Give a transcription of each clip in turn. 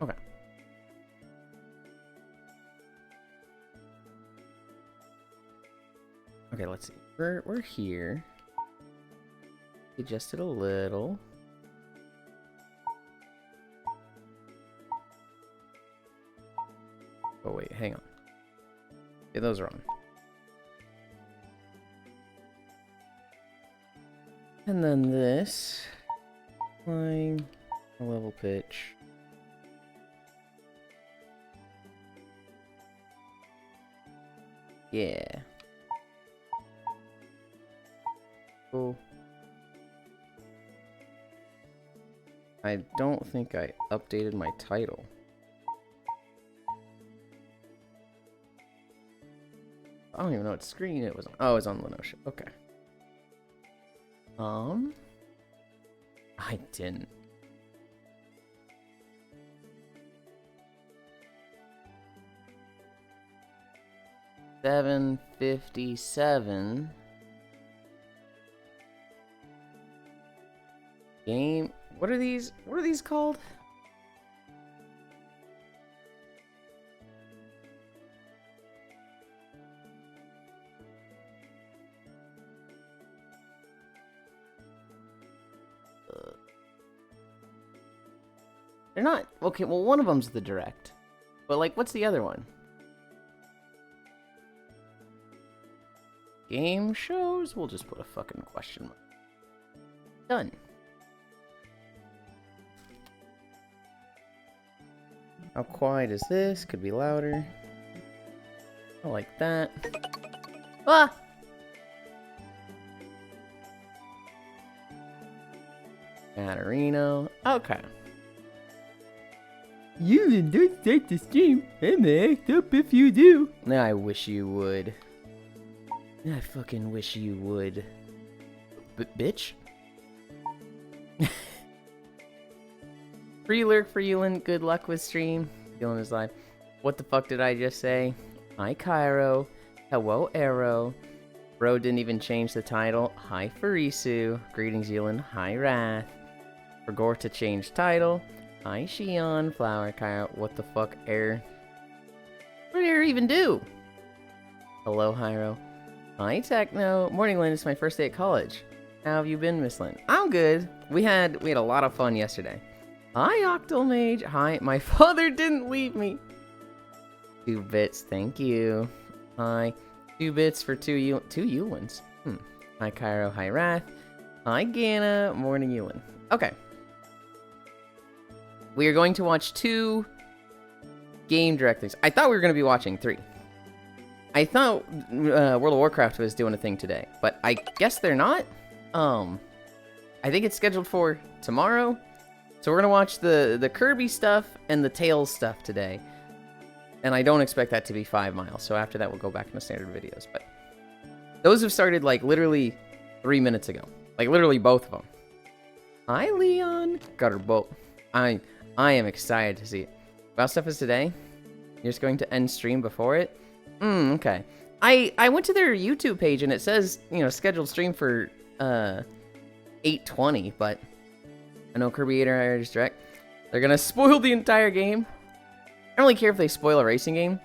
Okay. Okay, let's see. We're here. Adjust it a little. Oh wait, hang on. Yeah, those are on. And then this. Playing a level pitch. Yeah. Cool. I don't think I updated my title. I don't even know what screen it was on. Oh, it was on Lenosia. Okay. I didn't. $7.57. Game. What are these? What are these called? They're not. Okay, well, one of them's the direct. But, like, what's the other one? Game shows? We'll just put a fucking question mark. Done. How quiet is this? Could be louder. I like that. Ah! Matarino. Okay. You don't start the stream. I'm gonna act up if you do. I wish you would. I fucking wish you would. Bitch? Free lurk for Yulin. Good luck with stream. Yulin is live. What the fuck did I just say? Hi, Cairo. Hello, Arrow. Bro didn't even change the title. Hi, Farisu. Greetings, Yulin. Hi, Wrath. Forgot to change title. Hi, Shion. Flower, Cairo. What the fuck, Air? What did Air even do? Hello, Hyro. Hi, Techno. Morning, Lynn. It's my first day at college. How have you been, Miss Lynn? I'm good. We had a lot of fun yesterday. Hi, Octomage. Hi, my father didn't leave me. 2 bits, thank you. Hi, 2 bits for two Yulins. Hi, Cairo. Hi, Wrath. Hi, Gana. Morning, Yulin. Okay. We are going to watch 2 game directings. I thought we were going to be watching 3. I thought World of Warcraft was doing a thing today, but I guess they're not. I think it's scheduled for tomorrow. So we're going to watch the Kirby stuff and the Tales stuff today. And I don't expect that to be 5 miles. So after that, we'll go back into standard videos. But those have started like literally 3 minutes ago. Like literally both of them. Hi, Leon. Got her boat. I am excited to see it. What stuff is today? You're just going to end stream before it? Okay. I went to their YouTube page and it says, scheduled stream for 8:20, but I know Kirby 8 Riders Direct. They're gonna spoil the entire game. I don't really care if they spoil a racing game.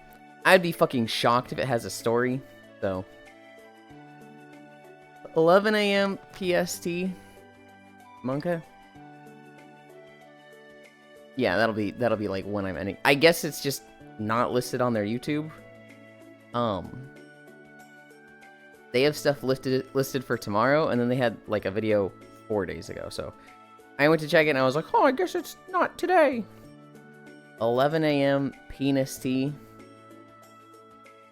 I'd be fucking shocked if it has a story. So 11 a.m. PST. Monka? Yeah, that'll be like when I'm ending. I guess it's just not listed on their YouTube. They have stuff listed for tomorrow, and then they had like a video 4 days ago. So I went to check it, and I was like, oh, I guess it's not today. 11 a.m. penis tea.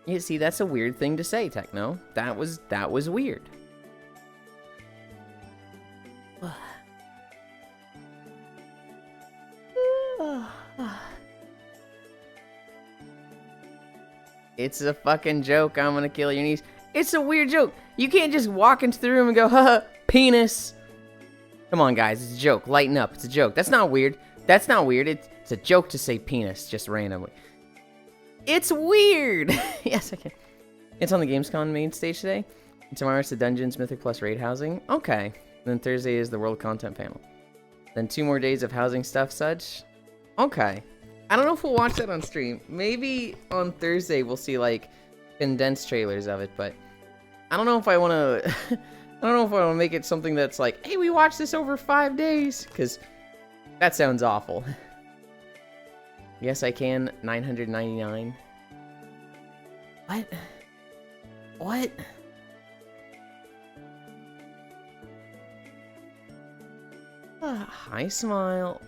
You see, that's a weird thing to say, Techno. That was weird. It's a fucking joke. I'm gonna kill your niece. It's a weird joke. You can't just walk into the room and go, haha, penis. Come on, guys. It's a joke. Lighten up. It's a joke. That's not weird. That's not weird. It's a joke to say penis just randomly. It's weird. Yes, I can. It's on the Gamescom main stage today. And tomorrow it's the Dungeons Mythic Plus raid housing. Okay. Then Thursday is the World Content panel. Then 2 more days of housing stuff such. Okay. I don't know if we'll watch that on stream. Maybe on Thursday we'll see like condensed trailers of it, but I don't know if I want to. I don't know if I want to make it something that's like, hey, we watched this over 5 days, because that sounds awful. Yes, I can. 999. What? What? Hi, Smile.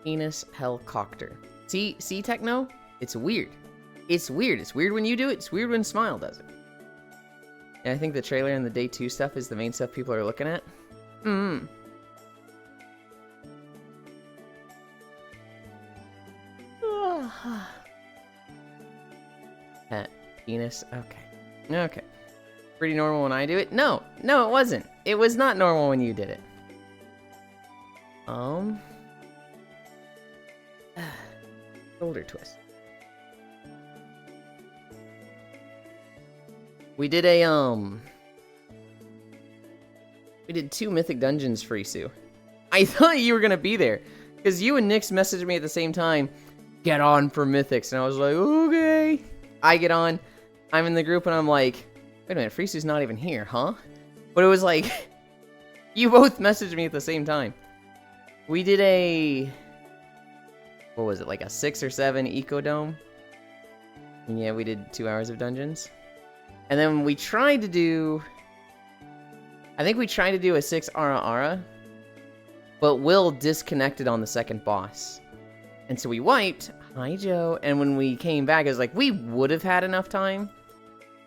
Penis helicopter. See, Techno? It's weird. It's weird. It's weird when you do it. It's weird when Smile does it. And I think the trailer and the day 2 stuff is the main stuff people are looking at. Pet. Penis. Okay. Okay. Pretty normal when I do it? No, it wasn't. It was not normal when you did it. Shoulder twist. We did we did 2 Mythic Dungeons for Isu. I thought you were gonna be there, because you and Nyx messaged me at the same time, get on for Mythics, and I was like, okay. I get on, I'm in the group, and I'm like, wait a minute, Frisu's not even here, huh? But it was like, you both messaged me at the same time. We did a, what was it, like a 6 or 7 Ecodome? And yeah, we did 2 hours of dungeons. And then we tried to do, I think we tried to do a 6 Ara, but Will disconnected on the second boss. And so we wiped, hi Joe, and when we came back, it was like, we would have had enough time,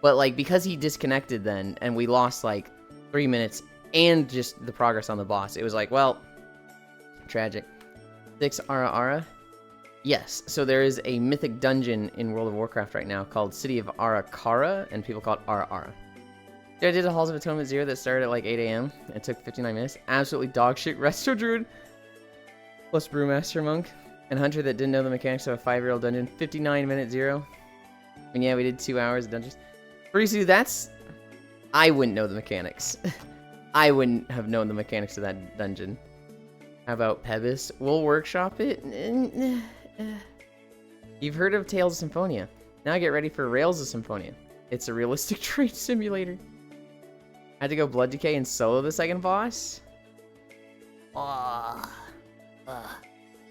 but like, because he disconnected then, and we lost like 3 minutes, and just the progress on the boss, it was like, well, tragic. 6 Ara? Yes, so there is a mythic dungeon in World of Warcraft right now called City of Arakara, and people call it Ara. Yeah, I did a Halls of Atonement 0 that started at like 8 a.m. It took 59 minutes. Absolutely dog shit. Resto Druid plus Brewmaster Monk and Hunter that didn't know the mechanics of a 5-year-old dungeon. 59-minute 0. And yeah, we did 2 hours of dungeons. Frisu, that's... I wouldn't know the mechanics. I wouldn't have known the mechanics of that dungeon. How about Pebis? We'll workshop it. You've heard of Tales of Symphonia. Now get ready for Rails of Symphonia. It's a realistic trade simulator. I had to go Blood Decay and solo the second boss?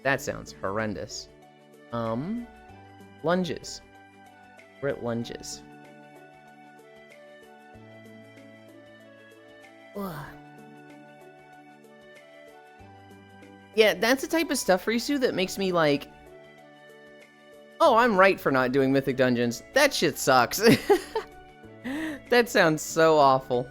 That sounds horrendous. Lunges. We're at lunges. Yeah, that's the type of stuff, Risu, that makes me like, oh, I'm right for not doing Mythic Dungeons. That shit sucks. That sounds so awful.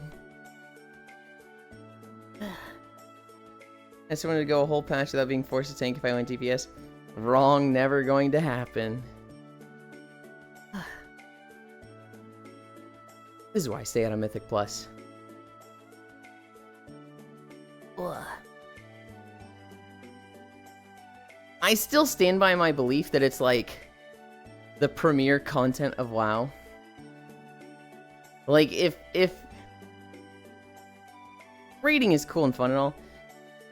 I just wanted to go a whole patch without being forced to tank if I went DPS. Wrong, never going to happen. This is why I stay out of Mythic Plus. I still stand by my belief that it's like the premier content of WoW. Like, if raiding is cool and fun and all,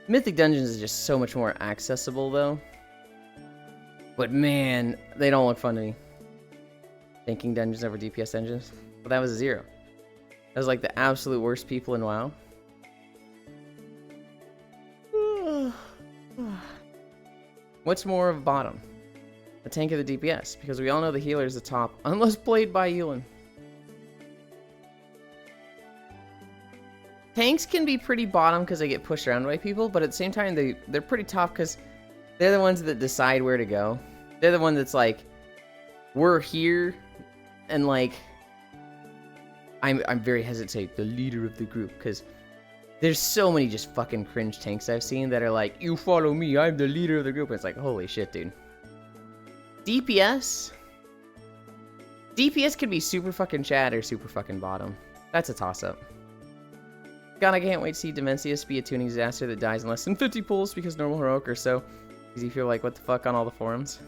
Mythic Dungeons is just so much more accessible, though. But man, they don't look fun to me. Thinking dungeons over DPS dungeons. But that was a 0. That was like the absolute worst people in WoW. What's more of bottom? The tank or the DPS? Because we all know the healer is the top, unless played by Yulin. Tanks can be pretty bottom because they get pushed around by people, but at the same time, they're pretty top because they're the ones that decide where to go. They're the one that's like, we're here, and like, I'm very hesitant to say the leader of the group, because there's so many just fucking cringe tanks I've seen that are like, you follow me, I'm the leader of the group. And it's like, holy shit, dude. DPS could be super fucking Chad or super fucking bottom. That's a toss-up. God, I can't wait to see Dimensius be a tuning disaster that dies in less than 50 pulls because normal heroic or so easy. Feel like what the fuck on all the forums.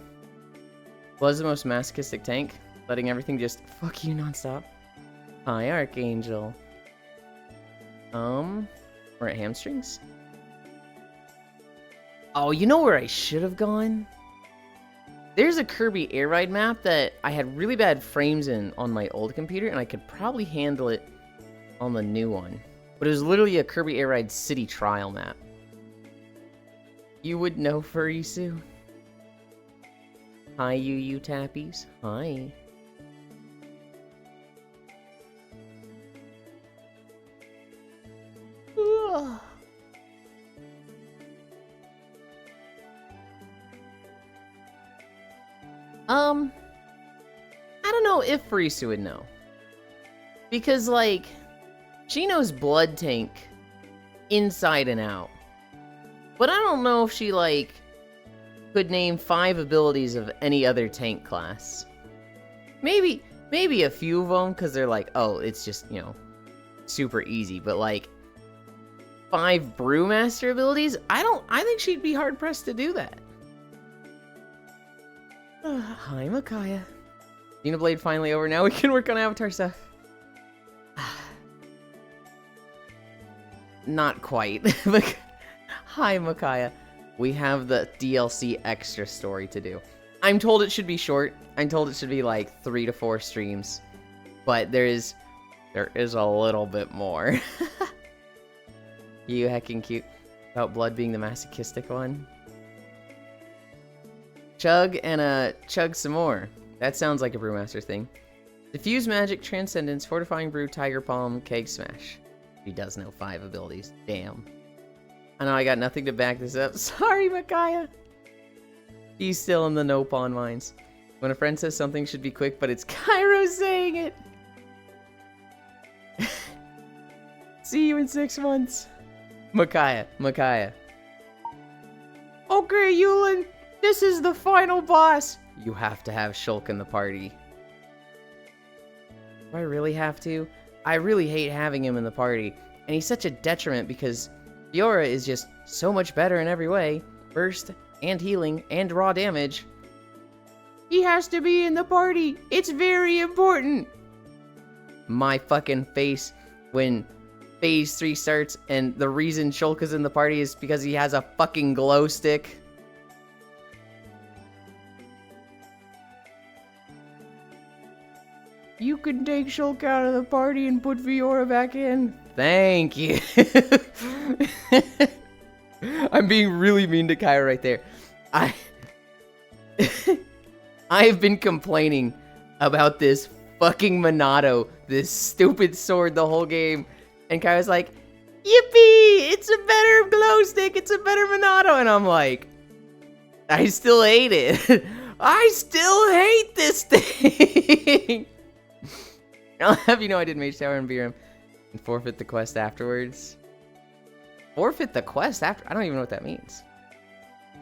Blood's the most masochistic tank, letting everything just fuck you nonstop. Hi, Archangel. We're at hamstrings. Oh, you know where I should have gone? There's a Kirby Air Ride map that I had really bad frames in on my old computer, and I could probably handle it on the new one. But it was literally a Kirby Air Ride city trial map. You would know, Furisu. Hi, you tappies. Hi. I don't know if Furisu would know. Because, like, she knows Blood Tank inside and out. But I don't know if she, like, could name 5 abilities of any other tank class. Maybe a few of them, because they're like, oh, it's just, you know, super easy. But, like, 5 Brewmaster abilities? I think she'd be hard-pressed to do that. Hi, Micaiah. Xenoblade finally over. Now we can work on Avatar stuff. Not quite. Hi, Micaiah. We have the DLC extra story to do. I'm told it should be short. I'm told it should be like 3 to 4 streams. But there is a little bit more. You heckin' cute. About Blood being the masochistic one. Chug and chug some more. That sounds like a Brewmaster thing. Diffuse Magic, Transcendence, Fortifying Brew, Tiger Palm, Keg Smash. He does know 5 abilities. Damn. I know I got nothing to back this up. Sorry, Micaiah. He's still in the no pawn mines. When a friend says something should be quick, but it's Cairo saying it. See you in 6 months. Micaiah. Okay, Yulin. This is the final boss. You have to have Shulk in the party. Do I really have to? I really hate having him in the party. And he's such a detriment because Fiora is just so much better in every way. Burst, and healing, and raw damage. He has to be in the party. It's very important. My fucking face when Phase 3 starts and the reason Shulk is in the party is because he has a fucking glow stick. You can take Shulk out of the party and put Fiora back in. Thank you. I'm being really mean to Kaira right there. I've been complaining about this fucking Monado, this stupid sword the whole game. And Kaira's like, yippee! It's a better glow stick, it's a better Monado. And I'm like, I still hate it. I still hate this thing. I'll have you know I did Mage Tower and beat him and forfeit the quest afterwards. Forfeit the quest after? I don't even know what that means.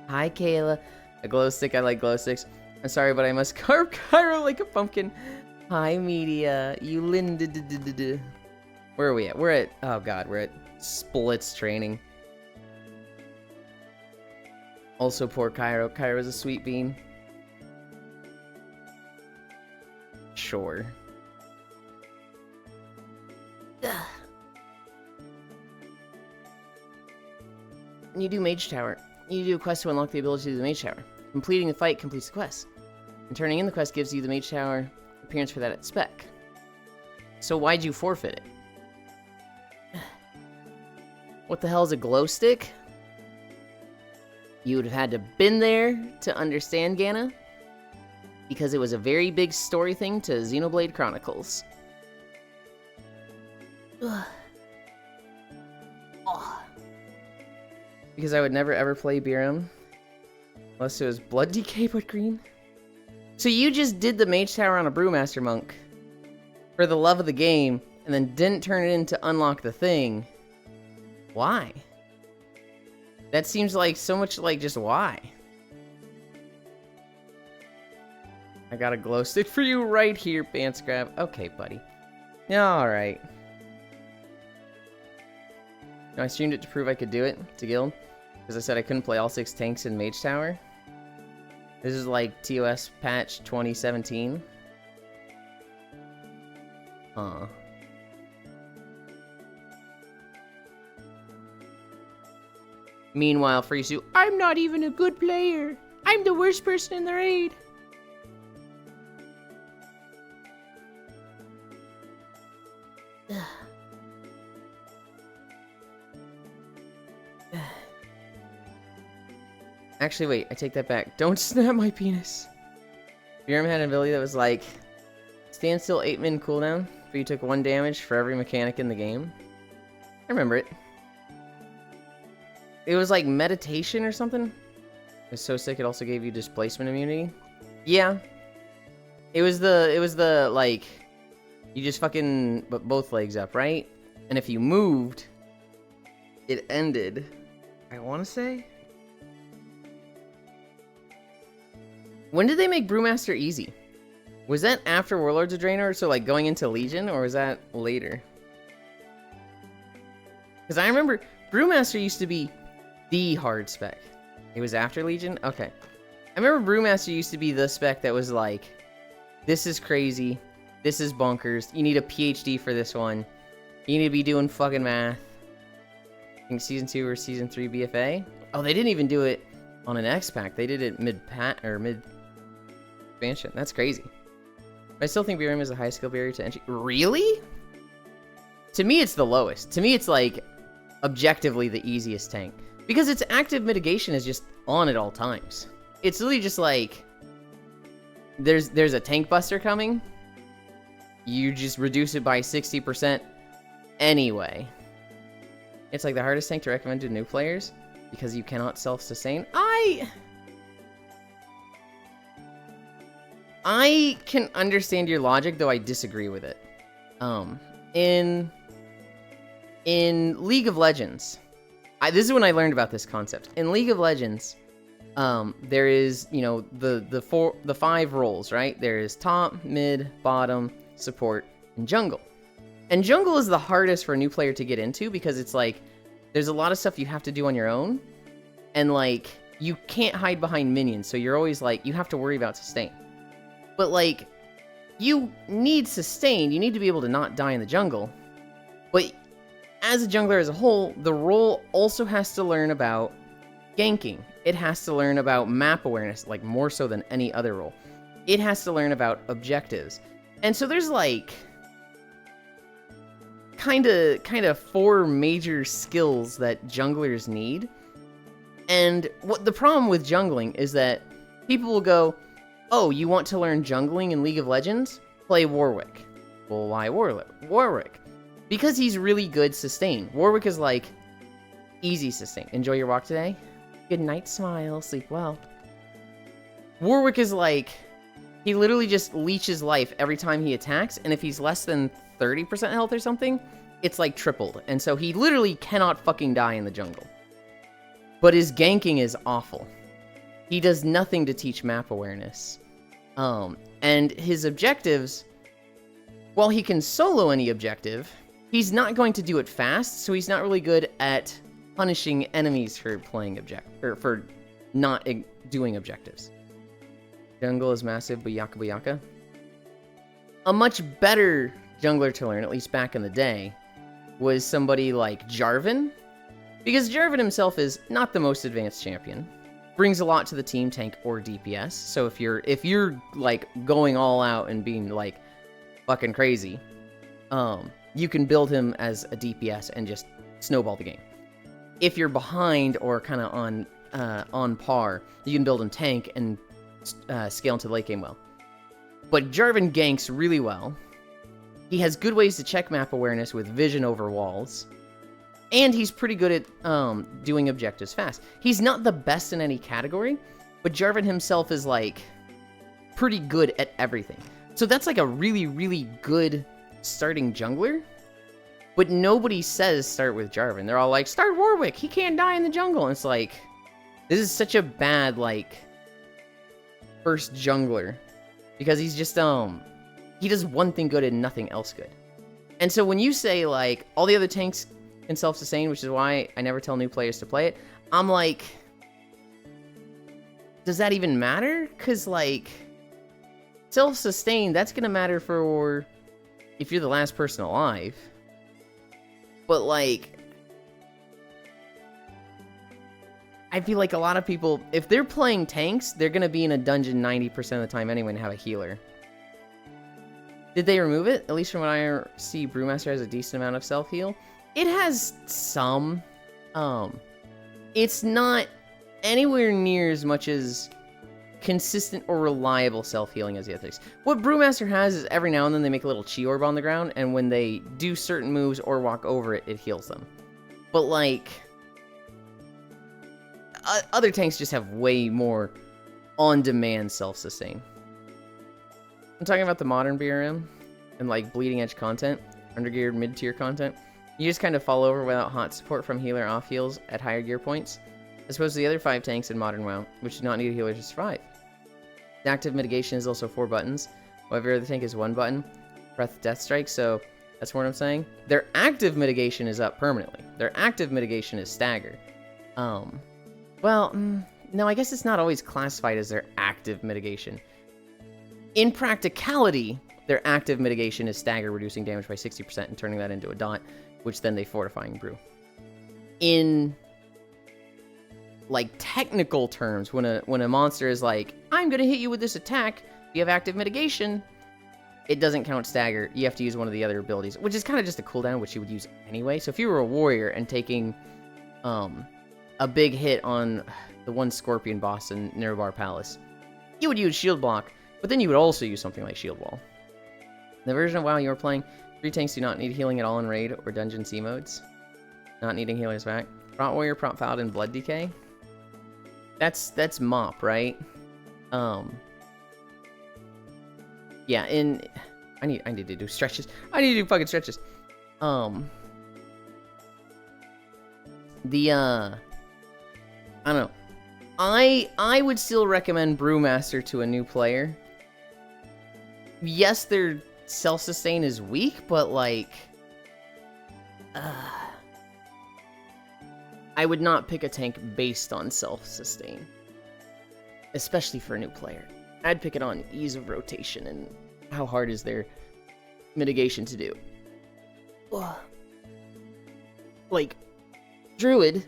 Hi, Kayla. A glow stick, I like glow sticks. I'm sorry, but I must carve Cairo like a pumpkin. Hi, Media. You Linda. Where are we at? We're at, oh god, we're at Splits training. Also, poor Cairo. Cairo's a sweet bean. Sure. When you do Mage Tower, you do a quest to unlock the ability to do the Mage Tower. Completing the fight completes the quest. And turning in the quest gives you the Mage Tower appearance for that at spec. So why'd you forfeit it? What the hell is a glow stick? You would have had to been there to understand, Ganna. Because it was a very big story thing to Xenoblade Chronicles. Ugh. Oh. Because I would never ever play Biram. Unless it was Blood DK but green. So you just did the Mage Tower on a Brewmaster Monk. For the love of the game. And then didn't turn it in to unlock the thing. Why? That seems like so much like just why? I got a glow stick for you right here, Pants Grab. Okay, buddy. Alright. No, I streamed it to prove I could do it to Guild. Because I said I couldn't play all 6 tanks in Mage Tower. This is like TOS patch 2017. Huh. Meanwhile, Frisu, I'm not even a good player. I'm the worst person in the raid. Actually, wait, I take that back. Don't snap my penis. Biorm had an ability that was like, stand still 8-min cooldown, but you took 1 damage for every mechanic in the game. I remember it. It was like meditation or something. It was so sick it also gave you displacement immunity. Yeah. It was the like, you just fucking put both legs up, right? And if you moved, it ended. I want to say. When did they make Brewmaster easy? Was that after Warlords of Draenor, so like going into Legion, or was that later? Because I remember Brewmaster used to be the hard spec. It was after Legion? Okay. I remember Brewmaster used to be the spec that was like, this is crazy, this is bonkers, you need a PhD for this one, you need to be doing fucking math. I think Season 2 or Season 3 BFA? Oh, they didn't even do it on an X-Pack, they did it mid-pat, or mid-expansion. That's crazy. I still think BRM is a high skill barrier to entry. Really? To me, it's the lowest. To me, it's like, objectively the easiest tank. Because its active mitigation is just on at all times. It's literally just like, there's a tank buster coming, you just reduce it by 60% anyway. It's like the hardest tank to recommend to new players, because you cannot self-sustain. I can understand your logic, though I disagree with it. In League of Legends, this is when I learned about this concept. In League of Legends, there is, you know, the 5 roles, right? There is top, mid, bottom, support, and jungle. And jungle is the hardest for a new player to get into because it's like, there's a lot of stuff you have to do on your own, and like, you can't hide behind minions, so you're always like, you have to worry about sustain. But like, you need sustain, you need to be able to not die in the jungle, but as a jungler as a whole, the role also has to learn about ganking. It has to learn about map awareness, like more so than any other role. It has to learn about objectives. And so there's like kind of 4 major skills that junglers need. And what the problem with jungling is that people will go, oh, you want to learn jungling in League of Legends? Play Warwick. Well, why Warwick? Because he's really good sustain. Warwick is like, easy sustain. Enjoy your walk today? Good night, smile, sleep well. Warwick is like, he literally just leeches life every time he attacks, and if he's less than 30% health or something, it's like tripled. And so he literally cannot fucking die in the jungle. But his ganking is awful. He does nothing to teach map awareness. And his objectives, while he can solo any objective, he's not going to do it fast, so he's not really good at punishing enemies for playing for not doing objectives. Jungle is massive, Buyaka Buyaka. A much better jungler to learn, at least back in the day, was somebody like Jarvan. Because Jarvan himself is not the most advanced champion. Brings a lot to the team, tank or DPS. So if you're like going all out and being like fucking crazy, you can build him as a DPS and just snowball the game. If you're behind or kind of on par, you can build him tank and scale into the late game well. But Jarvan ganks really well. He has good ways to check map awareness with vision over walls. And he's pretty good at doing objectives fast. He's not the best in any category, but Jarvan himself is like pretty good at everything. So that's like a really, really good starting jungler. But nobody says start with Jarvan. They're all like, start Warwick, he can't die in the jungle. And it's like, this is such a bad, like, first jungler. Because he's just, he does one thing good and nothing else good. And so when you say, like, all the other tanks can self-sustain, which is why I never tell new players to play it, I'm like, does that even matter? Because, like, self-sustain, that's going to matter for if you're the last person alive. But, like, I feel like a lot of people, if they're playing tanks, they're going to be in a dungeon 90% of the time anyway and have a healer. Did they remove it? At least from what I see, Brewmaster has a decent amount of self-heal. It has some. It's not anywhere near as much as consistent or reliable self-healing as the other things. What Brewmaster has is every now and then they make a little chi orb on the ground, and when they do certain moves or walk over it, it heals them. But like, other tanks just have way more on-demand self-sustain. I'm talking about the modern BRM and like bleeding edge content, undergeared mid-tier content. You just kind of fall over without hot support from healer off heals at higher gear points, as opposed to the other 5 tanks in modern WoW, which do not need a healer to survive. The active mitigation is also 4 buttons, while every other tank is 1 button. Breath, Death Strike, so that's what I'm saying. Their active mitigation is up permanently. Their active mitigation is stagger. Well, no, I guess it's not always classified as their active mitigation. In practicality, their active mitigation is stagger, reducing damage by 60% and turning that into a dot, which then they fortifying brew. In like technical terms, when a monster is like, I'm gonna hit you with this attack, if you have active mitigation, it doesn't count stagger. You have to use one of the other abilities, which is kind of just a cooldown, which you would use anyway. So if you were a warrior and taking a big hit on the one Scorpion boss in Nerebar Palace, you would use Shield Block, but then you would also use something like Shield Wall. The version of WoW you're playing, 3 tanks do not need healing at all in Raid or Dungeon C modes. Not needing healers back. Prot Warrior, Prot Paladin, Blood Decay. That's MOP, right? Yeah, I need to do stretches. I need to do fucking stretches. I don't know. I would still recommend Brewmaster to a new player. Yes, their self-sustain is weak, but like, I would not pick a tank based on self-sustain, especially for a new player. I'd pick it on ease of rotation and how hard is their mitigation to do. Ugh. Like, Druid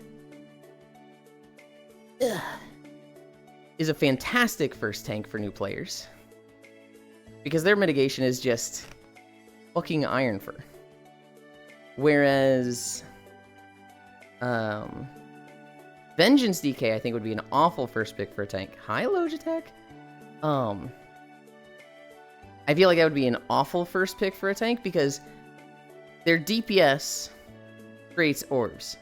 is a fantastic first tank for new players, because their mitigation is just fucking Ironfur. Whereas, Vengeance DK I think would be an awful first pick for a tank. Hi, Logitech. I feel like that would be an awful first pick for a tank because their DPS creates orbs.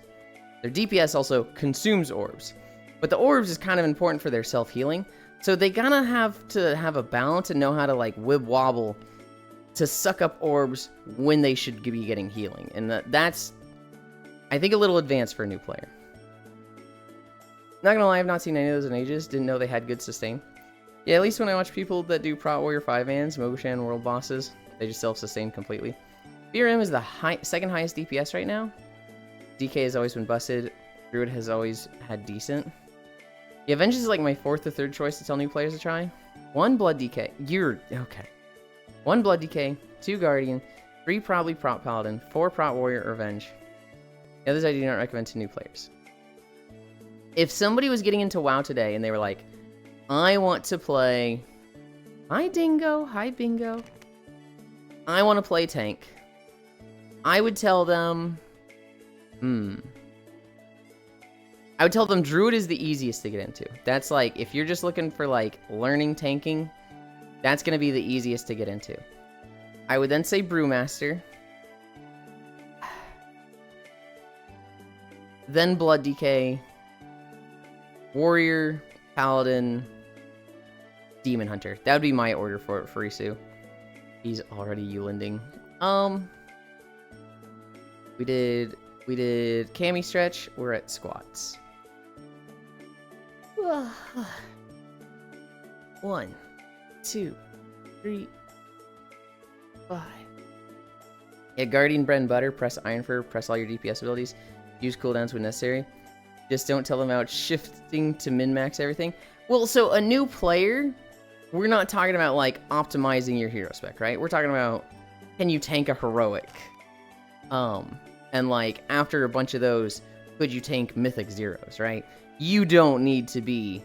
Their DPS also consumes orbs. But the orbs is kind of important for their self-healing. So they gotta have to have a balance and know how to like wib-wobble to suck up orbs when they should be getting healing. And that's, I think, a little advanced for a new player. Not gonna lie, I've not seen any of those in ages. Didn't know they had good sustain. Yeah, at least when I watch people that do Prot Warrior 5-mans, Mogushan world bosses, they just self-sustain completely. BRM is the second highest DPS right now. DK has always been busted. Druid has always had decent. Yeah, Vengeance is like my 4th or 3rd choice to tell new players to try. 1 Blood DK. You're okay. 1 Blood DK, 2 Guardian, 3 probably Prot Paladin, 4 Prot Warrior or Venge. The others I do not recommend to new players. If somebody was getting into WoW today and they were like, I want to play... Hi, Dingo. Hi, Bingo. I want to play tank. I would tell them... I would tell them Druid is the easiest to get into. That's like, if you're just looking for like learning tanking, that's going to be the easiest to get into. I would then say Brewmaster. Then Blood DK. Warrior, Paladin, Demon Hunter. That would be my order for Isu. He's already Yulanding. We did Cami stretch. We're at squats. 1, 2, 3, 5. Yeah, Guardian, Bread and Butter. Press Ironfur. Press all your DPS abilities. Use cooldowns when necessary. Just don't tell them about shifting to min-max everything. Well, so a new player, we're not talking about like optimizing your hero spec, right? We're talking about, can you tank a heroic? And like after a bunch of those, could you tank Mythic Zeros, right? You don't need to be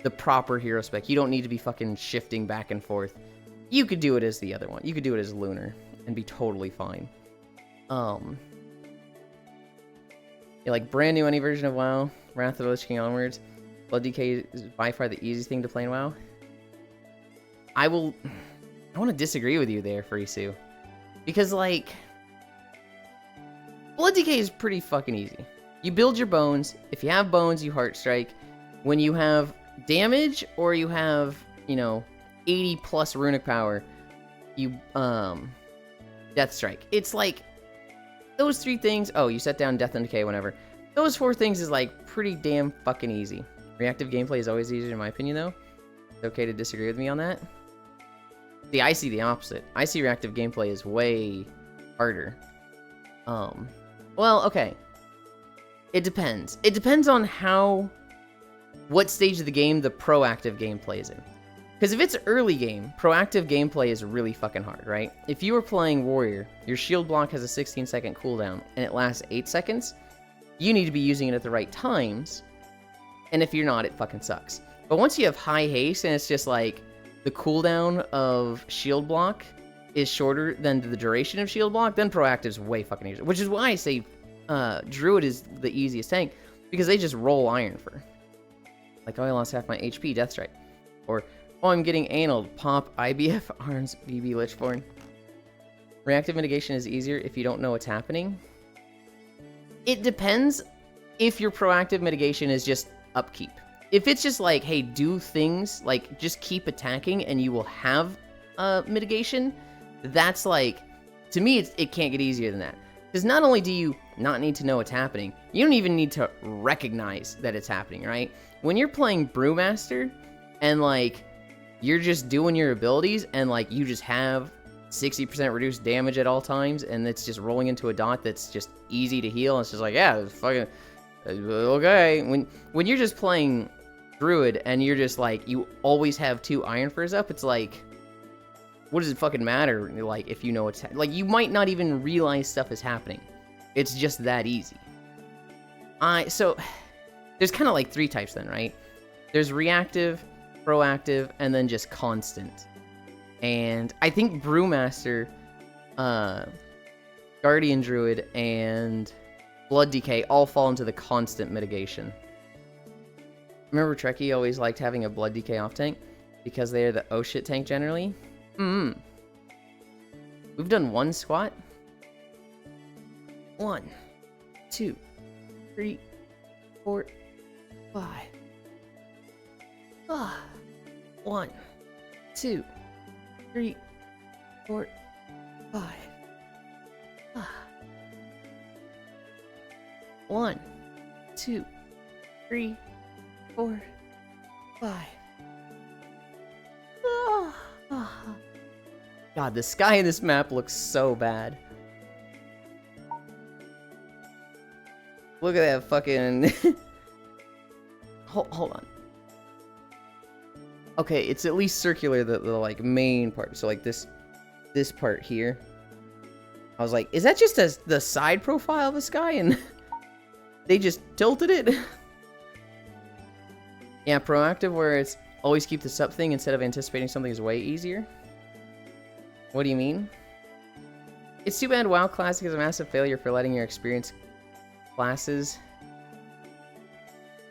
the proper hero spec. You don't need to be fucking shifting back and forth. You could do it as the other one. You could do it as Lunar and be totally fine. Yeah, like brand new any version of WoW, Wrath of the Lich King onwards. Blood DK is by far the easiest thing to play in WoW. I want to disagree with you there, Farisu. Because, like, Blood DK is pretty fucking easy. You build your bones. If you have bones, you Heart Strike. When you have damage or you have, you know, 80 plus runic power, you Death Strike. It's like those 3 things. Oh, you set down Death and Decay whenever. Those 4 things is like pretty damn fucking easy. Reactive gameplay is always easier in my opinion though. It's okay to disagree with me on that. See, I see the opposite. I see reactive gameplay is way harder. Well, okay. It depends. It depends on what stage of the game the proactive gameplay is in. Because if it's early game, proactive gameplay is really fucking hard, right? If you were playing Warrior, your shield block has a 16-second cooldown, and it lasts 8 seconds, you need to be using it at the right times, and if you're not, it fucking sucks. But once you have high haste, and it's just like, the cooldown of shield block is shorter than the duration of shield block, then proactive's way fucking easier. Which is why I say Druid is the easiest tank, because they just roll Iron for. Like, oh, I lost half my HP, Death Strike. Or, oh, I'm getting analed, pop, IBF, arms, BB, Lichborn. Reactive mitigation is easier if you don't know what's happening. It depends if your proactive mitigation is just upkeep. If it's just like, hey, do things, like, just keep attacking and you will have mitigation, that's like, to me, it can't get easier than that. Because not only do you not need to know what's happening, you don't even need to recognize that it's happening, right? When you're playing Brewmaster, and, like, you're just doing your abilities, and, like, you just have 60% reduced damage at all times, and it's just rolling into a dot that's just easy to heal, and it's just like, yeah, it's fucking, okay. When you're just playing Druid, and you're just, like, you always have 2 Iron Furs up, it's like, what does it fucking matter, like, if you know what's like, you might not even realize stuff is happening. It's just that easy. So, there's kind of, like, 3 types then, right? There's reactive, proactive, and then just constant. And I think Brewmaster, Guardian Druid, and Blood DK all fall into the constant mitigation. Remember Trekkie always liked having a Blood DK off tank? Because they're the oh shit tank generally? We've done 1 squat. 1, 2, 3, 4, 5. 1, 2, 3, 4, 5. 1, 2, 3, 4, 5. God, the sky in this map looks so bad. Look at that fucking... hold on. Okay, it's at least circular, the like main part. So like this part here. I was like, is that just the side profile of the sky? And they just tilted it? Yeah, proactive where it's always keep this up thing instead of anticipating something is way easier. What do you mean? It's too bad WoW Classic is a massive failure for letting you experience classes.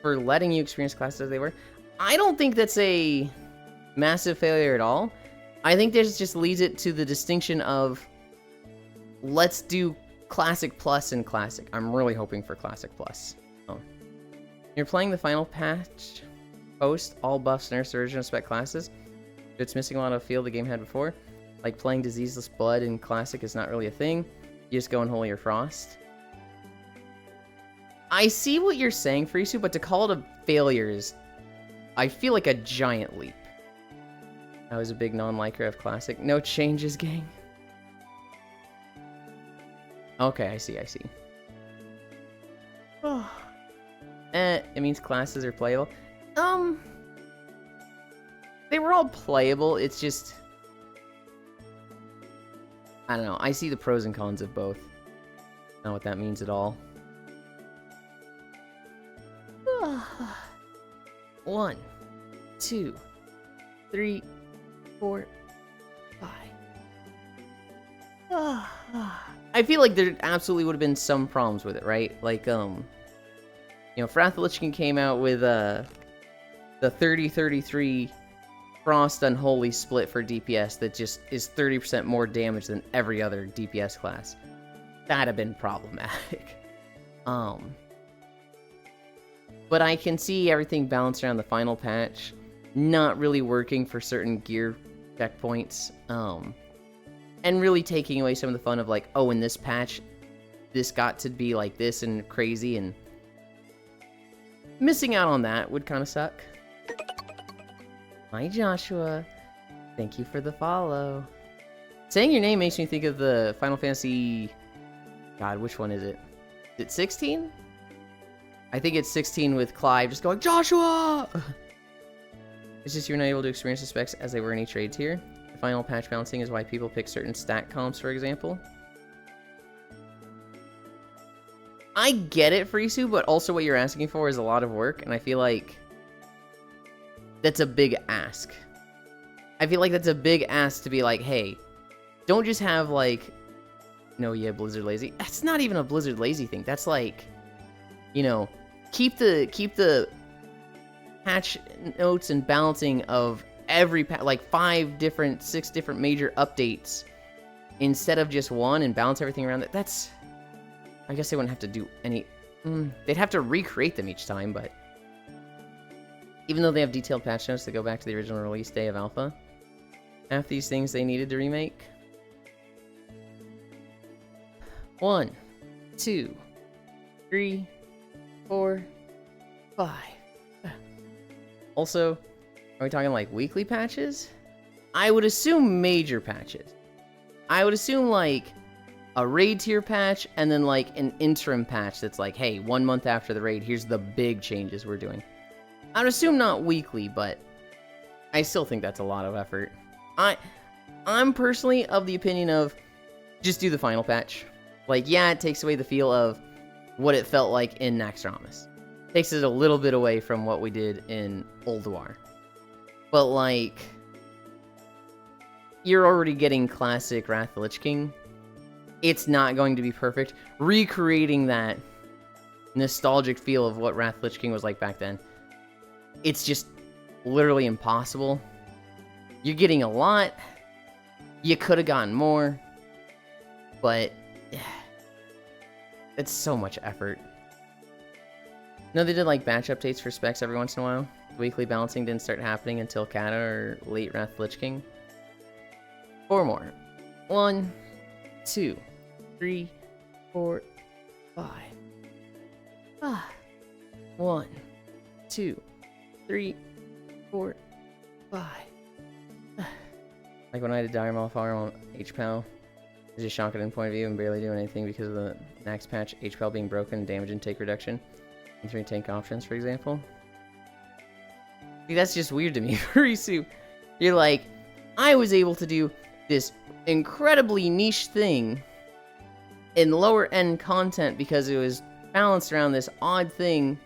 For letting you experience classes as they were. I don't think that's a massive failure at all. I think this just leads it to the distinction of let's do Classic Plus and Classic. I'm really hoping for Classic Plus. Oh. You're playing the final patch post, all buffs, nerfs, original spec classes. It's missing a lot of feel the game had before. Like playing Diseaseless Blood in Classic is not really a thing. You just go in Holier Frost. I see what you're saying, Frisu, but to call it a failure is, I feel like a giant leap. I was a big non-liker of Classic. No changes, gang. Okay, I see. It means classes are playable. They were all playable, it's just... I don't know, I see the pros and cons of both. Not what that means at all. 1, 2, 3, 4, 5. I feel like there absolutely would have been some problems with it, right? Like, you know, if Wrath of the Lich King came out with, the 30-33 Frost Unholy split for DPS that just is 30% more damage than every other DPS class, that'd have been problematic. But I can see everything balanced around the final patch not really working for certain gear checkpoints, and really taking away some of the fun of like, oh, in this patch, this got to be like this and crazy, and missing out on that would kind of suck. Hi, Joshua. Thank you for the follow. Saying your name makes me think of the Final Fantasy... God, which one is it? Is it 16? I think it's 16 with Clive just going, Joshua! It's just you're not able to experience the specs as they were in each raid tier. The final patch balancing is why people pick certain stat comps, for example. I get it, Frisu, but also what you're asking for is a lot of work, and I feel like that's a big ask. I feel like that's a big ask to be like, hey, don't just have like, no, yeah, Blizzard lazy. That's not even a Blizzard lazy thing. That's like, you know, keep the patch notes and balancing of every like 6 different major updates instead of just one, and balance everything around that. That's, I guess they wouldn't have to do any, they'd have to recreate them each time, but even though they have detailed patch notes that go back to the original release day of Alpha, half these things they needed to remake. 1, 2, 3, 4, 5. Also, are we talking like weekly patches? I would assume major patches. I would assume like a raid tier patch and then like an interim patch that's like, hey, 1 month after the raid, here's the big changes we're doing. I would assume not weekly, but I still think that's a lot of effort. I'm personally of the opinion of just do the final patch. Like, yeah, it takes away the feel of what it felt like in Naxxramas. Takes it a little bit away from what we did in Ulduar. But, like, you're already getting classic Wrath of the Lich King. It's not going to be perfect. Recreating that nostalgic feel of what Wrath of the Lich King was like back then, it's just literally impossible. You're getting a lot. You could have gotten more. But it's so much effort. No, they did like batch updates for specs every once in a while. The weekly balancing didn't start happening until Kata or late Wrath of the Lich King. 4 more. 1, 2, 3, 4, 5. 1, 2, 3, 4, 5. Like when I did Dire Maul Fire on HPAL, it's just shocking in point of view and barely doing anything because of the Nax patch, HPAL being broken, damage and take reduction, and 3 tank options, for example. See, that's just weird to me. Frisu, you're like, I was able to do this incredibly niche thing in lower end content because it was balanced around this odd thing.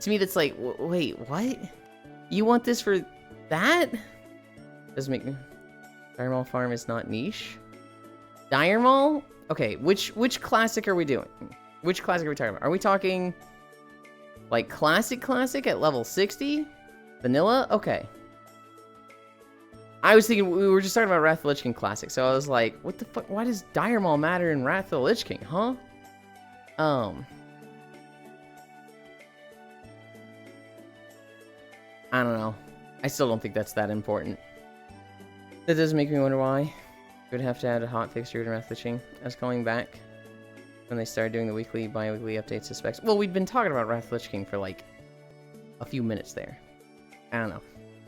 To me, that's like, wait, what? You want this for that? Doesn't make me... Dire Maul Farm is not niche? Dire Maul? Okay, which classic are we doing? Which classic are we talking about? Are we talking like classic at level 60? Vanilla? Okay. I was thinking we were just talking about Wrath of the Lich King classic, so I was like, what the fuck? Why does Dire Maul matter in Wrath of the Lich King, huh? I don't know. I still don't think that's that important. That does make me wonder why. Would have to add a hotfix to Wrath of the Lich King. I was calling back when they started doing the weekly, bi-weekly updates to specs. Well, we'd been talking about Wrath of the Lich King for like a few minutes there. I don't know.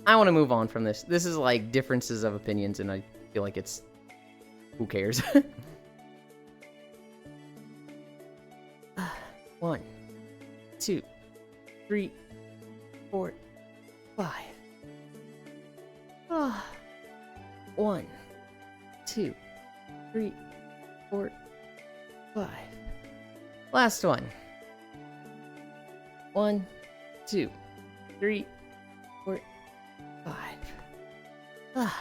I want to move on from this. This is like differences of opinions, and I feel like it's... Who cares? 1, 2, 3, 4, 5. 1, 2, 3, 4, 5. Last one. 1, 2, 3, 4, 5.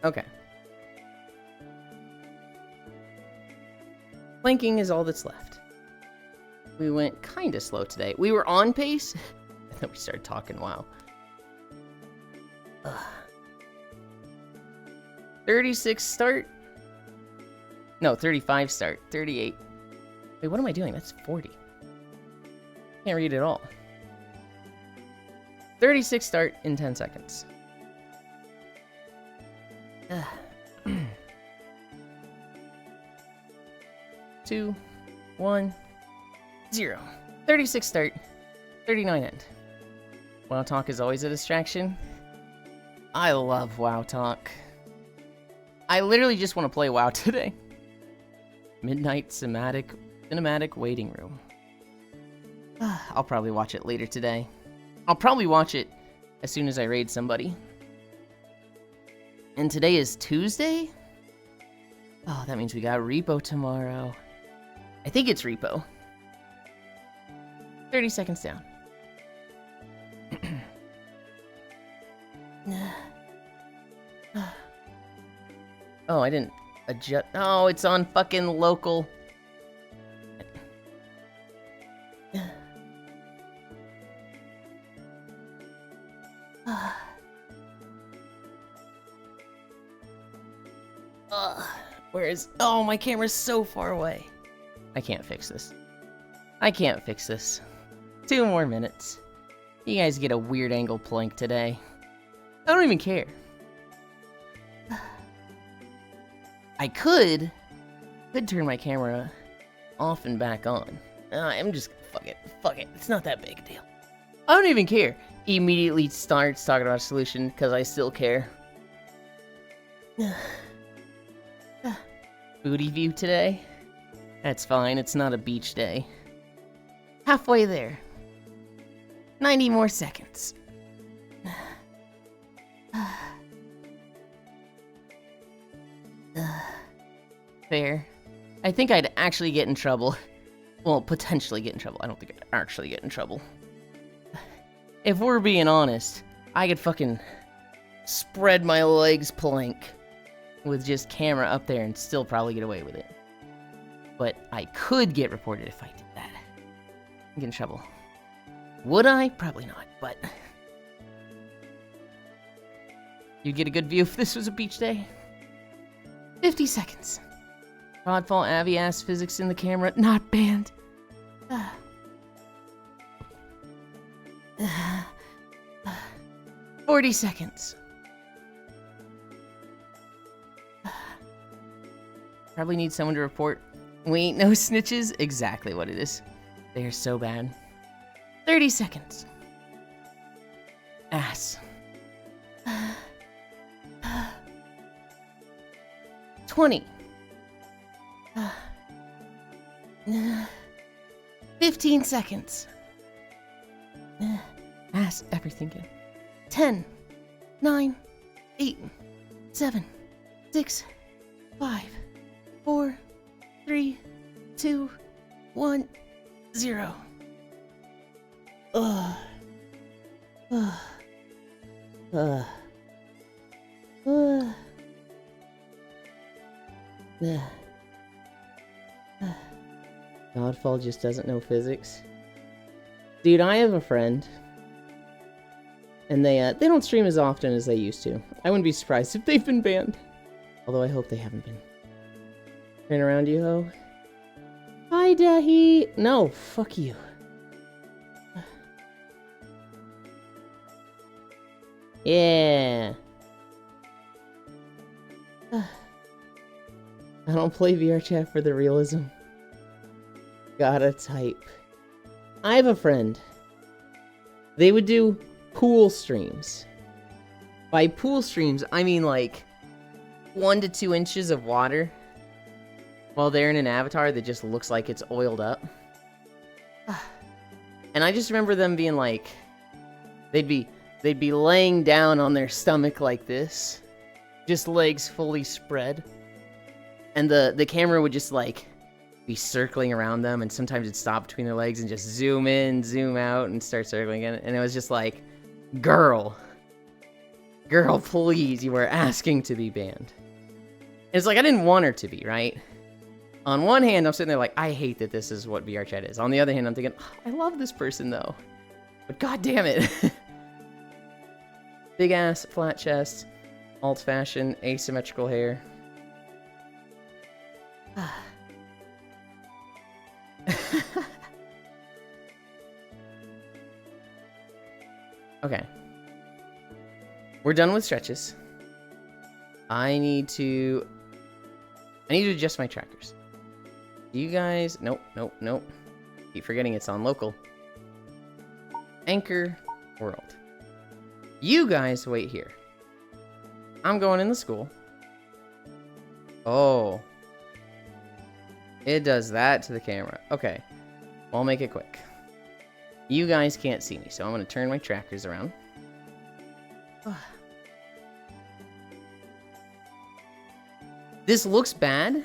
Okay. Planking is all that's left. We went kinda slow today. We were on pace, and then we started talking, wow. 36 start. No, 35 start. 38. Wait, what am I doing? That's 40. Can't read it all. 36 start in 10 seconds. 2, 1, 0. 36 start. 39 end. WoW Talk is always a distraction. I love WoW Talk. I literally just want to play WoW today. Midnight Cinematic Waiting Room. I'll probably watch it later today. I'll probably watch it as soon as I raid somebody. And today is Tuesday? Oh, that means we got Repo tomorrow. I think it's Repo. 30 seconds down. Oh, I didn't adjust. Oh, it's on fucking local. Where is... Oh, my camera's so far away. I can't fix this. I can't fix this. 2 more minutes. You guys get a weird angle plank today. I don't even care. I could turn my camera off and back on. I'm just... Fuck it. Fuck it. It's not that big a deal. I don't even care. Immediately starts talking about a solution because I still care. Booty view today? That's fine, it's not a beach day. Halfway there. 90 more seconds. Fair. I think I'd actually get in trouble. Well, potentially get in trouble. I don't think I'd actually get in trouble. If we're being honest, I could fucking spread my legs plank with just camera up there and still probably get away with it. But I could get reported if I did that. I'd get in trouble. Would I? Probably not, but... You'd get a good view if this was a beach day. 50 seconds. Rodfall Abby ass physics in the camera, not banned. 40 seconds. Probably need someone to report. We ain't no snitches. Exactly what it is. They are so bad. 30 seconds. Ass. 20. 15 seconds. Ass everything good. 10, 9, 8, 7, 6, 5, 4, 3, 2, 1, 0. Godfall just doesn't know physics. Dude, I have a friend. And they don't stream as often as they used to. I wouldn't be surprised if they've been banned. Although I hope they haven't been. Turn around, you ho. Hi, Dahi. No, fuck you. Yeah. I don't play VR chat for the realism. Gotta type. I have a friend. They would do pool streams. By pool streams, I mean like 1 to 2 inches of water while they're in an avatar that just looks like it's oiled up. And I just remember them being like, they'd be laying down on their stomach like this, just legs fully spread, and the camera would just like be circling around them, and sometimes it'd stop between their legs and just zoom in, zoom out, and start circling again. And it was just like, girl, please, you are asking to be banned. And it's like, I didn't want her to be, right? On one hand, I'm sitting there like, I hate that this is what VR chat is. On the other hand, I'm thinking, oh, I love this person though. But god damn it. Big ass, flat chest, alt fashion, asymmetrical hair. Okay. We're done with stretches. I need to adjust my trackers. You guys, nope. Keep forgetting it's on local. Anchor world. You guys wait here. I'm going in the school. Oh. It does that to the camera. Okay. Well, I'll make it quick. You guys can't see me, so I'm going to turn my trackers around. This looks bad.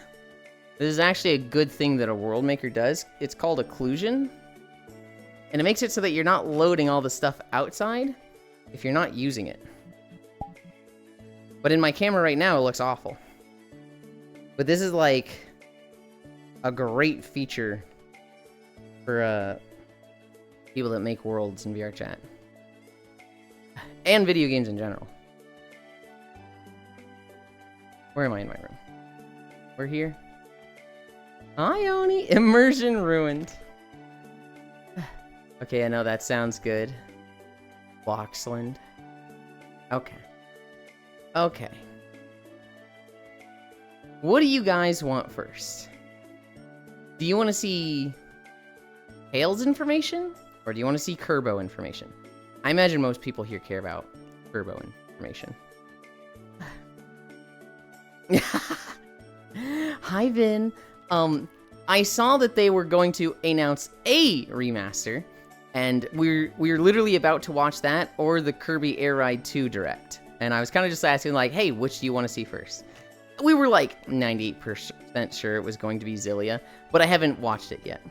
This is actually a good thing that a world maker does. It's called occlusion. And it makes it so that you're not loading all the stuff outside if you're not using it. But in my camera right now, it looks awful. But this is like a great feature for people that make worlds in VR chat. And video games in general. Where am I in my room? We're here. Hi, Oni. Immersion ruined. Okay, I know that sounds good. Boxland. Okay. Okay. What do you guys want first? Do you want to see Tails information? Or do you want to see Kerbo information? I imagine most people here care about Kerbo information. Hi, Vin. I saw that they were going to announce a remaster, and we're literally about to watch that or the Kirby Air Ride 2 Direct. And I was kind of just asking, like, hey, which do you want to see first? We were like 98% sure it was going to be Zillia, but I haven't watched it yet.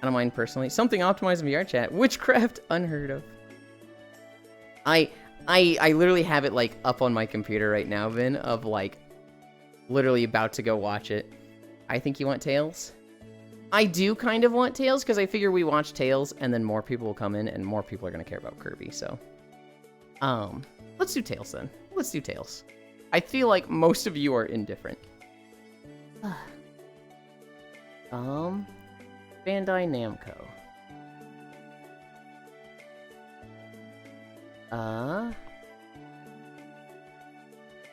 I don't mind personally. Something optimized in VR chat. Witchcraft unheard of. I literally have it like up on my computer right now, Vin, of like literally about to go watch it. I think you want Tails? I do kind of want Tails because I figure we watch Tails and then more people will come in and more people are going to care about Kirby, so. Let's do Tails then. Let's do Tails. I feel like most of you are indifferent. Bandai Namco.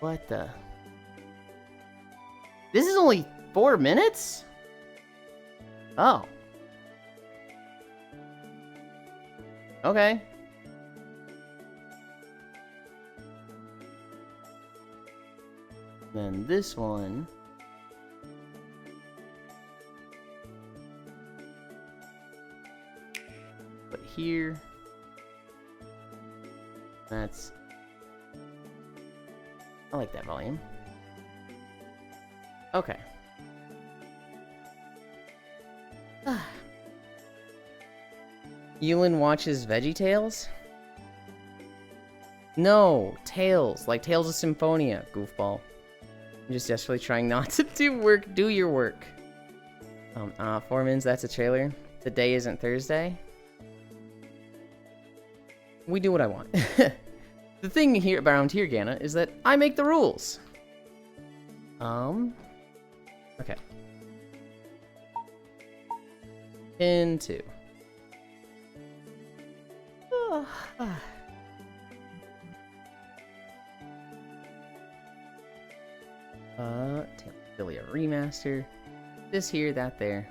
What the? This is only 4 minutes? Oh. Okay. Then this one. But here. That's. I like that volume. Okay. Yulin watches VeggieTales? No, Tales. Like Tales of Symphonia, goofball. I'm just desperately trying not to do work. Do your work. Formans, that's a trailer. Today isn't Thursday. We do what I want. The thing here around here, Gana, is that I make the rules. Okay. Pin 2. Billy a remaster. This here, that there.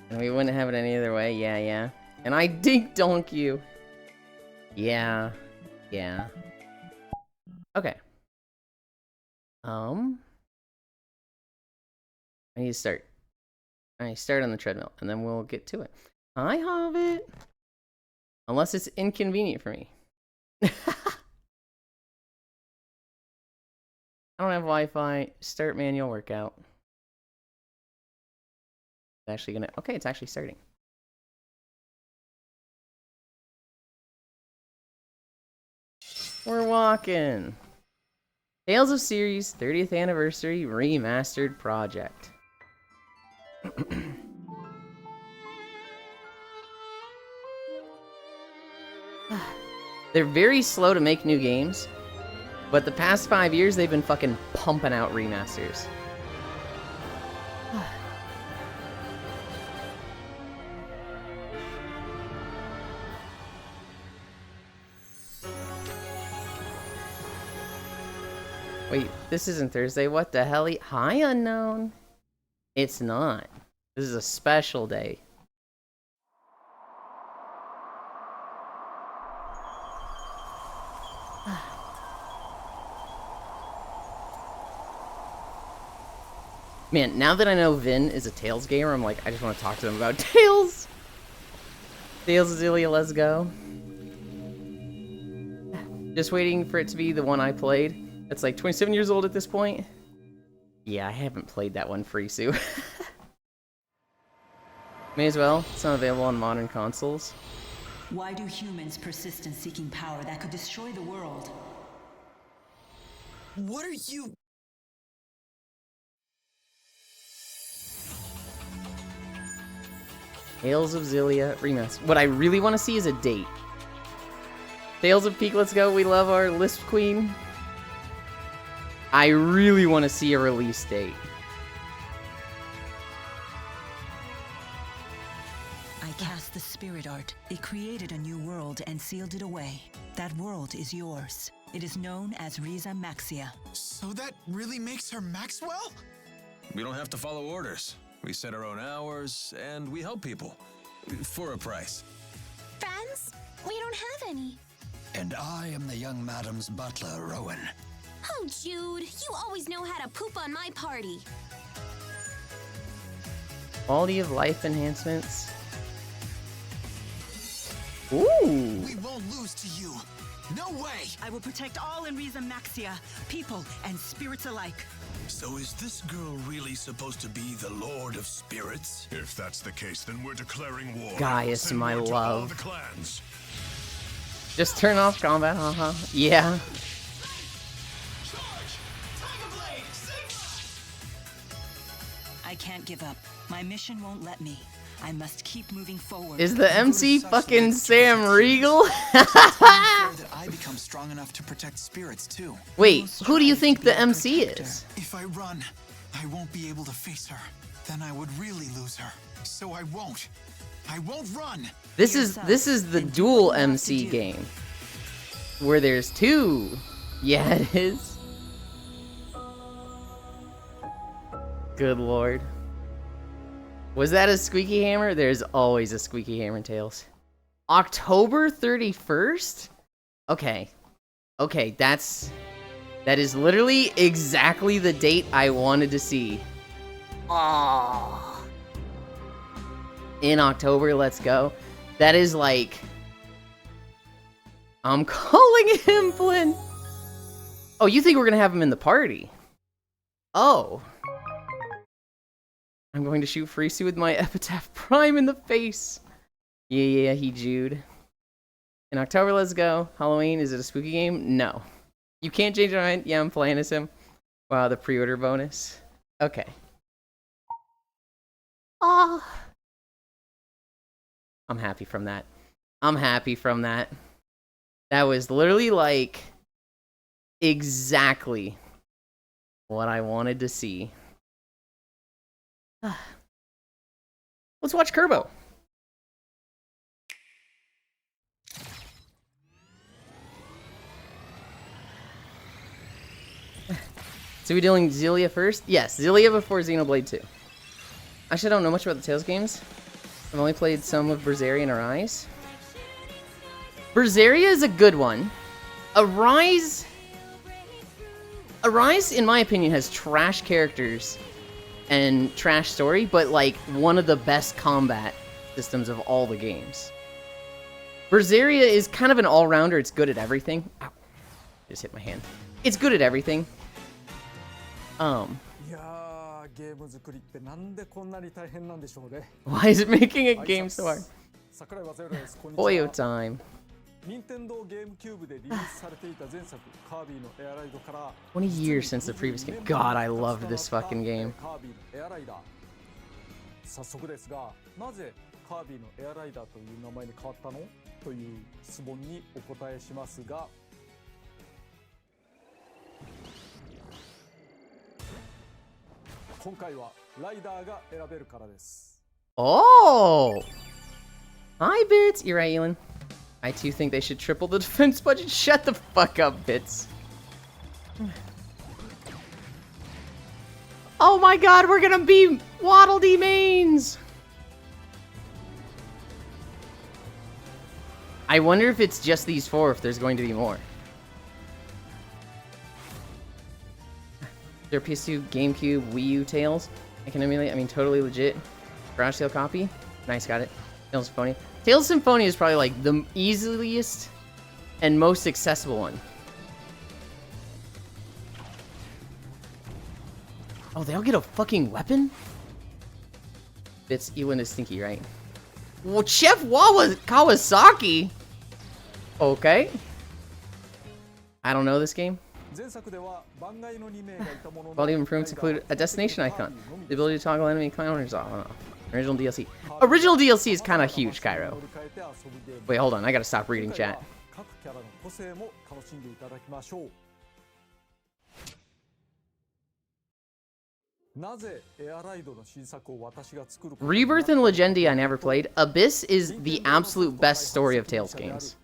And we wouldn't have it any other way. Yeah. And I dink donk you. Yeah. Okay. I need to start. I start on the treadmill, and then we'll get to it. Hi, Hobbit. Unless it's inconvenient for me. I don't have Wi-Fi. Start manual workout. actually gonna... Okay, it's actually starting. We're walking. Tales of Series 30th Anniversary Remastered Project. They're very slow to make new games, but the past 5 years they've been fucking pumping out remasters. Wait, this isn't Thursday. What the hell? Hi, Unknown. It's not. This is a special day. Man, now that I know Vin is a Tales gamer, I'm like, I just want to talk to him about Tales! Tales of Xillia, let's go. Just waiting for it to be the one I played. It's like 27 years old at this point. Yeah, I haven't played that one, Frisu. May as well. It's not available on modern consoles. Why do humans persist in seeking power that could destroy the world? What are you... Tales of Xillia Remastered. What I really want to see is a date. Tales of Peak, let's go. We love our Lisp Queen. I really want to see a release date. I cast the spirit art. It created a new world and sealed it away. That world is yours. It is known as Riza Maxia. So that really makes her Maxwell? We don't have to follow orders. We set our own hours, and we help people. For a price. Friends? We don't have any. And I am the young madam's butler, Rowan. Oh, Jude, you always know how to poop on my party. Quality of life enhancements. Ooh! We won't lose to you. No way! I will protect all in Riza Maxia, people and spirits alike. So is this girl really supposed to be the Lord of Spirits? If that's the case, then we're declaring war. Gaius, Send my word to all love. the clans. Just turn off combat, haha. Yeah. I can't give up. My mission won't let me. I must keep moving forward. Is the MC fucking Sam Riegel? That I become strong enough to protect spirits too. Wait, who do you think the MC is? If I run, I won't be able to face her. Then I would really lose her. So I won't. I won't run. This is the dual MC game. Where there's two. Yeah, it is. Good lord. Was that a squeaky hammer? There's always a squeaky hammer in Tales. October 31st? Okay. Okay, that is literally exactly the date I wanted to see. Aww. In October, let's go. That is like... I'm calling him, Flynn! Oh, you think we're gonna have him in the party? Oh. I'm going to shoot Frisu with my Epitaph Prime in the face. Yeah, he Jude. In October, let's go. Halloween, is it a spooky game? No. You can't change your mind? Yeah, I'm playing as him. Wow, the pre-order bonus. Okay. Ah. I'm happy from that. I'm happy from that. That was literally like exactly what I wanted to see. Let's watch Kerbo. So we doing Xillia first? Yes, Xillia before Xenoblade 2. Actually, I don't know much about the Tales games. I've only played some of Berseria and Arise. Berseria is a good one. Arise, in my opinion, has trash characters and trash story, but like one of the best combat systems of all the games. Berseria is kind of an all-rounder. It's good at everything. Ow. Just hit my hand. It's good at everything. ゲーム作りってなんでこんなに大変なんでしょうね。 Why is it making a game so hard? 桜井和弘です。こんにちは。 Boyo time. 任天堂ゲームキューブでリリースされていた前作カービィのエアライドから 20 years since the previous game. God, I loved this fucking game. カービィのエアライダー。早速ですが、なぜカービィのエアライダーという名前に変わったのという質問にお答えしますが、今回はライダーが選べるからです。 Oh! Hi, Bits! You're right, Elon. I too think they should triple the defense budget. Shut the fuck up, Bits. Oh my god, we're gonna be Waddle Dee mains! I wonder if it's just these 4, if there's going to be more. Their PS2, GameCube, Wii U Tales. I can emulate, I mean, totally legit. Garage sale copy. Nice, got it. Tales of Symphonia. Tales of Symphonia is probably like the easiest and most accessible one. Oh, they all get a fucking weapon? Bits, Ewan is stinky, right? Well, Chef Kawasaki? Okay. I don't know this game. Quality improvements include a destination icon, the ability to toggle enemy encounters off and off. Original DLC. Original DLC is kind of huge, Cairo. Wait, hold on. I gotta stop reading chat. Rebirth and Legendi I never played. Abyss is the absolute best story of Tales games.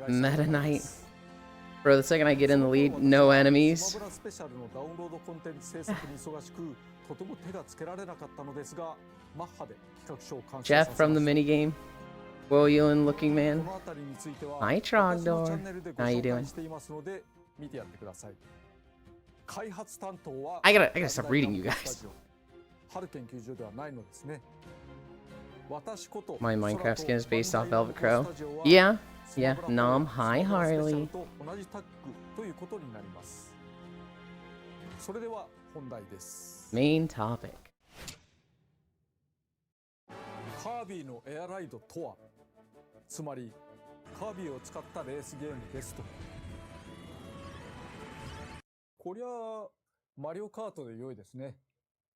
Meta Knight. Bro, the second I get in the lead, no enemies. Jeff from the minigame. Woyuan looking man. Hi, Trogdor. How you doing? I gotta stop reading you guys. My Minecraft skin is based off Velvet Crow. Yeah, Nom. Hi, Harley. Main topic. カービィのエアライドとは、つまりカービィを使ったレースゲームですと。こりゃマリオカートで良いですね。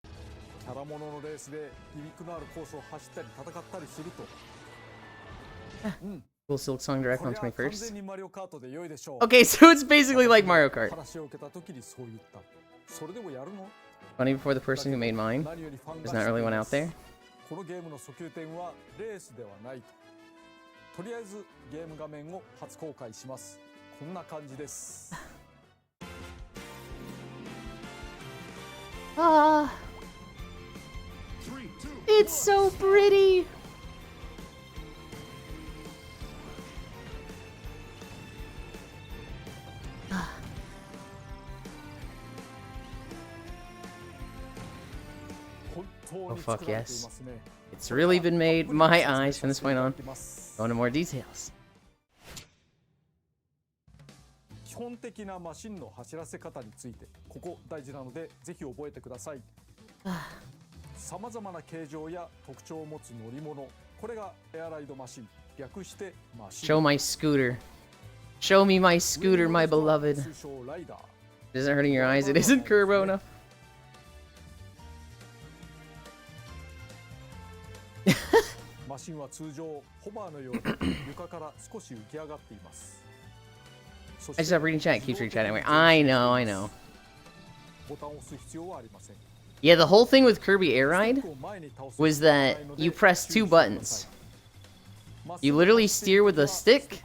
キャラもののレースでギミックのあるコースを走ったり戦ったりすると。Will Silk Song Direct on 21st? 完全にマリオカートで良いでしょう。 Okay, so it's basically like Mario Kart. 話を受けた時にそう言った。それでもやるの? Funny before the person who made mine. There's not really one out there. このゲームの訴求点はレースではないと。とりあえずゲーム画面を初公開します。こんな感じです。Ah, it's so pretty. Oh fuck yes. It's really been made. My eyes from this point on. Go into more details. 基本的なマシンの走らせ方について、ここ大事なのでぜひ覚えてください。さまざまな形状や特徴を持つ乗り物、これがエアライドマシン、略してマシン。 Show my scooter. Show me my scooter, my beloved. It isn't hurting your eyes. It isn't Kurbo enough. マシンは通常ホバーのように床から少し浮き上がっています。 I just stopped reading chat. It keeps reading chat anyway. I know. ボタンを押す必要はありません。 Yeah, the whole thing with Kirby Air Ride was that you press 2 buttons. You literally steer with a stick,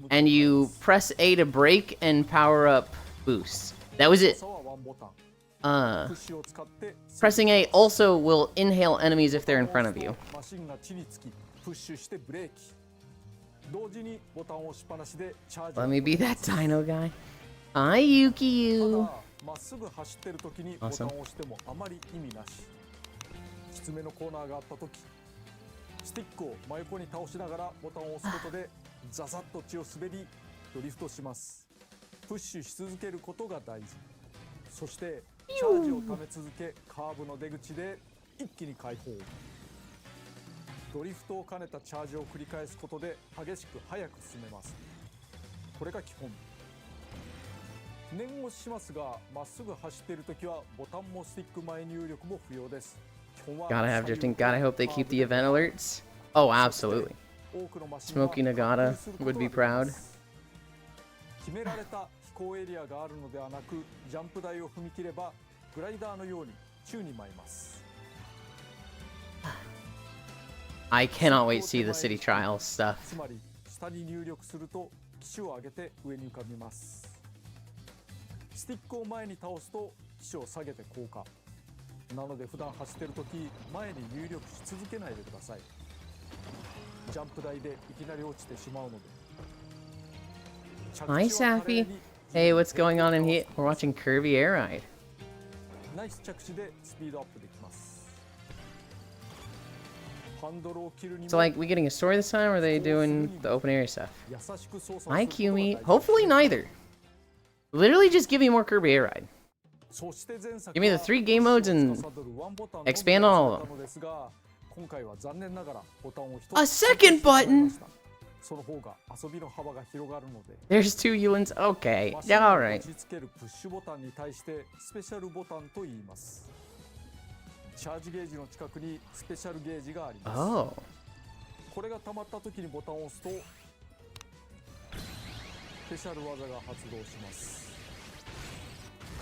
and you press A to brake and power up boost. That was it. Pressing A also will inhale enemies if they're in front of you. Let me be that dino guy. Hi, Yuki-Yu. Awesome. きつめのコーナーがあった時、スティックを真横に倒しながらボタンを押すことでザザッと血を滑りドリフトします。プッシュし続けることが大事。そしてチャージを溜め続け、カーブの出口で一気に解放。ドリフトを兼ねたチャージを繰り返すことで激しく速く進めます。これが基本。念押ししますが、まっすぐ走っているときはボタンもスティック前入力も不要です。基本は Gotta have drifting. Gotta hope they keep the event alerts. Oh, absolutely. 多くのマシンは Smokey Nagata すること would be ができ proud. ます決められた飛行エリアがあるのではなく、ジャンプ台を踏み切ればグライダーのように宙に舞います。 I cannot wait to see the city trials stuff. つまり下に入力すると機種を上げて上に浮かびます。スティックを前に倒すと機種を下げて降下。なので普段走っているとき、前に入力し続けないでください。ジャンプ台でいきなり落ちてしまうので。 Hi, Safi. Hey, what's going on in here? We're watching Kirby Air Ride. ナイス着地でスピードアップできます。ハンドルを切るにも So, like, we getting a story this time, or are they doing the open area stuff? 優しく操作をすることが Hi, 大事 Kumi. Hopefully neither. Literally just give me more Kirby Air Ride. そして前作 Give me the 3 game modes and expand on all of them. のですが、今回は残念ながらボタンを一つ A second button? その方が遊びの幅が広がるので、 There's 2 Yulins. Okay. マシン Yeah, に alright. 打ち付けるプッシュボタンに対してスペシャルボタンと言います。チャージゲージの近くにスペシャルゲージがあります。 Oh. これが溜まった時にボタンを押すとスペシャル技が発動します。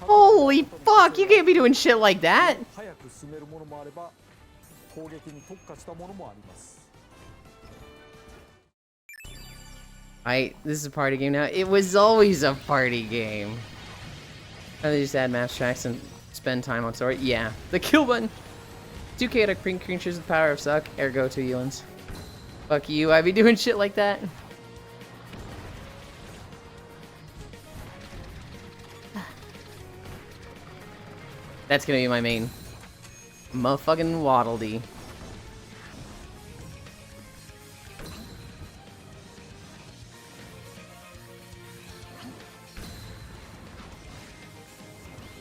Holy fuck, you can't be doing shit like that. 早く進めるものもあれば攻撃に特化したものもあります。 This is a party game now. It was always a party game. How they just add match tracks and spend time on story? Yeah. The kill button. 2 chaotic pink creatures with power of suck. Ergo 2 Yulins. Fuck you, I be doing shit like that. That's gonna be my main. Motherfucking Waddle Dee.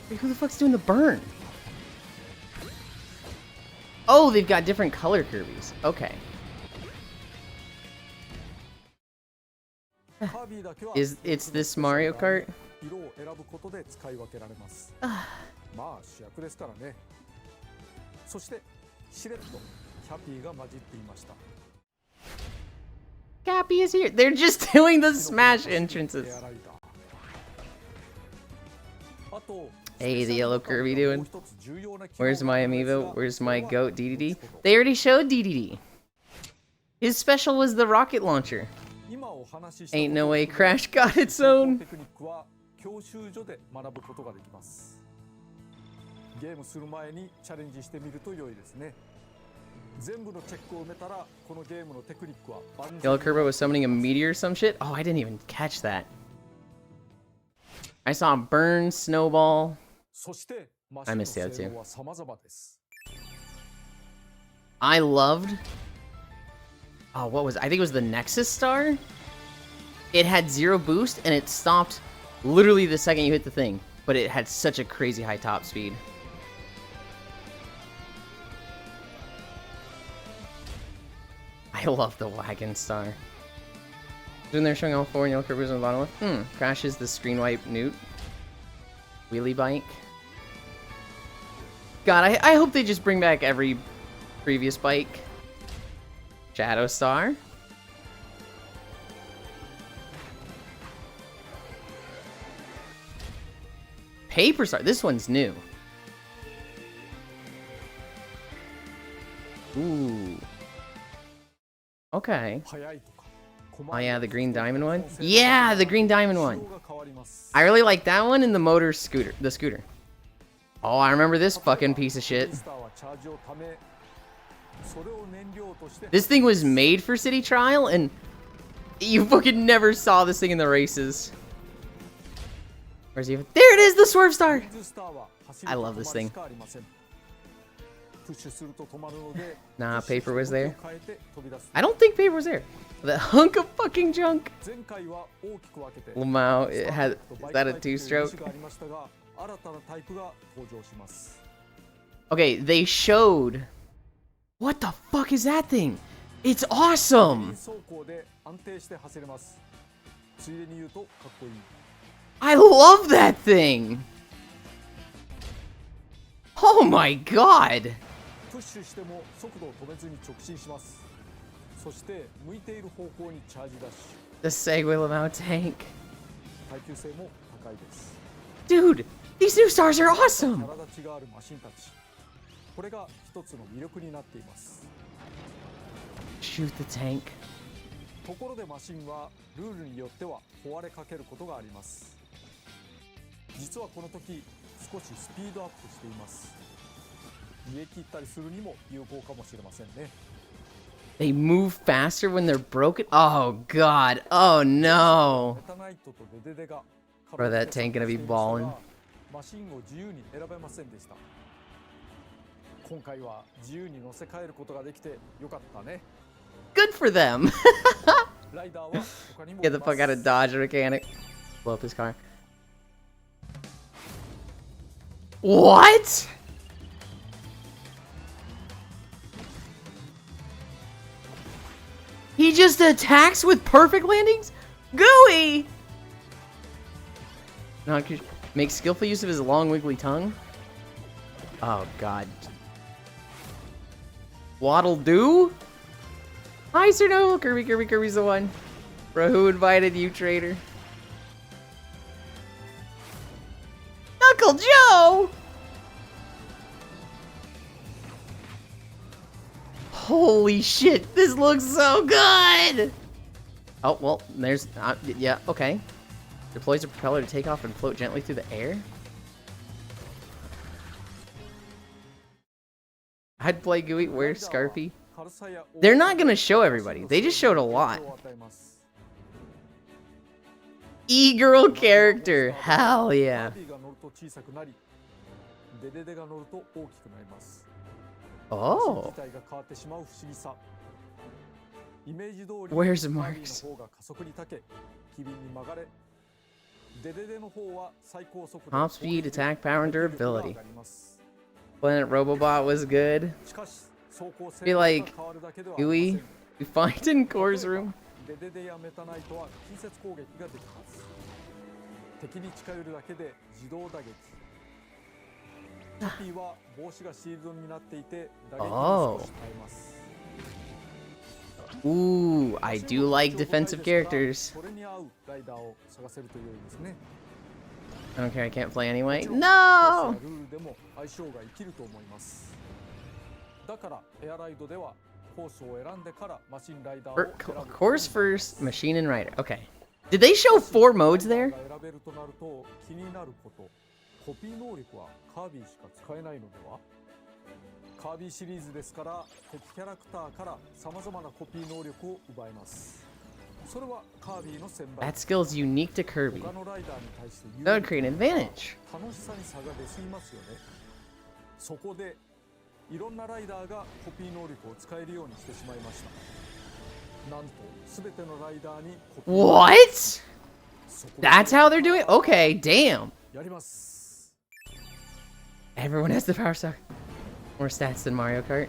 Wait, who the fuck's doing the burn? Oh, they've got different color Kirby's. Okay. It's this Mario Kart? 色を選ぶことで使い分けられます。まあ主役ですからね。そしてしれっとキャピーが混じっていました。 Cappy is here. They're just doing the Smash entrances. あと Hey, the yellow Kirby doing? Where's my amiibo? Where's my goat DDD? They already showed DDD. His special was the rocket launcher. Ain't no way Crash got its own. テクニックは教習所で学ぶことができます。ゲームする前にチャレンジしてみると良いですね。全部のチェックを埋めたらこのゲームのテクニックは万全。 Yellow Kirby was summoning a meteor or some shit? Oh, I didn't even catch that. I saw him burn, snowball. そしてマシンの性能は様々です。 I loved... Oh, what was it? I think it was the Nexus Star? It had 0 boost, and it stopped literally the second you hit the thing. But it had such a crazy high top speed. I love the Wagon Star. When they're showing all 4 and Yellow Kirby's on the bottom left. Crashes the screen wipe newt. Wheelie bike. God, I hope they just bring back every previous bike. Shadow Star. Paper Star. This one's new. Ooh. Okay. Oh yeah, the green diamond one? Yeah, the green diamond one. I really like that one and the motor scooter. The scooter. Oh, I remember this fucking piece of shit. This thing was made for City Trial, and you fucking never saw this thing in the races. Where's he? There it is, the Swerve Star! I love this thing. プッシュすると止まるので Nah, プッシュ Paper was して there. 向きを変えて飛び出す I don't think Paper was there. That hunk of fucking junk. 前回は大きく分けて Lamau, it had. スター Is ト that a とバイクタイプという two-stroke? 種がありましたが新たなタイプが登場します Okay, they showed. What the fuck is that thing? It's awesome. 走行で安定して走れますついでに言うとかっこいい I love that thing. Oh my god. プッシュしても速度を止めずに直進しますそして向いている方向にチャージダッシ The Segway Lamau tank. ュ耐久性も高いです Dude, these new stars are awesome. 体立ちがあるマシンたちこれが一つの魅力になっています Shoot the tank. ところでマシンはルールによっては壊れかけることがあります実はこの時少しスピードアップしています逃げ切ったりするにも有効かもしれませんね They move faster when they're broken. Oh god. Oh no. メタナイトとデデデが Bro, that tank gonna be ballin'. マシンを自由に選べませんでした今回は自由に乗せ替えることができてよかったね Good for them. ライダーは他にも Get the fuck out of Dodge mechanic. Blow up his car. What? He just attacks with perfect landings? Gooey! No, make skillful use of his long wiggly tongue? Oh god. Waddle do? Hi, Sir No! Kirby's the one. Bro, who invited you, traitor? Uncle Joe! Holy shit, this looks so good! Oh, well, there's... yeah, okay. Deploys a propeller to take off and float gently through the air? I'd play Gooey. Where's Scarpy? They're not gonna show everybody. They just showed a lot. E-girl character. Hell yeah. Oh. Where's Marks? Top speed, attack power, and durability. Planet Robobot was good. Be like, Gooey, we find in Core's room. デデデやメタナイトは近接攻撃ができます敵に近寄るだけで自動打撃キャピーは帽子がシールドになっていて打撃に少し耐えます Ooh, I do like defensive characters. それに合うライダーを探せると良いですね I don't care, I can't play anyway. No! ルールでも相性が生きると思いますだからエアライドでは Course first, machine and rider. Okay. Did they show 4 modes there? 気になることコピー能力はカービーしか使えないのではカービーシリーズですから敵キャラクターから様々なコピー能力を奪えますそれはカービーの専売 That skill is unique to Kirby. 他のライダーに対して That would create an advantage. 楽しさに差が出すぎますよねそこでいろんなライダーがコピー能力を使えるようにしてしまいましたなんと全てのライダーにコピー What? That's how they're doing it? Okay, damn. やります Everyone has the power stock. More stats than Mario Kart.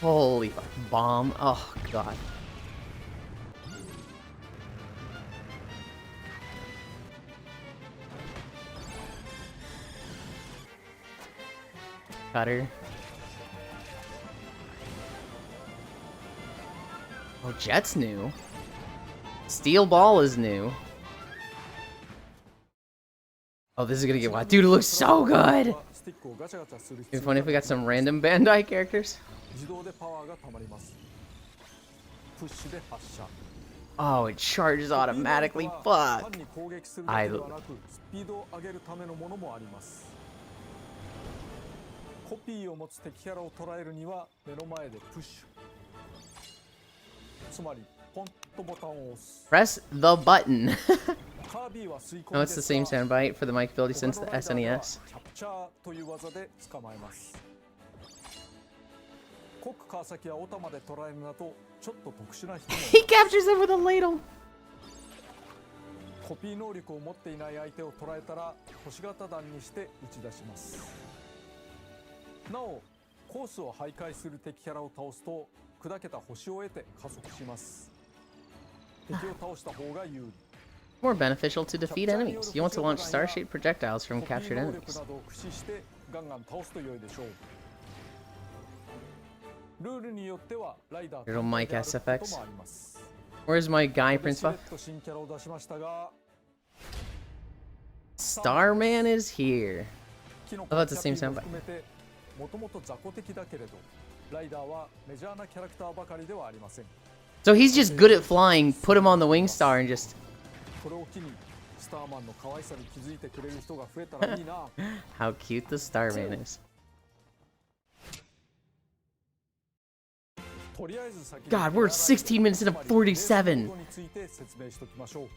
Holy fuck. Bomb. Oh, God. Cutter. Oh, Jet's new. Steel Ball is new. Oh, this is gonna get wild. Dude, it looks so good! It'd be funny if we got some random Bandai characters. Oh, it charges automatically. Fuck. I... コピーを持つ敵キャラを捉えるには目の前でプッシュつまりポンとボタンを押す Press the button. No, it's the same soundbite for the mic ability since the SNES. キャプチャーという技で捕まえます。コック川崎やオタまで捉えるなどちょっと特殊な人も He captures him with a ladle. コピー能力を持っていない相手を捉えたら星型弾にして打ち出します。なおコースを徘徊する敵キャラを倒すと砕けた星を得て加速します。敵を倒した方が有利。 More beneficial to defeat enemies. You want to launch star-shaped projectiles from コピー captured 能力 enemies. などを駆使してガンガン倒すと良いでしょう。ルールによってはライダー Little Mike 単体である SFX こともあります。 Where's my guy, Prince しれっ Buff? と新キャラを出しましたが Starman is here. キノ Oh, コ that's the same キャ soundbite. ピーも含めてもともと雑魚的だけれどライダーはメジャーなキャラクターばかりではありません。 So he's just good at flying. Put him on the wing star and just これを機にスターマンの可愛さに気づいてくれる人が増えたらいいな。 how cute the Starman is. とりあえず先に God, we're 16 minutes into 47. について説明しておきましょう。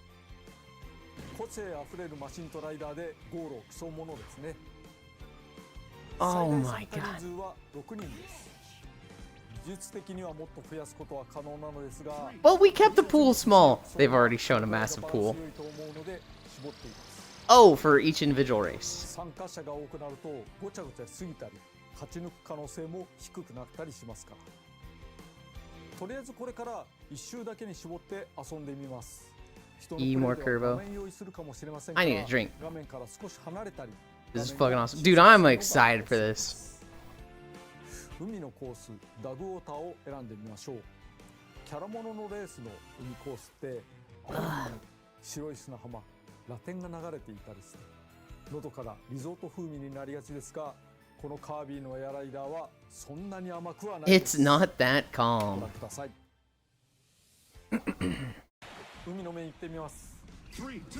個性あふれるマシンとライダーでゴールを競うものですね。 Oh 最 my 大参加 god. 人数は6人です。技術的にはもっと増やすことは可能なのですが、 Well, we kept the pool small. They've already shown a massive pool. 強いと思うので絞っています。 Oh, for each individual race. 参加者が多くなるとごちゃごちゃしすぎたり勝ち抜く可能性も低くなったりしますから。とりあえずこれから1周だけに絞って遊んでみます。人のプレイ E では more curvo. 画面用意するかもしれませんが I need a drink. 画面から少し離れたり This is fucking awesome. Dude, I'm excited for this. 海のコースダグウォーターを選んでみましょう。キャラモノのレースの海コースって青い海白い砂浜ラテンが流れていたりしてのどかなリゾート風味になりがちですが、このカービィのエアライダーはそんなに甘くはないで It's す。 not that ご calm. 覧ください。海の面行ってみます。海がいき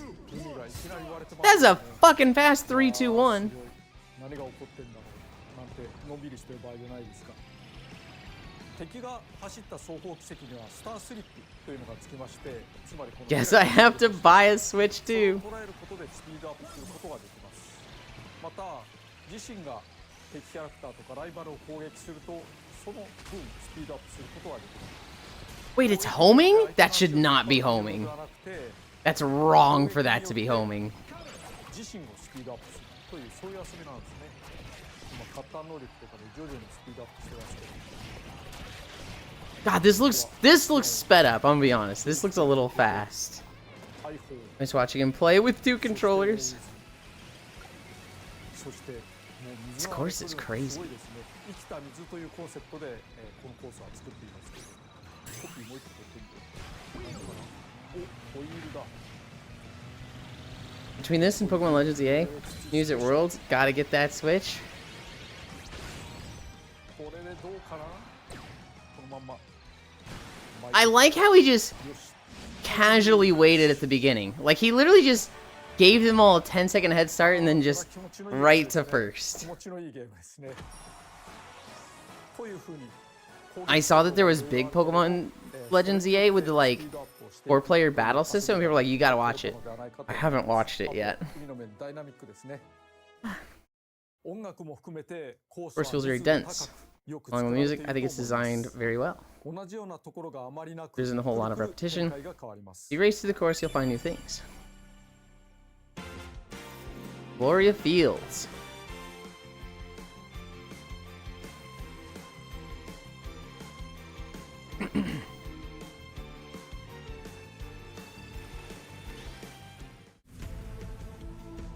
なり言われてます That's a fucking fast 3-2-1. 何が起こってんだろうなんてのんびりしてる場合じゃないですか。敵が走った双方軌跡にはスタースリップというのがつきまして、つまりこの Guess I have to buy a Switch それを too. 捉えることでスピードアップすることができます。また自身が敵キャラクターとかライバルを攻撃するとその分スピードアップすることができます。 Wait, it's homing? That should not be homing. That's wrong for that to be homing. 自身をスピードアップするというそういう遊びなんですね。今カッター能力とかで徐々にスピードアップしてますけど。 God, this looks sped up. I'm gonna be honest. This looks a little fast. 大砲 Nice watching him play with 2 controllers. そしてもう This 水の course is す crazy. ごいですね。生きた水というコンセプトで、このコースは作っていますけど。コピーもう一個取ってみて。なんだかな。お、ホイールだ。 Between this and Pokemon Legends EA, News at Worlds, gotta get that Switch. これでどうかな。このまんま。 I like how he just よし。 casually waited at the beginning. Like, he literally just gave them all a 10-second head start and then just right to first. 気持ちのいいゲームですね。という風に I saw that there was big Pokemon Legends EA with the, like, 4-player battle system, and people were like, you gotta watch it. I haven't watched it yet. 海の面ダイナミックですね。音楽も含めてコース First feels very dense. Along with music, I think it's designed very well. 同じようなところがあまりなく There isn't a whole lot of repetition. 展開が変わります If you race through the course, you'll find new things. Gloria Fields.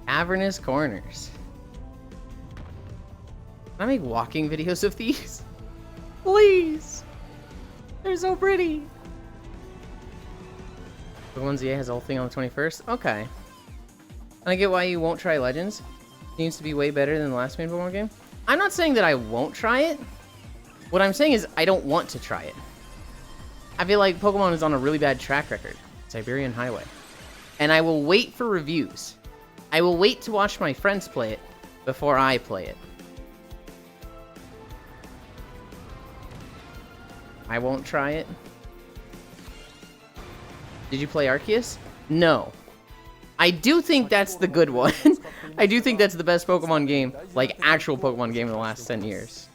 Cavernous Corners. Can I make walking videos of these? Please! They're so pretty! Pokemon ZA has a whole thing on the 21st? Okay. I get why you won't try Legends. It seems to be way better than the last main Pokemon game. I'm not saying that I won't try it. What I'm saying is I don't want to try it. I feel like Pokemon is on a really bad track record. Siberian Highway. And I will wait for reviews. I will wait to watch my friends play it before I play it. I won't try it. Did you play Arceus? No. I do think that's the good one. I do think that's the best Pokemon game, like actual Pokemon game in the last 10 years.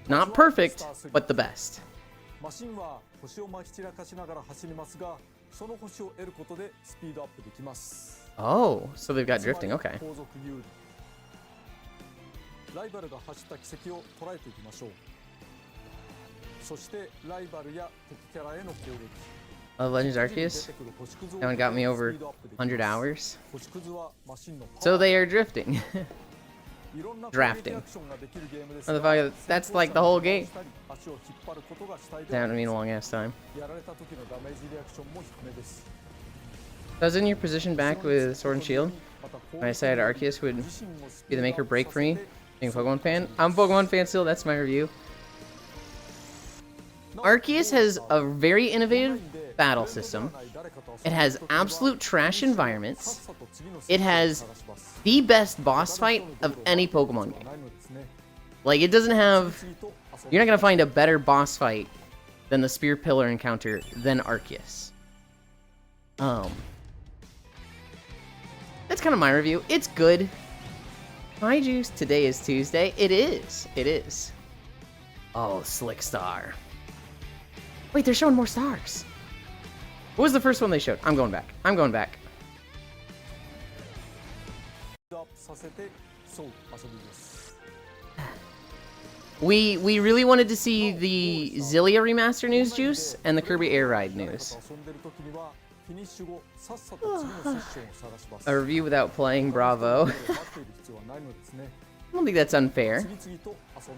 Not perfect, but the best. マシンは星をまき散らかしながら走りますが、その星を得ることでスピードアップできます。 Oh, so they've got drifting, okay. 後続有利。ライバルが走った軌跡を捉えていきましょう。そしてライバルや敵キャラへの攻撃。 Legends Arceus haven't got me over 100 hours. So they are drifting. Drafting. Motherfucker, that's like the whole game. That would mean a long ass time. Doesn't your position back with Sword and Shield? When I decided Arceus would be the make or break for me, being a Pokemon fan. I'm a Pokemon fan still, that's my review. Arceus has a very innovative battle system. It has absolute trash environments. It has the best boss fight of any Pokemon game. Like, it doesn't have... You're not gonna find a better boss fight than the Spear Pillar encounter than Arceus. That's kind of my review. It's good. Hi, Juice. Today is Tuesday. It is. It is. Oh, Slick Star. Wait, they're showing more stars. What was the first one they showed? I'm going back. I'm going back. We really wanted to see the Zillia remaster news, Juice, and the Kirby Air Ride news. A review without playing, bravo. I don't think that's unfair.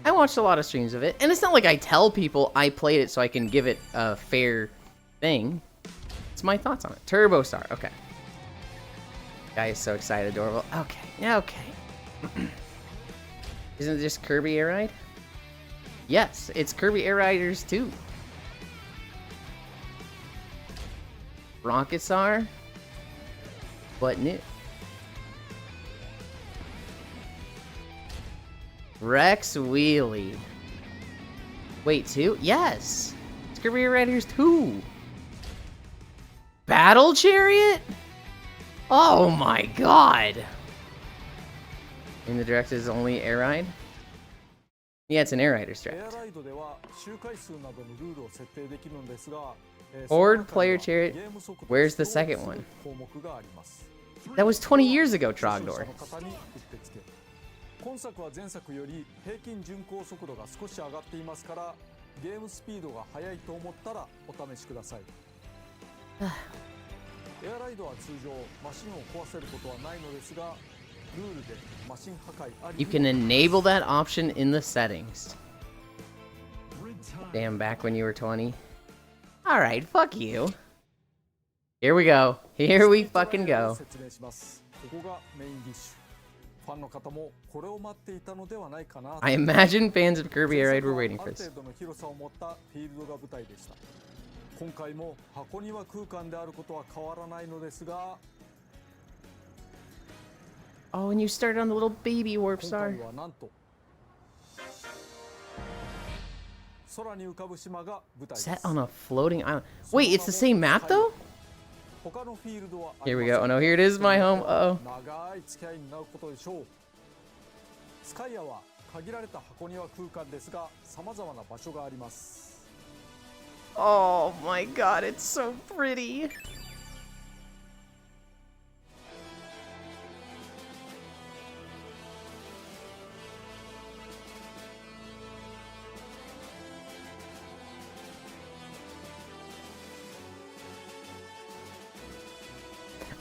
I watched a lot of streams of it, and it's not like I tell people I played it so I can give it a fair thing. It's my thoughts on it. Turbo Star, okay. Guy is so excited, adorable. Okay, yeah, okay. Isn't it just Kirby Air Ride? Yes, it's Kirby Air Riders 2. Rocket Star? What new? Rex Wheelie. Wait, 2? Yes! It's Kirby Air Riders 2! Battle Chariot? Oh my god! And the direct is only Air Ride? Yeah, it's an Air Riders direct. Horde Player Chariot. Where's the second one? That was 20 years ago, Trogdor. 今作は前作より平均巡航速度が少し上がっていますから、ゲームスピードが速いと思ったらお試しください。エアライドは通常マシンを壊せることはないのですが、ルールでマシン破壊あり。You can enable that option in the settings. Damn, back when you were 20. Alright, fuck you. Here we go. Here we fucking go. ここがメインディッシュ。 I imagine fans of Kirby Air Ride were waiting for this. 今回も箱庭空間であることは変わらないのですが Oh, and you started on the little baby warp star. 今回はなんと空に浮かぶ島が舞台です Set on a floating island. Wait, it's the same map though? Here we go. Oh no, here it is, my home. Uh-oh. 長い付き合いになることでしょう。スカイアは限られた箱庭空間ですが、様々な場所があります。 Oh my god, it's so pretty.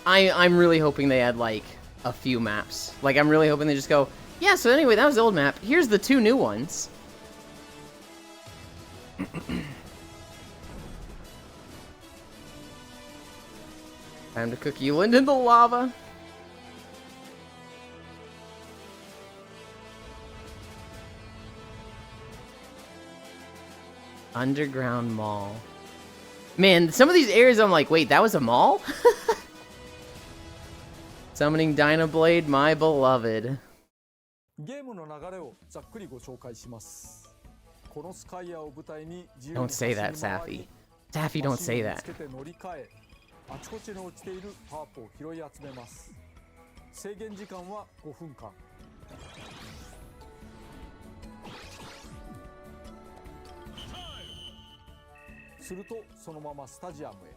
I'm really hoping they add, like, a few maps. Like, I'm really hoping they just go, yeah, so anyway, that was the old map. Here's the 2 new ones. Time to cook Euland in the lava. Underground Mall. Man, some of these areas I'm like, wait, that was a mall? Summoning Dynablade, my beloved. ゲームの流れをざっくりご紹介します。このスカイアを舞台に Don't say that, Safi. Safi, don't say that. あちこちに落ちているパープを拾い集めます。制限時間は5分間。するとそのままスタジアムへ。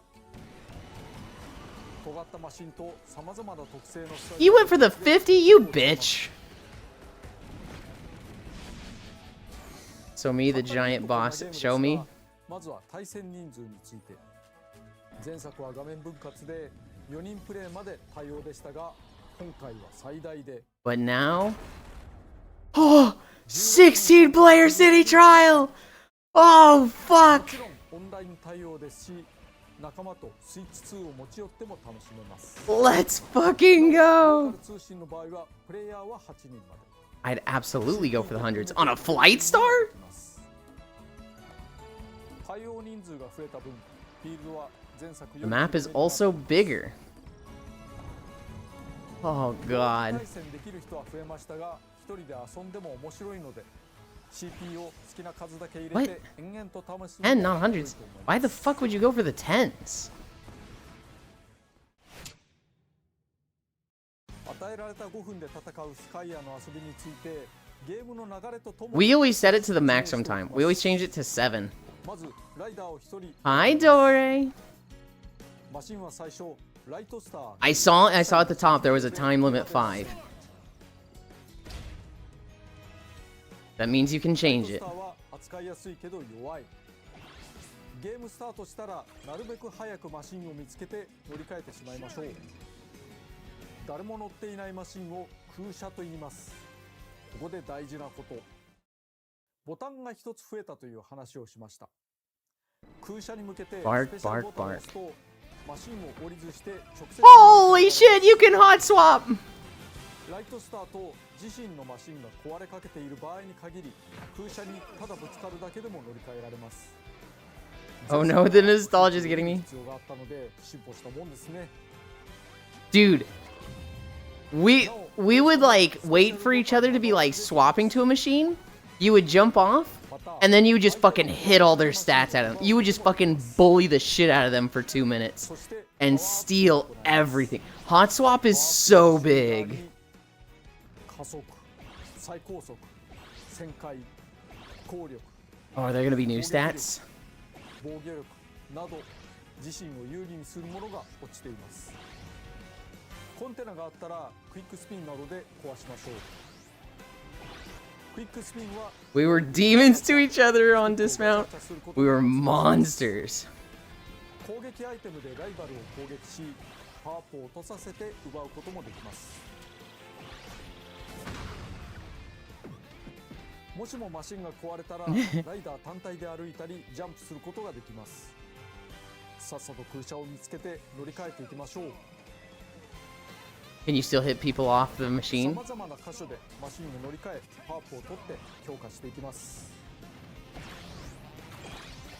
尖ったマシンとさまざまな特性のスタジ You アム went for the 50, you bitch. So me, the giant boss, show me. まずは対戦人数について。前作は画面分割で4人プレイまで対応でしたが、今回は最大で But now, oh, 16 player city trial. Oh も fuck. ちろんオンライン対応ですし、仲間とスイッチ2を持ち寄っても楽しめます。 Let's fucking ロー go. カル通信の場合はプレイヤーは8人まで。 I'd absolutely go for the hundreds on a flight star. 対応人数が増えた分、フィールドは前作 The map is also bigger. Oh god. 対戦できる人は増えましたが、一人で遊んでも面白いので、CP を好きな数だけ入れて延々と試すの 10, が not 良い hundreds. と思います。 Why the fuck would you go for the tens? 与えられた5分で戦うスカイアの遊びについて、ゲームの流れとともに We always set it to the maximum time. We always change it to 7. まずライダーを1人 Hi, Dore. マシンは最初ライトスター I saw at the top there was a time limit 5. That means you can ライ change トス it. ターは扱いやすいけど弱い。ゲームスタートしたらなるべく早くマシンを見つけて乗り換えてしまいましょう。誰も乗っていないマシンを空車と言います。ここで大事なこと、ボタンが一つ増えたという話をしました。空車に向けてス Bark, ペシャル bark, ボタンを押すとマシンを降りずして直接 Holy shit, you can hot swap! ライトスターと自身のマシンが壊れかけている場合に限り、空車にただぶつかるだけでも乗り換えられます。 Oh no, the nostalgia is getting me. 必要があったので進歩したもんですね。 Dude, we would like wait for each other to be like swapping to a machine. You would jump off, and then you would just fucking hit all their stats at them. You would just fucking bully the shit out of them for 2 minutes そして and steal everything. Hot swap is so big. 加速、最高速、旋回、効力、 Oh, are there gonna be new stats? 防御力など自身を有利にするものが落ちています。コンテナがあったらクイックスピンなどで壊しましょう。クイックスピンは We were demons to each other on dismount. We were monsters. 攻撃アイテムでライバルを攻撃し、パワーアップを落とさせて奪うこともできます。もしもマシンが壊れたらライダー単体で歩いたりジャンプすることができます。さっさと空車を見つけて乗り換えていきましょう。 Can you still hit people off the さ machine? まざまな箇所でマシンに乗り換えパワーアップを取って強化していきます。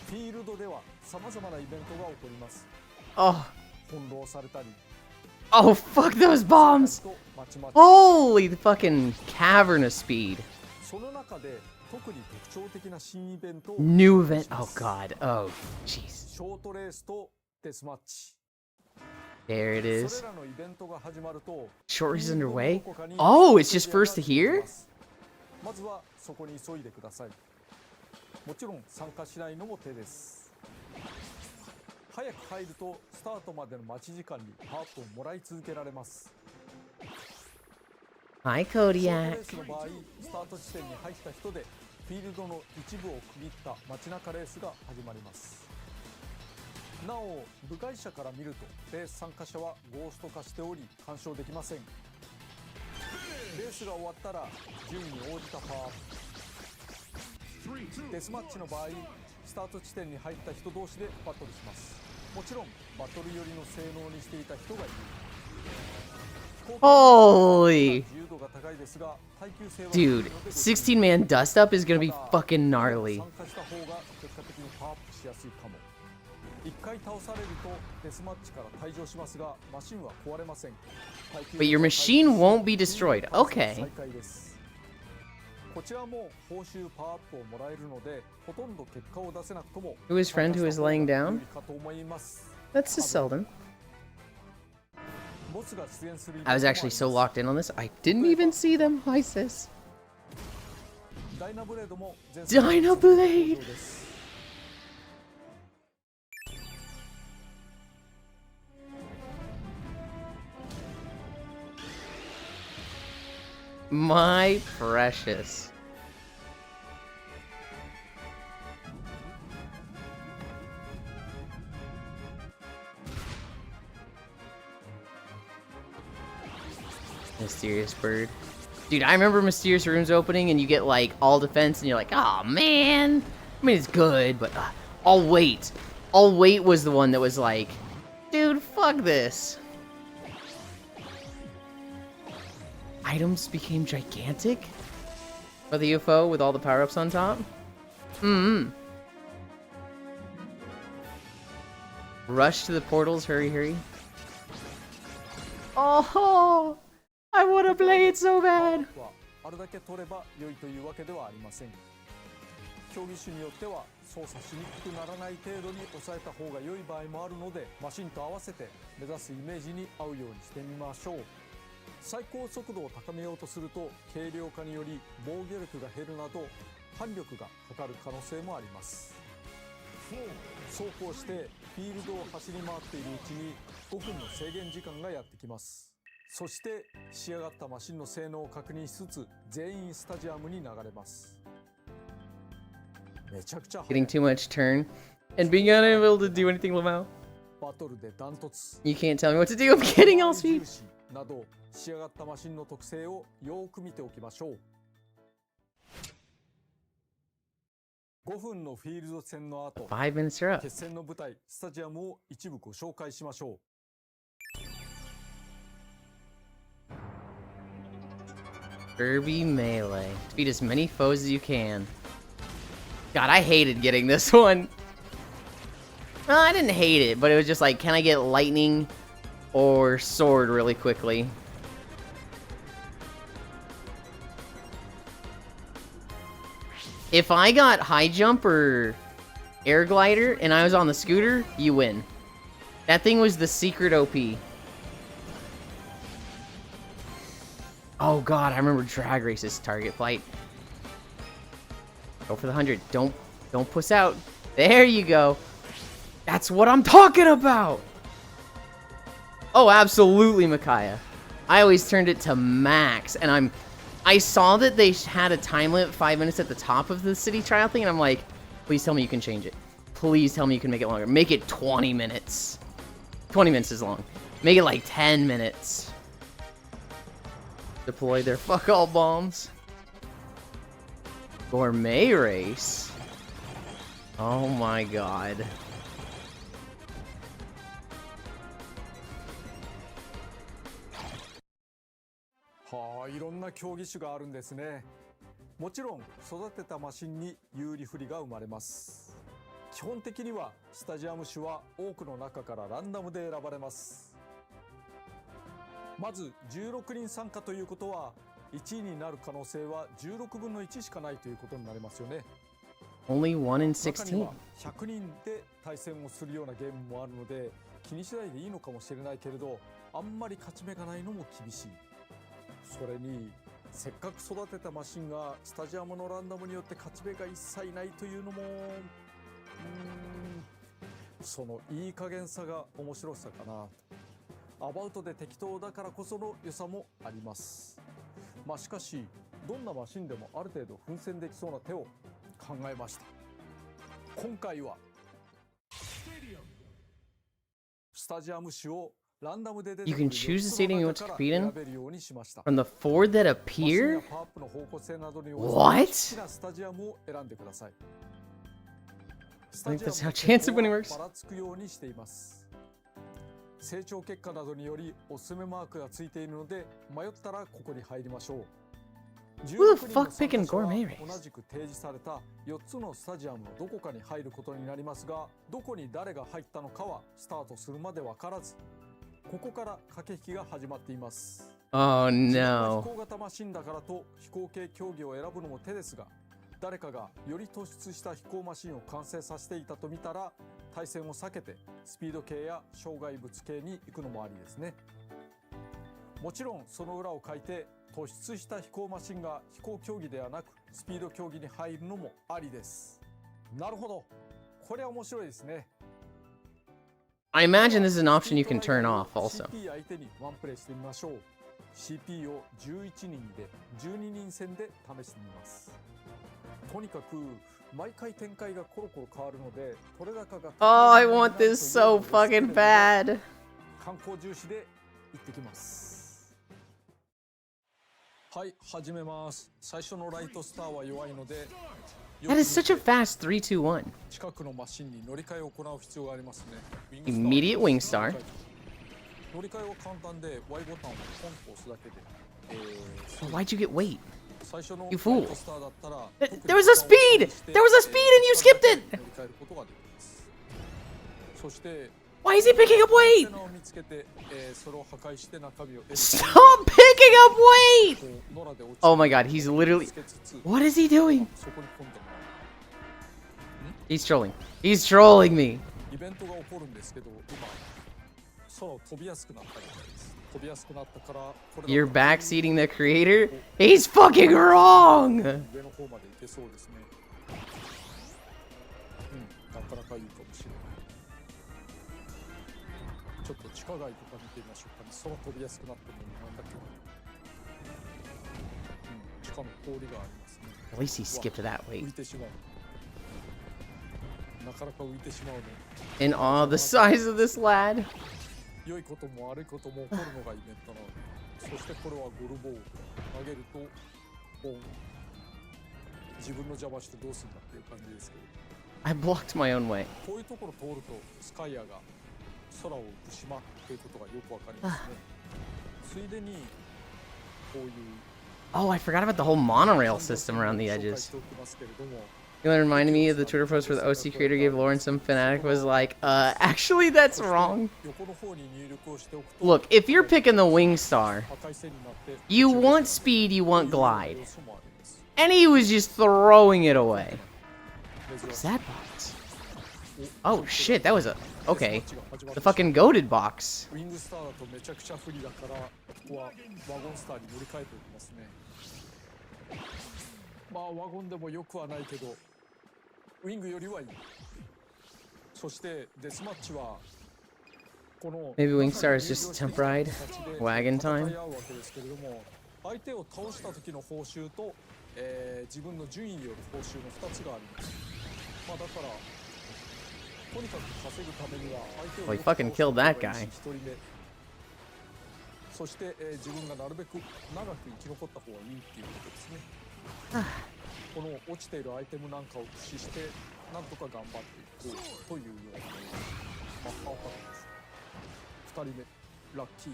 フィールドではさまざまなイベントが起こります。 Oh, 翻弄されたり oh fuck those bombs! とまちまち Holy the fucking cavernous speed. その中で特に特徴的な新イベントを New event. Oh god. Oh jeez. ショートレースとデスマッチ。 There it そ is. れらのイベントが始まると Short race is underway. どこかに Oh, it's just first to here? まずはそこに急いでください。もちろん参加しないのも手です。早く入るとスタートまでの待ち時間にパワーアップをもらい続けられます。 Hi ショートレ Kodiak. ースの場合、スタート地点に入った人でフィールドの一部を区切った街中レースが始まります。なお、部外者から見るとレース参加者はゴースト化しており干渉できません。レースが終わったら順位に応じたパワーアップ。デスマッチの場合、スタート地点に入った人同士でバトルします。もちろんバトル寄りの性能にしていた人がいる。 Holy. 自由度が高いですが、耐久性は Dude, 16-man dust up is gonna be fucking gnarly. 参加した方が結果的にパワーアップしやすいかも。一回倒されるとデスマッチから退場しますが、マシンは壊れません。 But your machine won't be destroyed. Okay. 再開です。こちらも報酬パワーアップをもらえるので、ほとんど結果を出せなくとも Who is friend who is laying down? かと思います。 That's just Selden. ボスが出現するイベントも I あ was り actually ます so locked in on this, I didn't even see them. Hi, sis. ダイナブレードも前作 Dyna Blade! 登場です。My precious. Mysterious bird. Dude, I remember Mysterious Rooms opening and you get like all defense and you're like, oh man. I mean, it's good, but I'll wait. I'll wait was the one that was like, dude, fuck this. Items became gigantic? For the UFO with all the power-ups on top? Rush to the portals, hurry, hurry. Oh, I want to play it so bad. はあれだけ取れば良いというわけではありません。競技種によっては操作しにくくならない程度に抑えた方が良い場合もあるので、マシンと合わせて目指すイメージに合うようにしてみましょう。最高速度を高めようとすると軽量化により防御力が減るなど反力がかかる可能性もあります。そうこうしてフィールドを走り回っているうちに5分の制限時間がやってきます。そして仕上がったマシンの性能を確認しつつ全員スタジアムに流れます。めちゃくちゃ Getting too much turn and being unable to do anything, Lamau. バトルでダントツ You can't tell me what to do. I'm getting all speed. など仕上がったマシンの特性をよく見ておきましょう。5分のフィールド戦の後、 5 minutes are up. 決戦の舞台スタジアムを一部ご紹介しましょう。Kirby Melee. Defeat as many foes as you can. God, I hated getting this one. Well, I didn't hate it, but it was just like, can I get lightning or sword really quickly? If I got high jump or air glider and I was on the scooter, you win. That thing was the secret OP. Oh god, I remember Drag Race's target flight. Go for the 100. Don't puss out. There you go. That's what I'm talking about. Oh, absolutely, Micaiah. I always turned it to max, and I saw that they had a time limit 5 minutes at the top of the city trial thing, and I'm like, please tell me you can change it. Please tell me you can make it longer. Make it 20 minutes. 20 minutes is long. Make it like 10 minutes. Deploy their fuck all bombs. Gourmet race. Oh my god.はあ、いろんな競技種があるんですね。もちろん育てたマシンに有利不利が生まれます。基本的にはスタジアム種は多くの中からランダムで選ばれます。まず16人参加ということは1位になる可能性は16分の1しかないということになりますよね。 Only 1 in 中に16. は100人で対戦をするようなゲームもあるので気にしないでいいのかもしれないけれど、あんまり勝ち目がないのも厳しい。それにせっかく育てたマシンがスタジアムのランダムによって勝ち目が一切ないというのもそのいい加減さが面白さかな。アバウトで適当だからこその良さもあります。まあしかしどんなマシンでもある程度奮戦できそうな手を考えました。今回はスタジアム種をランダムで出て You くる can choose the stadium you want to 4 compete in 選べるようにしました。 from the 4 that マシンや appear? パワーアップの方向性などに What? 好きなスタジアムを選んでください。ス I タ think ジ that's ア how ム chance of winning の works. ばらつくようにしています。成長結果などによりおすすめマークがついているので迷ったらここに入りましょう。 Who the 16 fuck 人 picking の参加者は gourmet race? 同じく提示された4つのスタジアムのどこかに入ることになりますが、どこに誰が入ったのかはスタートするまで分からず、ここから駆け引きが始まっています。 Oh 自分は no. 飛行型マシンだからと飛行系競技を選ぶのも手ですが、誰かがより突出した飛行マシンを完成させていたと見たら対戦を避けてスピード系や障害物系に行くのもありですね。もちろんその裏を書いて突出した飛行マシンが飛行競技ではなくスピード競技に入るのもありです。なるほど、これは面白いですね。 I imagine this is an option you can turn off also. CP 相手にワンプレイしてみましょう。 CP を11人で12人戦で試してみます。とにかく毎回展開がコロコロ変わるので取れ高が Oh, I want this so fucking bad. 観光重視で行ってきます。はい、始めます。最初のライトスターは弱いので That is such a fast 3-2-1. 近くのマシンに乗り換えを行う必要がありますね。 Immediate wing star. 乗り換えは簡単で Y ボタンをポンと押すだけで、Why'd you get weight? 最初の You fool. ライトスターだったら There was a speed! There was a speed and you skipped it! 乗り換えることができます。そして Why is he picking up weight? 手を見つけて、それを破壊して中身を Stop picking up weight! 野良で落ち Oh my god, he's literally... つけつつ What is he doing? そこに込んでもらう。 He's trolling. He's trolling me. イベントが起こるんですけど、今空を飛びやすくなったみたいです。飛びやすくなったからこれ You're backseating the creator? He's fucking wrong! 上の方まで行けそうですね。なかなかいいかもしれない。ちょっと地下街とか見てみましょうかね。空飛びやすくなってるのになんだっけ。地下の氷がありますね。 At least he skipped that 浮 weight. いてしまう。なかなか浮いてしまうね。 In awe of the size of this lad. 良いことも悪いことも起こるのがイベントなので、そしてこれはゴルボール投げるとボン、自分の邪魔してどうするんだっていう感じですけど、 I blocked my own way. こういうところ通るとスカイアが空を浮く島ということがよくわかりますね。ついでにこういう Oh, I forgot about the whole monorail system around the 紹介 edges. しておきますけれども、 You know what reminded me of the Twitter post where the OC creator gave Lauren some fanatic was like, actually that's wrong. 横の方に入力をしておくと Look, if you're picking the wing star, 赤い線になって you want speed, you want glide. 要素もあります。 And he was just throwing it away. 珍 What's しい that box? Oh shit, that was a... Okay. The fucking goaded box. ウィングスターだとめちゃくちゃ不利だから、ここはワゴンスターに乗り換えておきますね。まあワゴンでもよくはないけど、ウィングよりはいい。そしてデスマッチはこの Maybe Wingstar is just temp-ride? Wagon time? 戦い合うわけですけれども、相手を倒した時の報酬と、自分の順位による報酬の2つがあります。まあだからとにかく稼ぐためには相手を Well, he fucking killed that guy. 1人目。そして、自分がなるべく長く生き残った方がいいっていうことですね。この落ちているアイテムなんかを駆使してなんとか頑張っていこうというようなマッハアタックです。2人目ラッキー。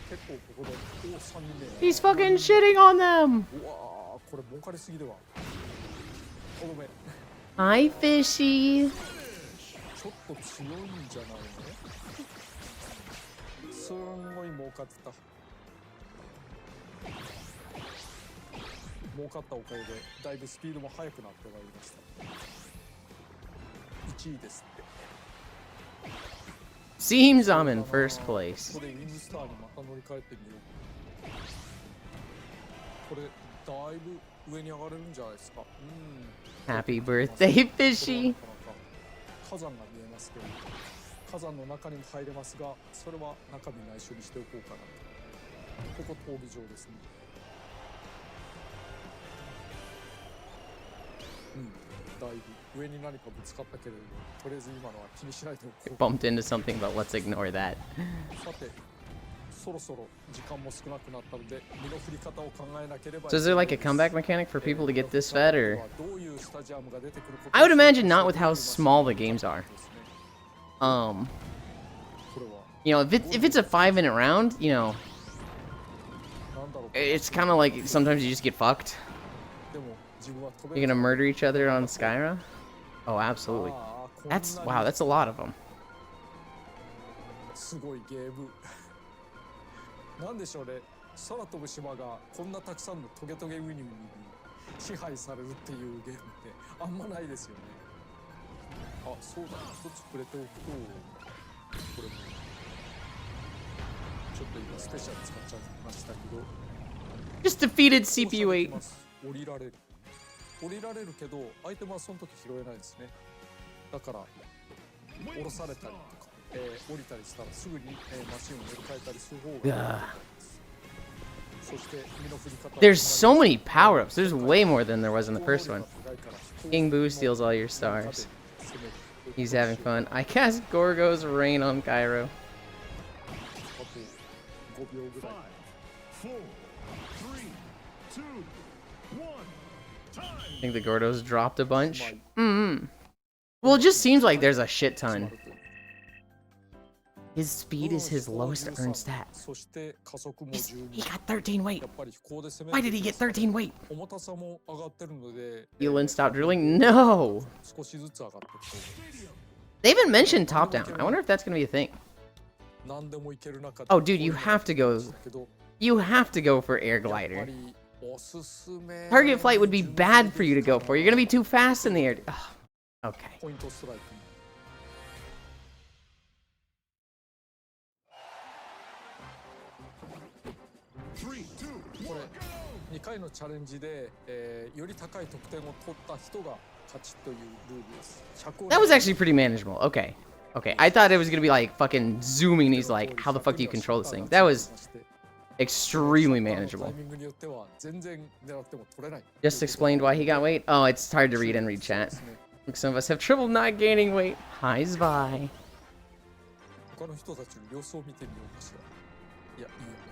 結構ここで3人目 He's fucking shitting on them! うわー、これ儲かりすぎでは。とどめ Hi, fishy. ちょっと強いんじゃないの。すんごい儲かってた。儲かったおかげでだいぶスピードも速くなってまいりました。1位ですって。 Seems I'm in first place. これウィングスターにまた乗り換えてみよう。これだいぶ上に上がれるんじゃないですか。Happy birthday, これは fishy. なかなか火山が見えますけど、火山の中にも入れますが、それは中身内緒にしておこうかなと。ここ闘技場ですね。だいぶ上に何かぶつかったけれども、とりあえず今のは気にしないでおこう。 Bumped into something, but let's ignore that. さて、そろそろ時間も少なくなったので、身の振り方を考えなければ。 So is there like a comeback mechanic for people to get this fed, or...? どういうスタジアムが出てくること I would imagine not with how small the games are. これは You know, if it's a 5-minute round, you know, なんだろう。 it's kind of like sometimes you just get fucked. でも自分は飛べ You're る。 gonna murder each other on Skyrim? Oh, absolutely. あー、こん That's なに wow. That's a lot of them. すごいゲーム。なんでしょうね。空飛ぶ島がこんなたくさんのトゲトゲウニウニに支配されるっていうゲームってあんまないですよね。あ、そうだ。一つ触れておくと、これもちょっと今スペシャル使っちゃいましたけど Just defeated CPU8. 降りられるけどアイテムはその時拾えないですね。だから降ろされたりとか、降りたりしたらすぐに、マシンを乗り換えたりする方が There's so many power-ups. There's way more than there was in the first one. King Boo steals all your stars. He's having fun. I cast Gorgo's Rain on Cairo. 5秒ぐらい I think the Gordos dropped a bunch. Well, it just seems like there's a shit ton. His speed is his lowest earned stat. He got 13 weight. Why did he get 13 weight? 重たさも上がってるので Elin stopped drilling? No! 少しずつ上がっていくと They haven't mentioned top down. I wonder if that's gonna be a thing. 何でもいける中で Oh, dude, you have to go. You have to go for air glider. おすすめ Target flight would be bad for you to go for. You're gonna be too fast in the air. Ugh. Okay. ポイントストライク これ2回のチャレンジで、より高い得点を取った人が勝ちというルールです。 That was actually pretty manageable. Okay. Okay. I thought it was gonna be like fucking zooming. And he's like, how the fuck do you control this thing? That was extremely manageable. タイミングによっては全然狙っても取れない Just explained why he got weight. Oh, it's hard to read and read chat. Some of us have trouble not gaining weight. Hi, Zvi. 他の人たちの様子を見てみようかしら。いや、いいよ。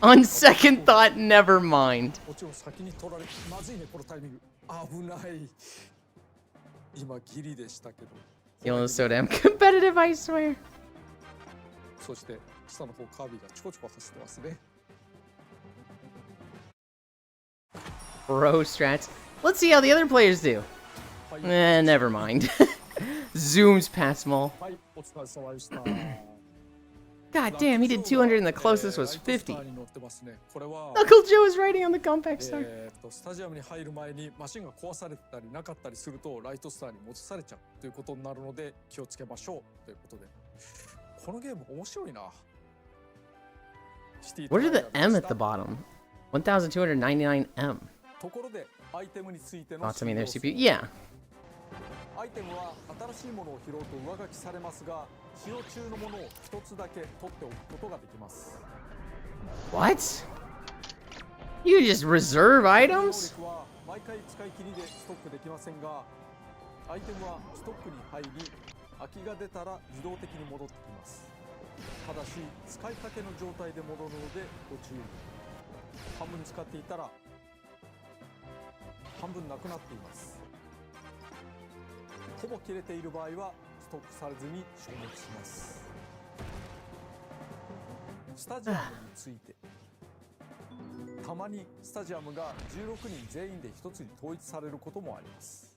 On second thought, never mind. もちろん先に取られまずいねこのタイミング危ない今ギリでしたけど Elin is so damn competitive, I swear. そして下の方カービィがちょこちょこ走ってますね Bro strats. Let's see how the other players do. Never mind. Zooms past Maul. はいお疲れ様でした God damn, he did 200 and the closest was 50. ライトスターに乗ってますねこれは Uncle Joe is riding on the compact star. スタジアムに入る前にマシンが壊されたりなかったりするとライトスターに戻されちゃうということになるので気をつけましょうということでこのゲーム面白いな What are the M at the bottom? 1299M. ところでアイテムについての Oh, I mean, their CPU. Yeah. アイテムは新しいものを拾うと上書きされますが使用中のものを一つだけ取っておくことができます What? You just reserve items? 能力は毎回使い切りでストックできませんがアイテムはストックに入り空きが出たら自動的に戻ってきますただし使いかけの状態で戻るのでご注意半分使っていたら半分なくなっていますほぼ切れている場合はストックされずに消滅しますスタジアムについてたまにスタジアムが16人全員で一つに統一されることもあります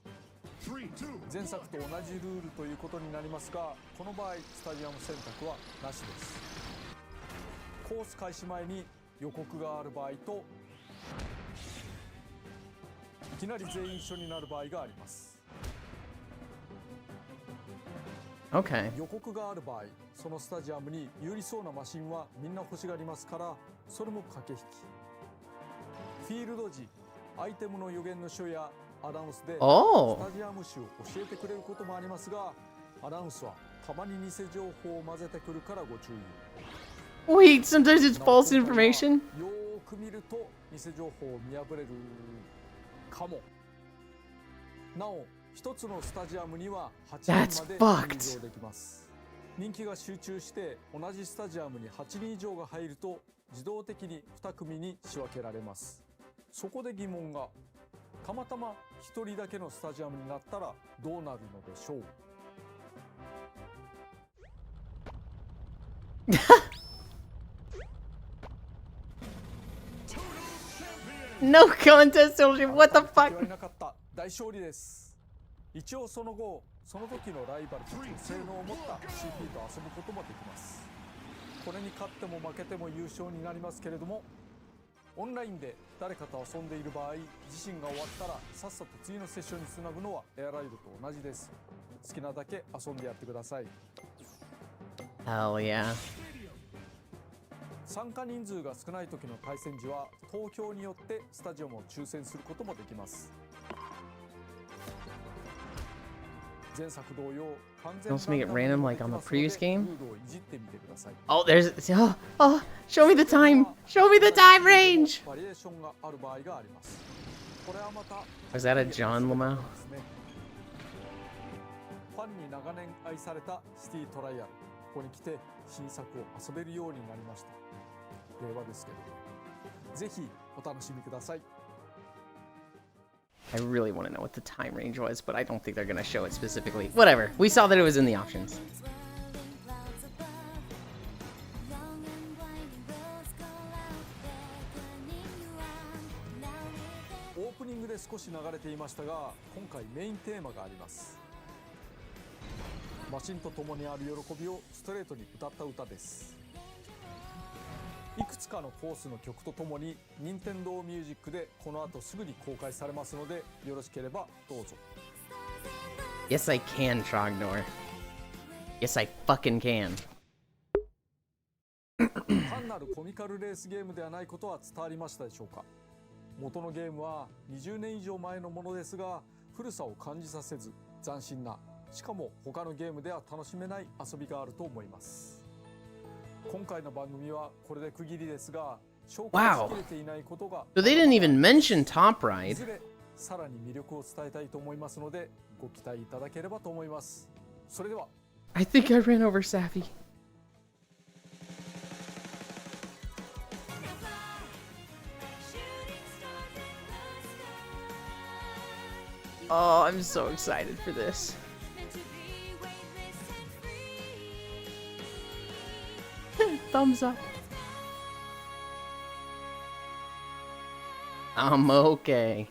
前作と同じルールということになりますがこの場合スタジアム選択はなしですコース開始前に予告がある場合といきなり全員一緒になる場合があります Okay. 予告がある場合そのスタジアムに有利そうなマシンはみんな欲しがりますからそれも駆け引きフィールド時アイテムの予言の書やアナウンスでス Oh. タジアム種を教えてくれることもありますがアナウンスはたまに偽情報を混ぜてくるからご注意 Wait, sometimes it's false information? よーく見ると偽情報を見破れるかもなお一つのスタジアムには8人まで入場できます人気が集中して同じスタジアムに8人以上が入ると自動的に2組に仕分けられますそこで疑問がたまたま1人だけのスタジアムになったらどうなるのでしょうNo contest, soldier. What the fuck? いなかった大勝利です一応その後その時のライバルたちの性能を持った CP と遊ぶこともできますこれに勝っても負けても優勝になりますけれどもオンラインで誰かと遊んでいる場合自身が終わったらさっさと次のセッションにつなぐのはエアライドと同じです好きなだけ遊んでやってください Hell yeah. 参加人数が少ない時の対戦時は投票によってスタジアムを抽選することもできます。前作同様、完全 Also make it random like on the previous game? ルールをいじってみてください。 Oh, there's... Oh, show me the time! Show me the time range! バリエーションがある場合があります。これはまた Was that a John Lamau? ファンに長年愛されたシティトライアル。ここに来て新作を遊べるようになりました。令和ですけど、ぜひお楽しみください。I really want to know what the time range was, but I don't think they're going to show it specifically. Whatever. We saw that it was in the options. オープニングで少し流れていましたが、今回メインテーマがあります。マシンと共にある喜びをストレートに歌った歌です。いくつかのコースの曲とともに任天堂ミュージックでこの後すぐに公開されますので、よろしければどうぞ。 Yes, I can, Trognor. Yes, I fucking can. 単なるコミカルレースゲームではないことは伝わりましたでしょうか。元のゲームは20年以上前のものですが、古さを感じさせず斬新な、しかも他のゲームでは楽しめない遊びがあると思います。今回の番組はこれで区切りですが、紹介しきれていないことが So they didn't even mention Top い Ride. ずれさらに魅力を伝えたいと思いますので、ご期待いただければと思います。それでは I think I ran over Safi. Oh, I'm so excited for this. Thumbs up. I'm okay.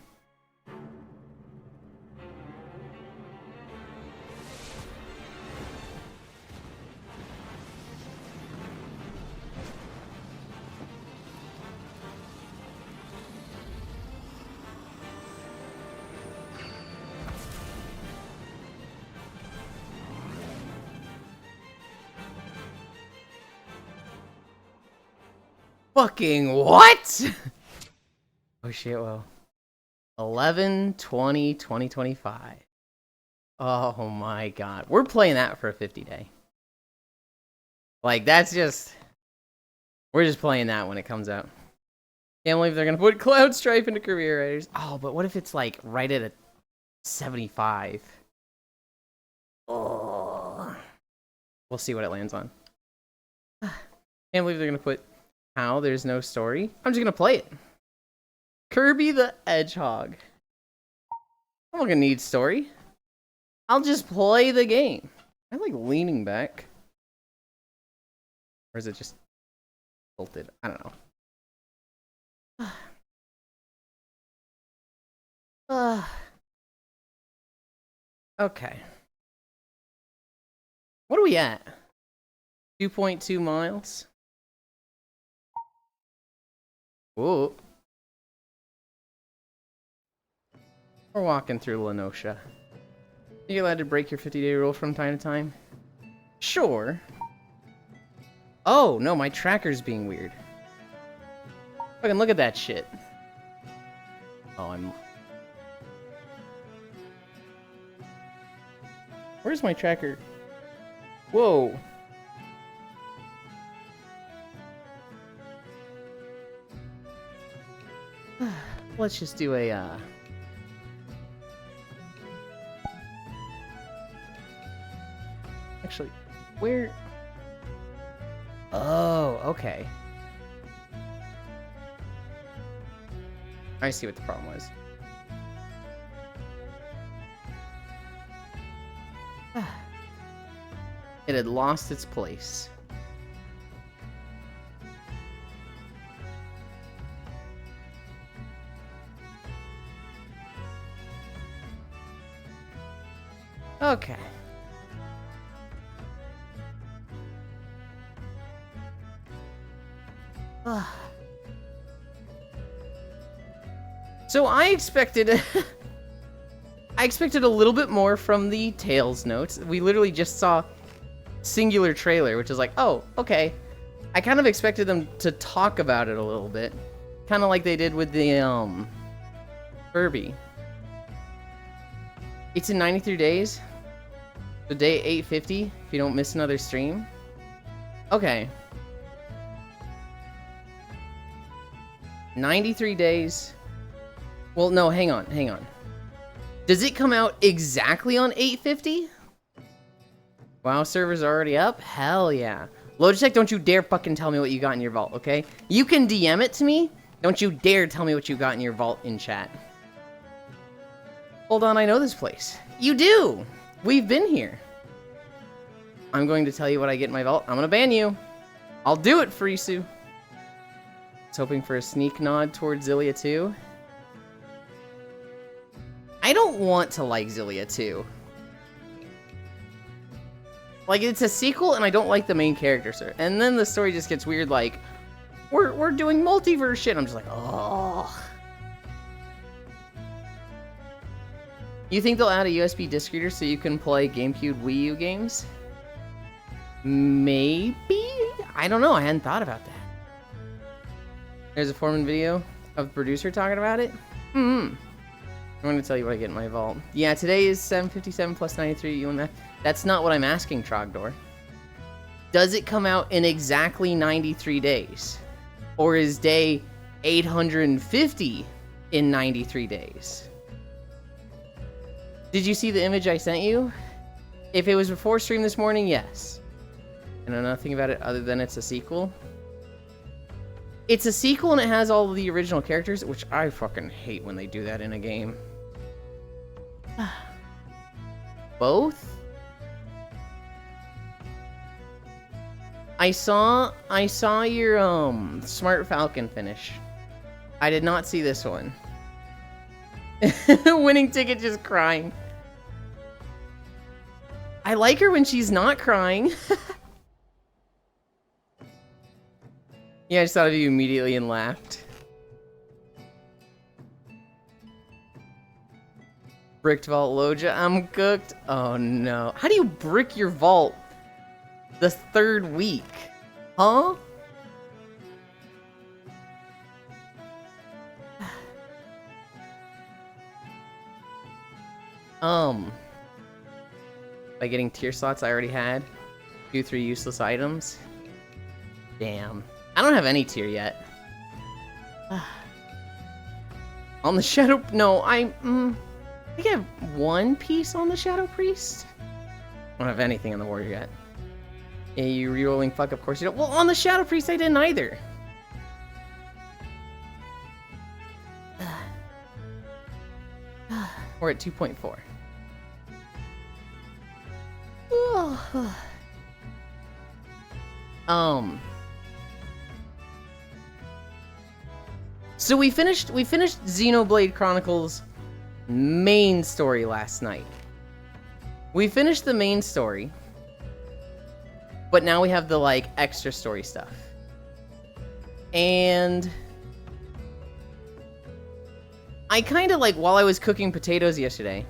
Fucking what? Oh shit, well. 11/20/2025. Oh my god. We're playing that for a 50-day. Like, that's just... We're just playing that when it comes out. Can't believe they're gonna put Cloud Strife into Career Raiders. Oh, but what if it's like right at a 75? Oh. We'll see what it lands on. Can't believe they're gonna put how there's no story. I'm just gonna play it. Kirby the Hedgehog. I'm not gonna need story. I'll just play the game. I like leaning back. Or is it just tilted? I don't know. Okay. What are we at? 2.2 miles? Whoa. We're walking through Lenosha. You allowed to break your 50-day rule from time to time? Sure. Oh, no, my tracker's being weird. Fucking look at that shit. Oh, I'm... Where's my tracker? Whoa. Let's just do a, Actually, where... Oh, okay. I see what the problem was. It had lost its place. Okay. So I expected I expected a little bit more from the Tales notes. We literally just saw singular trailer, which is like, oh, okay. I kind of expected them to talk about it a little bit. Kind of like they did with the, Kirby. It's in 93 days. So day 850, if you don't miss another stream. Okay. 93 days. Well, no, hang on. Does it come out exactly on 850? WoW servers are already up? Hell yeah. Logitech, don't you dare fucking tell me what you got in your vault, okay? You can DM it to me. Don't you dare tell me what you got in your vault in chat. Hold on, I know this place. You do! We've been here. I'm going to tell you what I get in my vault. I'm gonna ban you. I'll do it, Frisu. I was hoping for a sneak nod towards Xillia 2. I don't want to like Xillia 2. Like, it's a sequel, and I don't like the main character, sir. And then the story just gets weird, like, we're doing multiverse shit. I'm just like, oh. You think they'll add a USB disc reader so you can play GameCube Wii U games? Maybe? I don't know. I hadn't thought about that. There's a Foreman video of the producer talking about it. I'm going to tell you what I get in my vault. Yeah, today is 757 plus 93. You and that. That's not what I'm asking, Trogdor. Does it come out in exactly 93 days? Or is day 850 in 93 days? Did you see the image I sent you? If it was before stream this morning, yes. I know nothing about it other than it's a sequel. It's a sequel and it has all of the original characters, which I fucking hate when they do that in a game. Both? I saw your Smart Falcon finish. I did not see this one. Winning ticket just crying. I like her when she's not crying. Yeah, I just thought of you immediately and laughed. Bricked vault Loja, I'm cooked. Oh no. How do you brick your vault the third week? Huh? By getting tier slots I already had. 2-3 useless items. Damn. I don't have any tier yet. On the Shadow... No, I think I have one piece on the Shadow Priest. I don't have anything on the Warrior yet. Yeah, you rerolling fuck, of course you don't. Well, on the Shadow Priest I didn't either. We're at 2.4. So we finished Xenoblade Chronicles main story last night. We finished the main story, but now we have the like extra story stuff. And I kind of like, while I was cooking potatoes yesterday,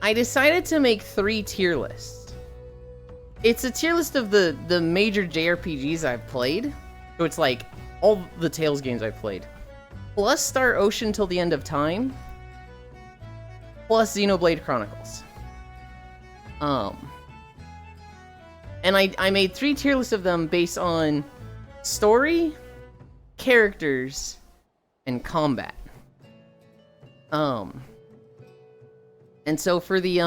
I decided to make 3 tier lists. It's a tier list of the major JRPGs I've played. So it's like all the Tales games I've played. Plus Star Ocean Till the End of Time. Plus Xenoblade Chronicles. And I made 3 tier lists of them based on story, characters, and combat. And so for the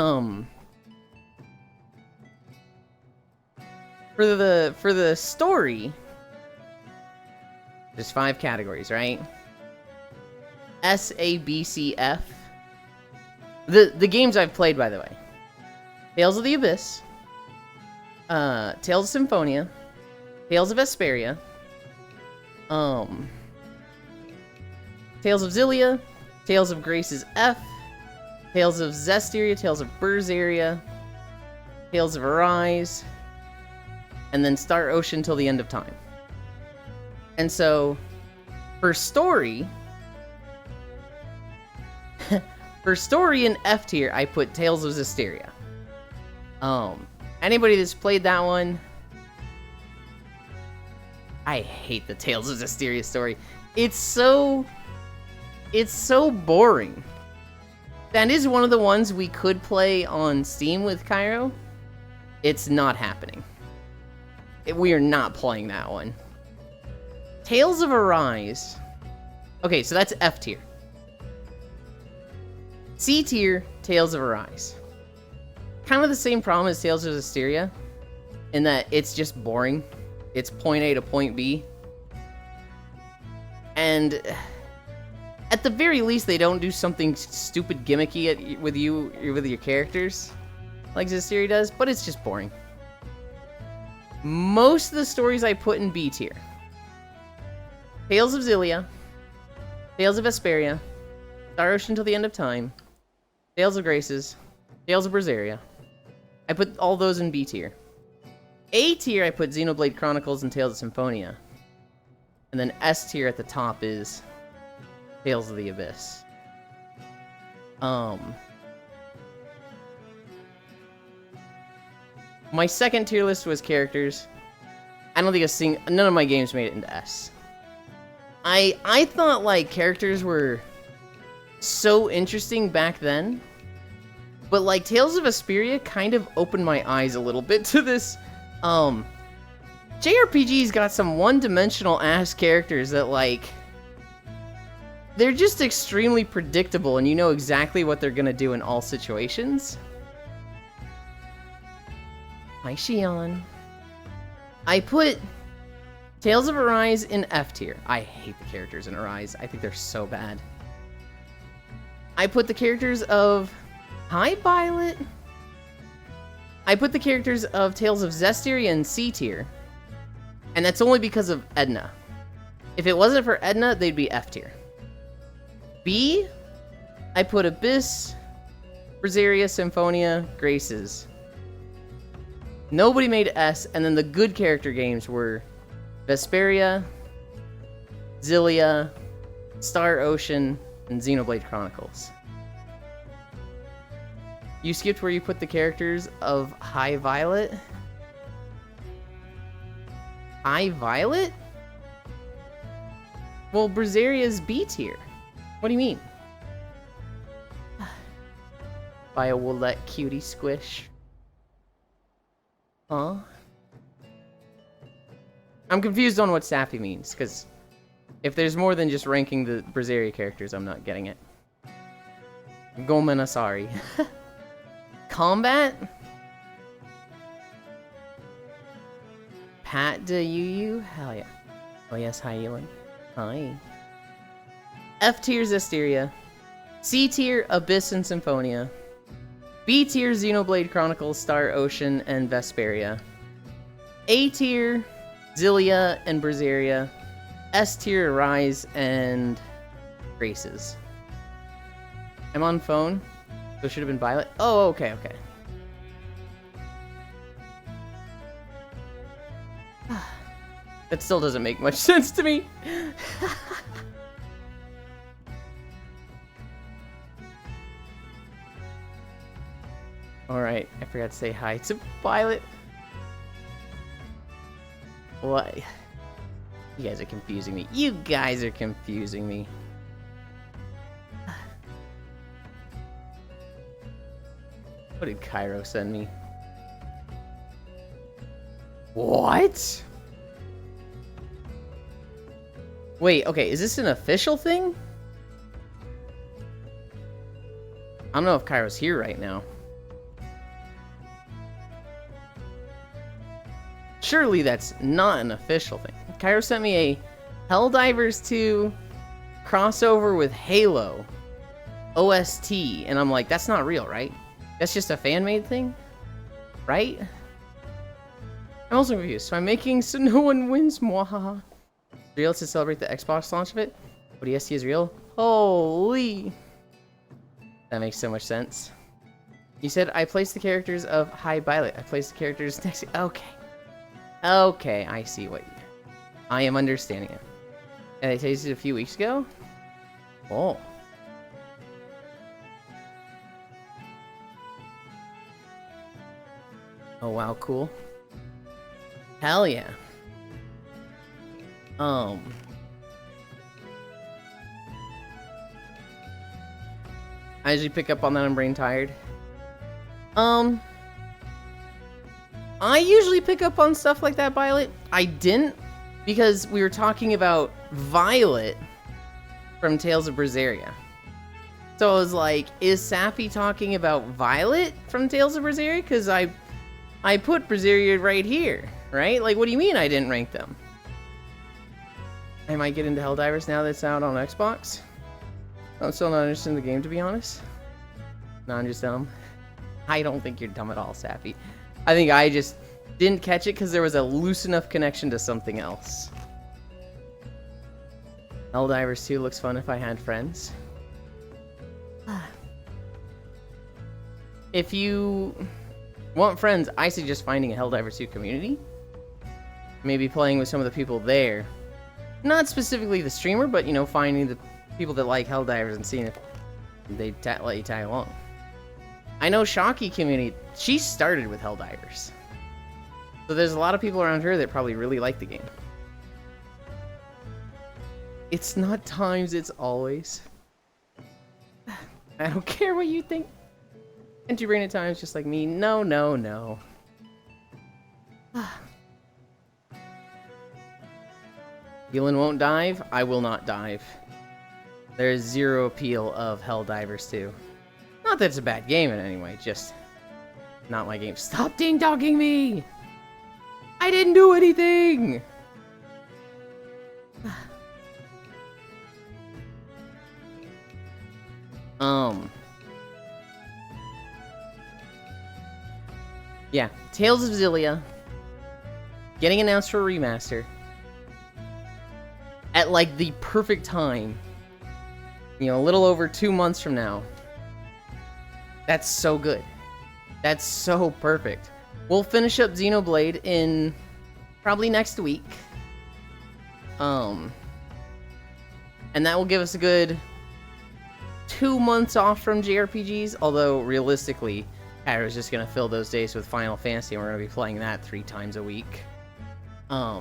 for the story, there's 5 categories, right? S, A, B, C, F. The games I've played, by the way. Tales of the Abyss, Tales of Symphonia, Tales of Vesperia, Tales of Xillia, Tales of Grace's F, Tales of Zestiria, Tales of Berseria, Tales of Arise, and then Star Ocean Till the End of Time. And so, for story, in F tier, I put Tales of Zestiria. Anybody that's played that one, I hate the Tales of Zestiria story. It's so boring. That is one of the ones we could play on Steam with Cairo. It's not happening. We are not playing that one. Tales of Arise. Okay, so that's F tier. C tier, Tales of Arise. Kind of the same problem as Tales of Zestiria, in that it's just boring. It's point A to point B. And at the very least, they don't do something stupid gimmicky with your characters, like Zestiria does, but it's just boring. Most of the stories I put in B tier. Tales of Xillia, Tales of Vesperia, Star Ocean Till the End of Time, Tales of Graces, Tales of Berseria. I put all those in B tier. A tier, I put Xenoblade Chronicles and Tales of Symphonia. And then S tier at the top is Tales of the Abyss. My second tier list was characters. I don't think none of my games made it into S. I thought, like, characters were so interesting back then. But, like, Tales of Vesperia kind of opened my eyes a little bit to this. JRPG's got some one-dimensional ass characters that, like, they're just extremely predictable and you know exactly what they're gonna do in all situations. Hi, Shion. I put Tales of Arise in F tier. I hate the characters in Arise. I think they're so bad. I put the characters of Hi, Violet. I put the characters of Tales of Zestiria in C tier. And that's only because of Edna. If it wasn't for Edna, they'd be F tier. B, I put Abyss, Berseria, Symphonia, Graces. Nobody made S, and then the good character games were Vesperia, Xillia, Star Ocean, and Xenoblade Chronicles. You skipped where you put the characters of Hi, Violet? Hi, Violet? Well, Berseria's B tier. What do you mean? Violet cutie squish. Huh? I'm confused on what Sappy means, because if there's more than just ranking the Berseria characters, I'm not getting it. Gomen Asari. Combat? Pat de Yu? Hell yeah. Oh yes, hi Ewan. Hi. F tier Zestiria. C tier Abyss and Symphonia. B tier Xenoblade Chronicles, Star Ocean, and Vesperia. A tier Xillia and Berseria. S tier Rise and Graces. I'm on phone, so it should have been Violet. Oh, okay. That still doesn't make much sense to me. Alright, I forgot to say hi to Violet. What? You guys are confusing me. You guys are confusing me. What did Cairo send me? What? Wait, okay, is this an official thing? I don't know if Cairo's here right now. Surely that's not an official thing. Cairo sent me a Helldivers 2 crossover with Halo OST, and I'm like, that's not real, right? That's just a fan-made thing? Right? I'm also confused. So I'm making so no one wins, mwahaha. Real to celebrate the Xbox launch of it? But EST is real? Holy! That makes so much sense. You said I placed the characters of Hi Violet. I placed the characters next to... Okay. Okay, I see what you... I am understanding it. And I tasted a few weeks ago? Oh. Oh wow, cool. Hell yeah. I usually pick up on that I'm brain tired. I usually pick up on stuff like that, Violet. I didn't, because we were talking about Violet from Tales of Berseria. So I was like, is Sappy talking about Violet from Tales of Berseria? Because I put Berseria right here, right? Like, what do you mean I didn't rank them? I might get into Helldivers now that it's out on Xbox. I'm still not interested in the game, to be honest. No, I'm just dumb. I don't think you're dumb at all, Sappy. I think I just didn't catch it because there was a loose enough connection to something else. Helldivers 2 looks fun if I had friends. If you want friends, I suggest finding a Helldivers 2 community. Maybe playing with some of the people there. Not specifically the streamer, but, you know, finding the people that like Helldivers and seeing if they let you tag along. I know Shocky community, she started with Helldivers. So there's a lot of people around her that probably really like the game. It's not times, it's always. I don't care what you think. Can't you bring it times just like me? No, no, no. Gillen won't dive? I will not dive. There is zero appeal of Helldivers 2. Not that it's a bad game in any way, just not my game. Stop ding-dogging me! I didn't do anything! Yeah, Tales of Xillia getting announced for a remaster at like the perfect time. You know, a little over 2 months from now. That's so good. That's so perfect. We'll finish up Xenoblade in probably next week. And that will give us a good 2 months off from JRPGs, although realistically, Kyra's just gonna fill those days with Final Fantasy, and we're gonna be playing that 3 times a week. I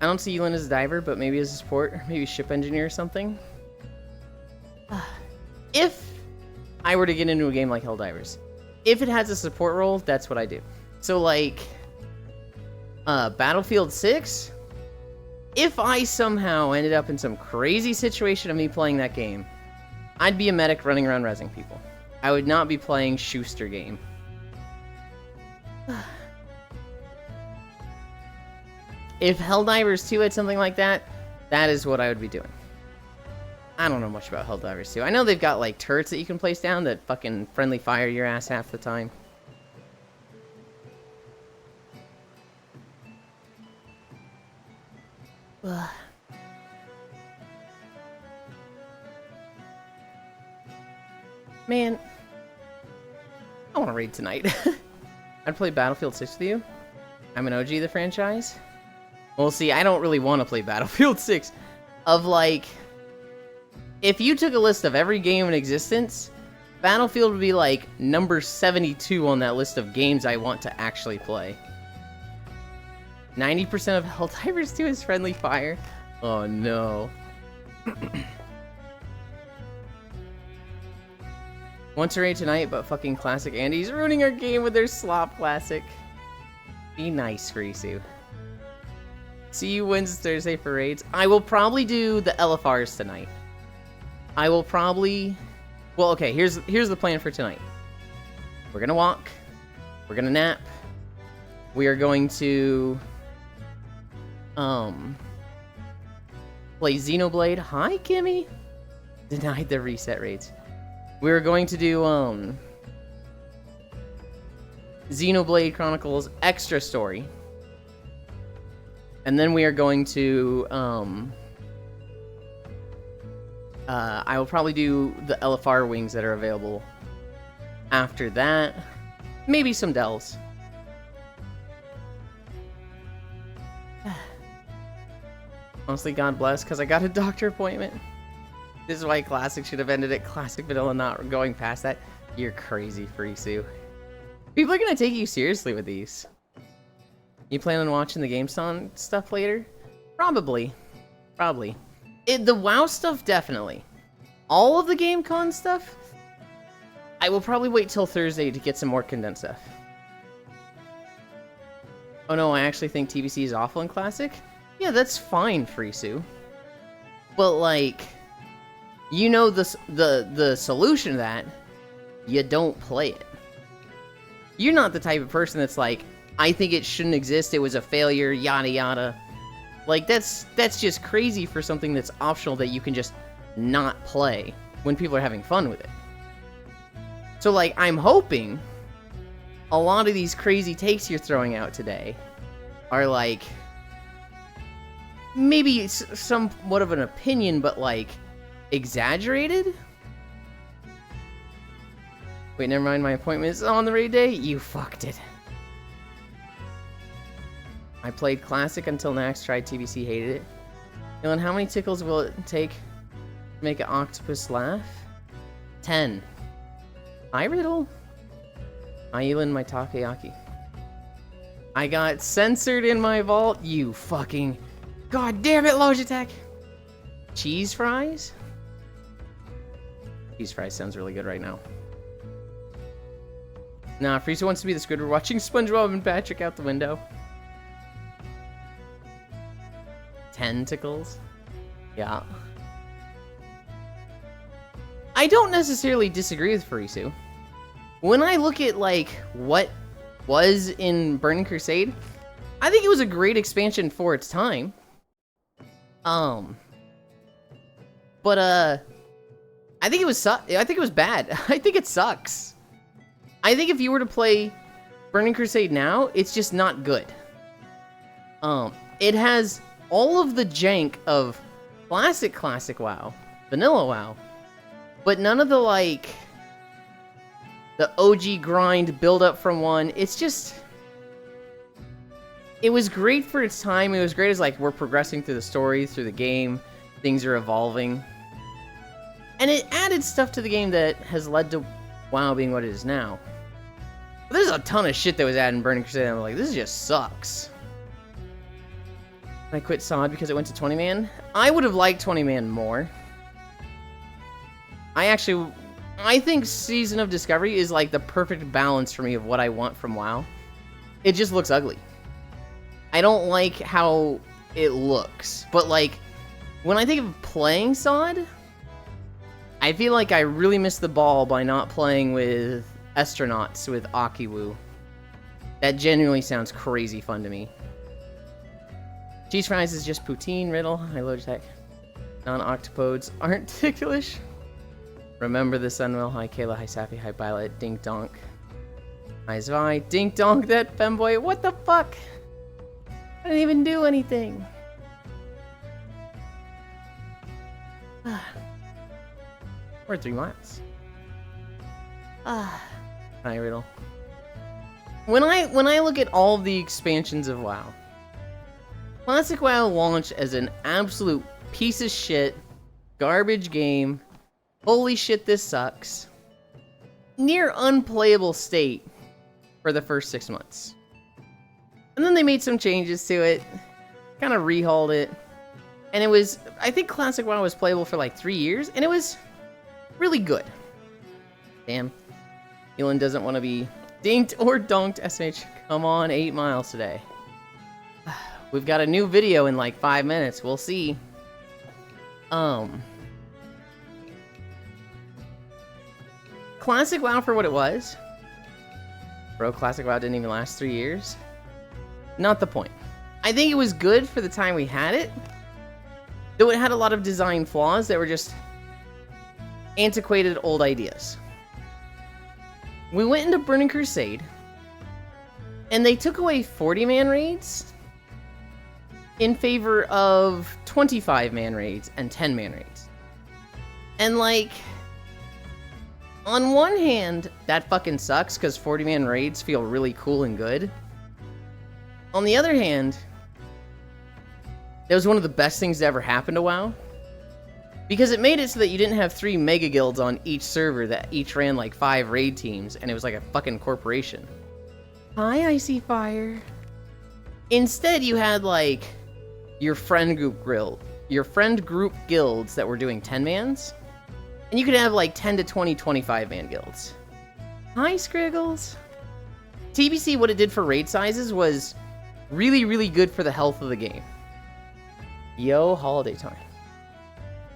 don't see Yulin as a diver, but maybe as a support, maybe ship engineer or something. If I were to get into a game like Helldivers, if it has a support role, that's what I do. So like, Battlefield 6, if I somehow ended up in some crazy situation of me playing that game, I'd be a medic running around rezzing people. I would not be playing Schuster game. If Helldivers 2 had something like that, that is what I would be doing. I don't know much about Helldivers 2. I know they've got like turrets that you can place down that fucking friendly fire your ass half the time. Man, I want to raid tonight. I'd play Battlefield 6 with you. I'm an OG of the franchise. Well, see, I don't really want to play Battlefield 6. Of like, if you took a list of every game in existence, Battlefield would be like number 72 on that list of games I want to actually play. 90% of Helldivers 2 is friendly fire. Oh no. Want to raid tonight, but fucking Classic Andy's ruining our game with their slop classic. Be nice, Risu. See you Wednesday, Thursday for raids. I will probably do the LFRs tonight. I will probably... Well, okay, here's the plan for tonight. We're gonna walk. We're gonna nap. We are going to... play Xenoblade. Hi, Kimmy! Denied the reset raids. We're going to do, Xenoblade Chronicles Extra Story. And then we are going to, I will probably do the LFR wings that are available after that. Maybe some Dells. Honestly, God bless, because I got a doctor appointment. This is why Classic should have ended at Classic Vanilla, not going past that. You're crazy, Frisu. People are going to take you seriously with these. You plan on watching the GameStop stuff later? Probably. The WoW stuff, definitely. All of the GameCon stuff, I will probably wait till Thursday to get some more condensed stuff. Oh no, I actually think TBC is awful in Classic? Yeah, that's fine, Frisu. But like, you know the solution to that, you don't play it. You're not the type of person that's like, I think it shouldn't exist, it was a failure, yada yada. Like, that's just crazy for something that's optional that you can just not play when people are having fun with it. So, like, I'm hoping a lot of these crazy takes you're throwing out today are, like, maybe somewhat of an opinion, but, like, exaggerated? Wait, never mind, my appointment is on the raid day? You fucked it. I played Classic until Nax tried TBC, hated it. Dylan, how many tickles will it take to make an octopus laugh? 10. Hi, Riddle. Hi, Elin, my takoyaki. I got censored in my vault, you fucking... God damn it, Logitech! Cheese fries? Cheese fries sounds really good right now. Nah, Frieza wants to be the Squidward watching SpongeBob and Patrick out the window. Tentacles? Yeah. I don't necessarily disagree with Furisu. When I look at, like, what was in Burning Crusade, I think it was a great expansion for its time. But, I think it was bad. I think it sucks. I think if you were to play Burning Crusade now, it's just not good. It has all of the jank of classic WoW, vanilla WoW, but none of the, like, the OG grind build up from one. It's just, it was great for its time. It was great as, like, we're progressing through the story, through the game, things are evolving. And it added stuff to the game that has led to WoW being what it is now. But there's a ton of shit that was added in Burning Crusade, and I'm like, this just sucks. I quit SOD because it went to 20-man. I would have liked 20-man more. I think Season of Discovery is like the perfect balance for me of what I want from WoW. It just looks ugly. I don't like how it looks. But like, when I think of playing SOD, I feel like I really missed the ball by not playing with astronauts with Akiwu. That genuinely sounds crazy fun to me. Cheese fries is just poutine, Riddle. Hi, Logitech. Non-octopodes aren't ticklish. Remember the Sunwell. Hi, Kayla. Hi, Safi. Hi, Violet. Dink donk. Hi, Zvi. Dink donk that femboy. What the fuck? I didn't even do anything. We're 3 miles. Hi, Riddle. When I look at all of the expansions of WoW, Classic WoW launched as an absolute piece of shit, garbage game. Holy shit, this sucks. Near unplayable state for the first 6 months. And then they made some changes to it, kind of rehauled it, and it was, I think Classic WoW was playable for like 3 years, and it was really good. Damn. Elon doesn't want to be dinked or dunked. SMH, come on, 8 miles today. We've got a new video in like 5 minutes. We'll see. Classic WoW for what it was. Bro, Classic WoW didn't even last 3 years. Not the point. I think it was good for the time we had it. Though it had a lot of design flaws that were just antiquated old ideas. We went into Burning Crusade, and they took away 40-man raids in favor of 25-man raids and 10-man raids. And like, on one hand, that fucking sucks because 40-man raids feel really cool and good. On the other hand, that was one of the best things that ever happened to WoW. Because it made it so that you didn't have 3 mega guilds on each server that each ran like 5 raid teams, and it was like a fucking corporation. Hi, Icy Fire. Instead, you had like your friend group guilds that were doing 10-mans, and you could have like 10 to 20 25-man guilds. Hi, Scriggles. TBC, what it did for raid sizes was really, really good for the health of the game. Yo, holiday time.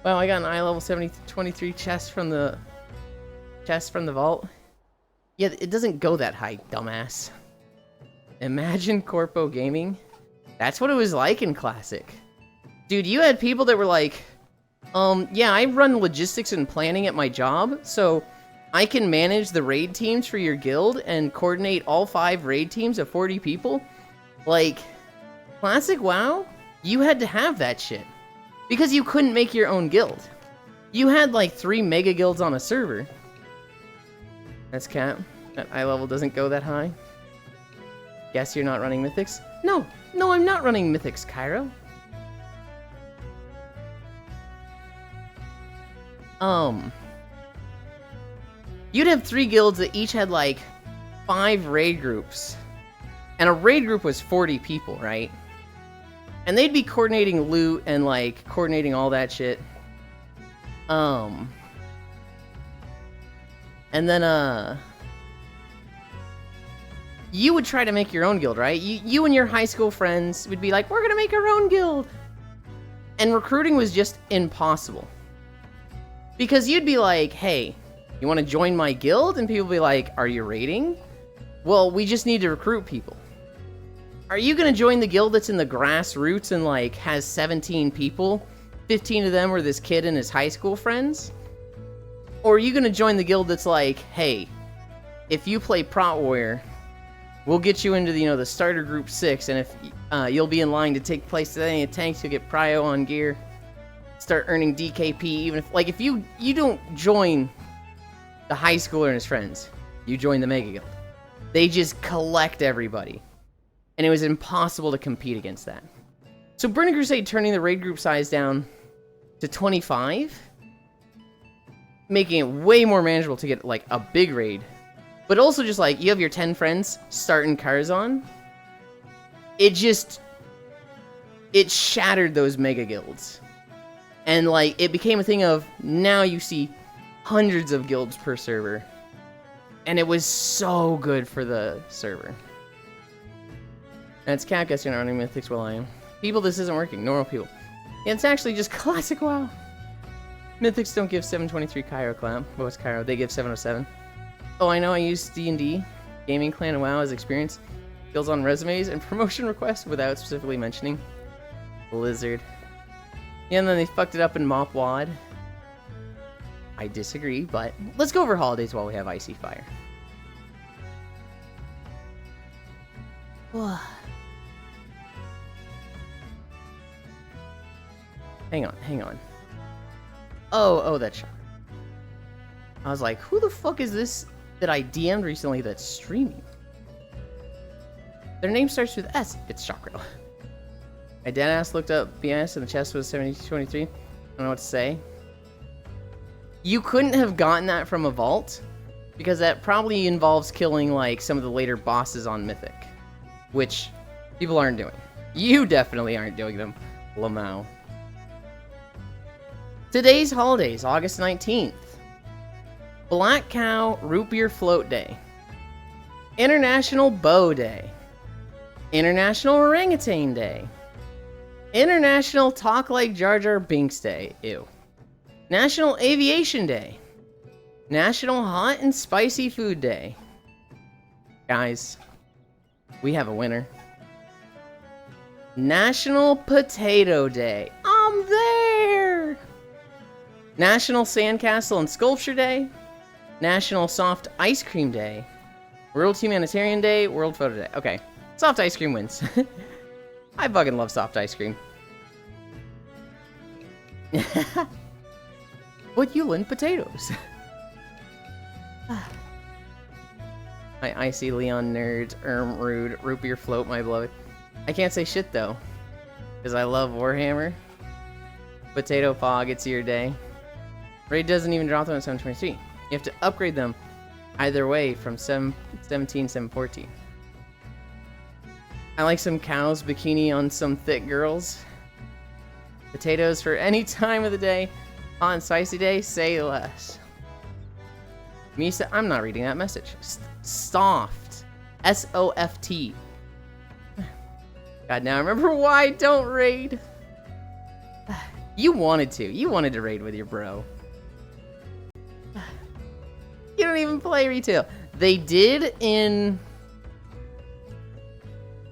Wow, I got an eye level 23 chest from the vault. Yeah, it doesn't go that high, dumbass. Imagine Corpo Gaming. That's what it was like in Classic. Dude, you had people that were like, yeah, I run logistics and planning at my job, so I can manage the raid teams for your guild and coordinate all 5 raid teams of 40 people. Like, Classic WoW, you had to have that shit. Because you couldn't make your own guild. You had like 3 mega guilds on a server. That's cap. That eye level doesn't go that high. Guess you're not running Mythics? No, I'm not running Mythics, Cairo. You'd have 3 guilds that each had like 5 raid groups. And a raid group was 40 people, right? And they'd be coordinating loot and like coordinating all that shit. And then you would try to make your own guild, right? You and your high school friends would be like, we're gonna make our own guild. And recruiting was just impossible. Because you'd be like, hey, you want to join my guild? And people would be like, are you raiding? Well, we just need to recruit people. Are you going to join the guild that's in the grassroots and like has 17 people? 15 of them were this kid and his high school friends? Or are you going to join the guild that's like, hey, if you play Prot Warrior, we'll get you into the, the starter group 6, and if you'll be in line to take place at any tanks, you'll get prio on gear, start earning DKP, even if you don't join the high schooler and his friends, you join the Mega Guild. They just collect everybody. And it was impossible to compete against that. So Burning Crusade turning the raid group size down to 25, making it way more manageable to get like a big raid. But also just like, you have your 10 friends starting Karazhan. It shattered those mega guilds. And like, it became a thing of, now you see hundreds of guilds per server. And it was so good for the server. That's cat guessing running Mythics while I am. People, this isn't working. Normal people. Yeah, it's actually just classic WoW. Mythics don't give 723 Cairo Clown. What's Cairo? They give 707. Oh, I know I use D&D, Gaming Clan, and WoW as experience. Skills on resumes and promotion requests without specifically mentioning Blizzard. Yeah, and then they fucked it up in Mop Wad. I disagree, but let's go over holidays while we have Icy Fire. Hang on. Oh, that shot. I was like, who the fuck is this that I DM'd recently that's streaming? Their name starts with S. It's Chakra. My deadass looked up BS and the chest was 7023. I don't know what to say. You couldn't have gotten that from a vault, because that probably involves killing like some of the later bosses on Mythic, which people aren't doing. You definitely aren't doing them, Lamau. Today's holidays, August 19th. Black Cow Root Beer Float Day. International Bow Day. International Orangutan Day. International Talk Like Jar Jar Binks Day. Ew. National Aviation Day. National Hot and Spicy Food Day. Guys, we have a winner. National Potato Day. I'm there! National Sandcastle and Sculpture Day. National Soft Ice Cream Day. World Humanitarian Day. World Photo Day. Okay. Soft ice cream wins. I fucking love soft ice cream. But you win potatoes. My Icy Leon nerds, rude, root beer float, my beloved. I can't say shit though, because I love Warhammer. Potato Fog, it's your day. Raid doesn't even drop them at 723. You have to upgrade them either way from 717, 714. I like some cows bikini on some thick girls. Potatoes for any time of the day. Hot and spicy day, say less. Misa, I'm not reading that message. Soft. S-O-F-T. God, now I remember why I don't raid. You wanted to. You wanted to raid with your bro. You don't even play retail. They did in...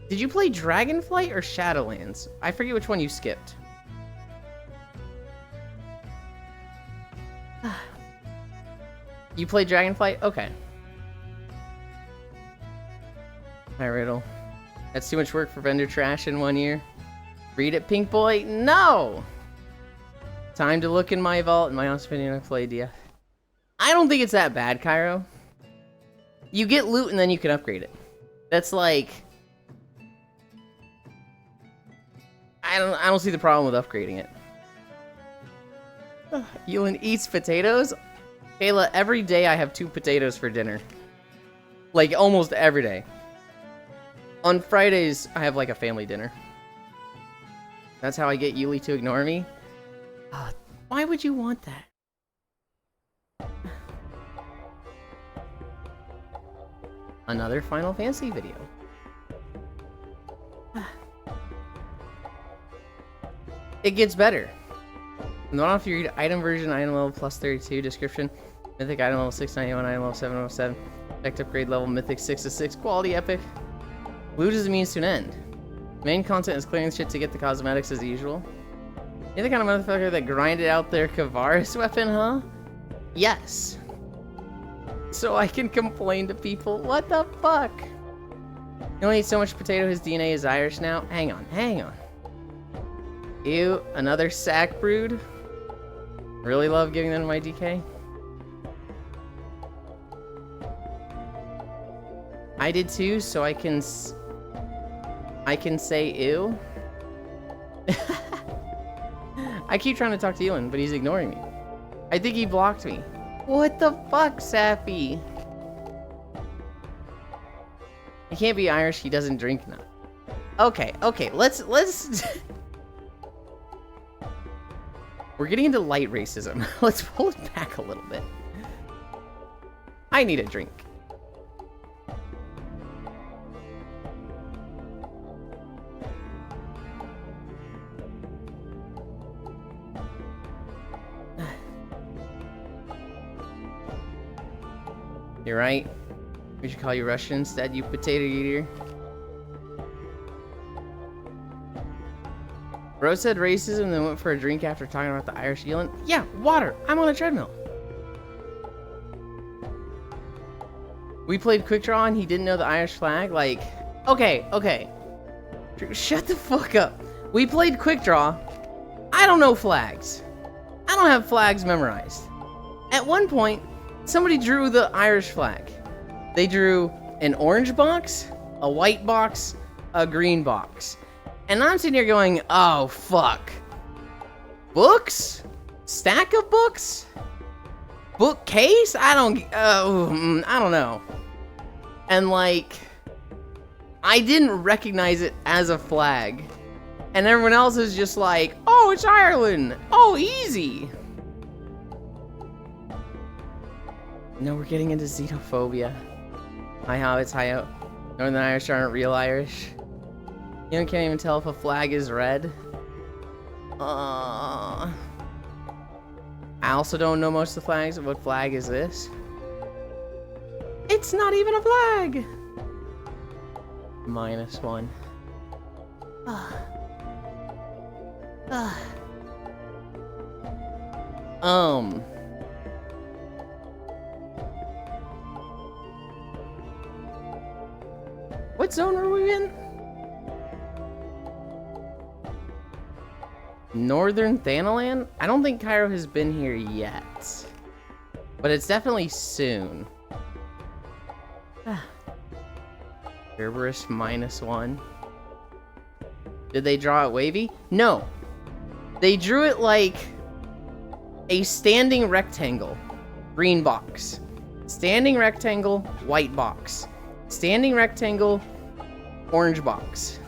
Did you play Dragonflight or Shadowlands? I forget which one you skipped. You played Dragonflight? Okay. Hi, Riddle. That's too much work for vendor trash in 1 year. Read it, Pink Boy? No! Time to look in my vault. In my honest opinion, I played, yeah. I don't think it's that bad, Cairo. You get loot and then you can upgrade it. That's like... I don't see the problem with upgrading it. Ewan eats potatoes? Kayla, every day I have 2 potatoes for dinner. Like, almost every day. On Fridays, I have, like, a family dinner. That's how I get Yuli to ignore me? Why would you want that? Another Final Fantasy video. It gets better. Not if you read item version, item level plus 32, description, mythic item level 691, item level 707, effect upgrade level mythic 6 to 6, quality epic. Loot is a means to an end. Main content is clearing shit to get the cosmetics as usual. You're the kind of motherfucker that grinded out their Kavaris weapon, huh? Yes. So I can complain to people. What the fuck? You only eat so much potato, his DNA is Irish now? Hang on, hang on. Ew, another sack brood? Really love giving them my DK. I did too, so I can say ew. I keep trying to talk to Ewan, but he's ignoring me. I think he blocked me. What the fuck, Sappy? He can't be Irish, he doesn't drink enough. Okay, let's We're getting into light racism. Let's pull it back a little bit. I need a drink. You're right. We should call you Russian instead, you potato eater. Bro said racism, then went for a drink after talking about the Irish yelling. Yeah, water! I'm on a treadmill. We played Quick Draw and he didn't know the Irish flag? Like, okay. Shut the fuck up. We played Quick Draw. I don't know flags. I don't have flags memorized. At one point, somebody drew the Irish flag. They drew an orange box, a white box, a green box. And I'm sitting here going, oh, fuck. Books? Stack of books? Bookcase? I don't know. And like, I didn't recognize it as a flag. And everyone else is just like, oh, it's Ireland. Oh, easy. No, we're getting into xenophobia. Hi, Hobbits, hi out. Northern Irish aren't real Irish. You can't even tell if a flag is red. I also don't know most of the flags. What flag is this? It's not even a flag! -1. What zone are we in? Northern Thanalan? I don't think Cairo has been here yet. But it's definitely soon. Cerberus -1. Did they draw it wavy? No. They drew it like a standing rectangle. Green box. Standing rectangle, white box. Standing rectangle, orange box.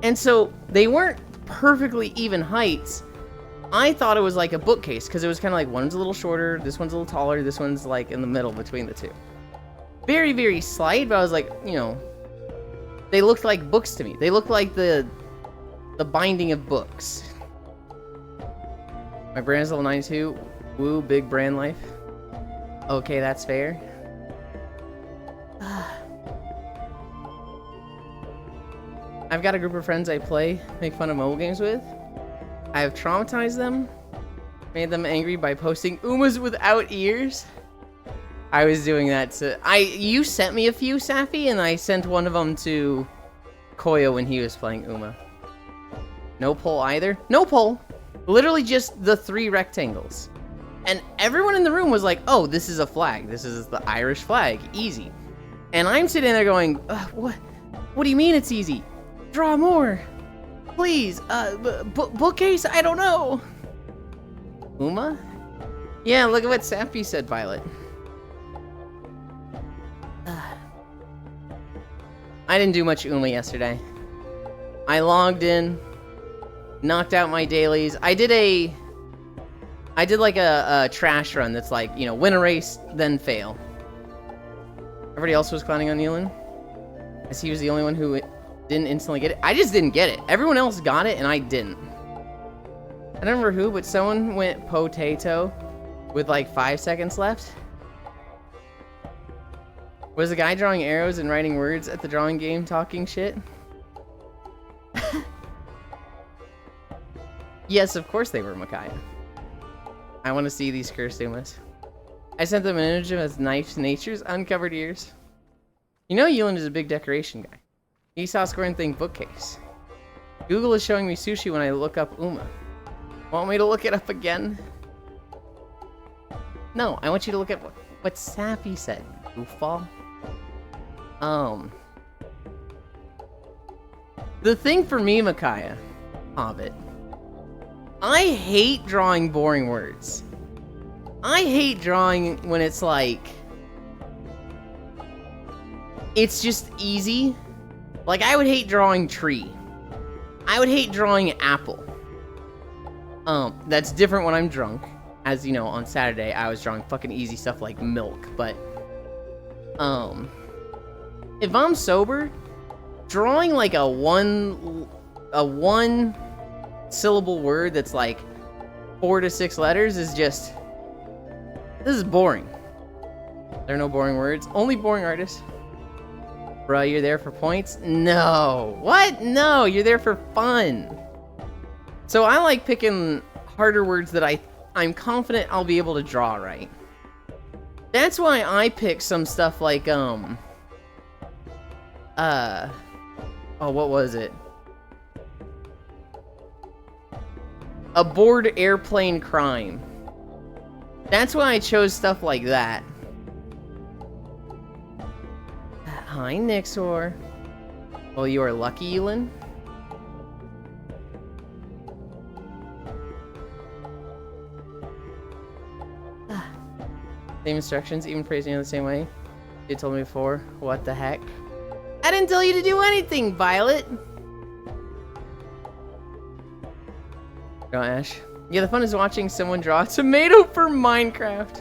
And so they weren't perfectly even heights. I thought it was like a bookcase because it was kind of like one's a little shorter, this one's a little taller, this one's like in the middle between the two. Very, very slight, but I was like, you know, they looked like books to me. They looked like the binding of books. My brand is level 92. Woo, big brand life. Okay, that's fair. I've got a group of friends I make fun of mobile games with. I have traumatized them, made them angry by posting Umas without ears. I was doing that to... You sent me a few, Safi, and I sent one of them to Koyo when he was playing Uma. No pole either. No pole. Literally just the 3 rectangles. And everyone in the room was like, oh, this is a flag. This is the Irish flag. Easy. And I'm sitting there going, what do you mean it's easy? Draw more. Please. Bookcase? I don't know. Uma? Yeah, look at what Safi said, Violet. I didn't do much Uma yesterday. I logged in, knocked out my dailies. I did like a trash run that's like, you know, win a race, then fail. Everybody else was clowning on Nealon, as he was the only one who didn't instantly get it. I just didn't get it. Everyone else got it, and I didn't. I don't remember who, but someone went potato with like 5 seconds left. Was the guy drawing arrows and writing words at the drawing game talking shit? Yes, of course they were, Micaiah. I want to see these cursed Umas. I sent them an image of his nice nature's uncovered ears. You know Yulin is a big decoration guy. He saw scoring thing bookcase. Google is showing me sushi when I look up Uma. Want me to look it up again? No, I want you to look at what Safi said, goofball. The thing for me, Micaiah, Hobbit, I hate drawing boring words. I hate drawing when it's like, it's just easy. Like, I would hate drawing tree. I would hate drawing apple. That's different when I'm drunk. As you know, on Saturday, I was drawing fucking easy stuff like milk, but, if I'm sober, drawing like a one syllable word that's like 4 to 6 letters is just, this is boring. There are no boring words, only boring artists. Bruh, you're there for points? No. What? No, you're there for fun. So I like picking harder words that I'm confident I'll be able to draw right. That's why I pick some stuff like, oh, what was it? Aboard airplane crime. That's why I chose stuff like that. Hi, Nixor. Well, you are lucky, Elin. Same instructions, even phrasing in the same way. You told me before. What the heck? I didn't tell you to do anything, Violet. Go, Ash. Yeah, the fun is watching someone draw a tomato for Minecraft.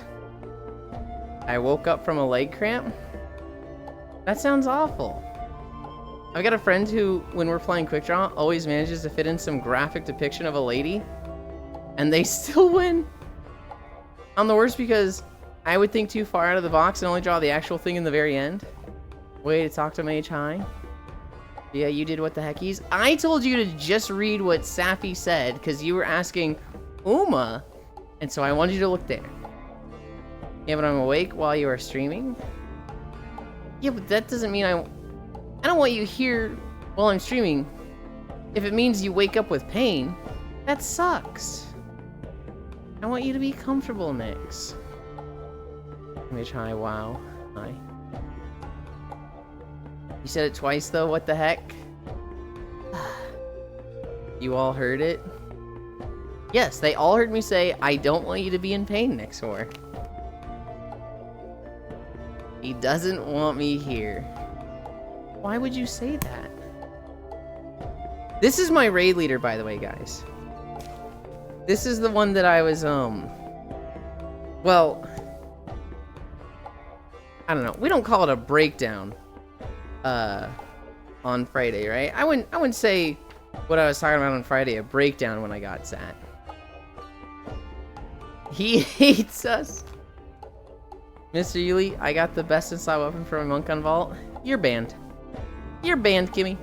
I woke up from a leg cramp. That sounds awful. I've got a friend who, when we're playing Quick Draw, always manages to fit in some graphic depiction of a lady, and they still win. I'm the worst because I would think too far out of the box and only draw the actual thing in the very end. Way to talk to Mage High. Yeah, you did what the heckies. I told you to just read what Safi said because you were asking Uma, and so I wanted you to look there. Yeah, but I'm awake while you are streaming. Yeah, but that doesn't mean I don't want you here while I'm streaming. If it means you wake up with pain, that sucks. I want you to be comfortable, Nix. Image high, wow. Hi. You said it twice though, what the heck? You all heard it? Yes, they all heard me say, I don't want you to be in pain, Nixor. He doesn't want me here. Why would you say that? This is my raid leader, by the way, guys. This is the one that I was, well, I don't know. We don't call it a breakdown, on Friday, right? I wouldn't say what I was talking about on Friday, a breakdown when I got Zat. He hates us. Mr. Yuli, I got the best in-style weapon for my monk on vault. You're banned. You're banned, Kimmy.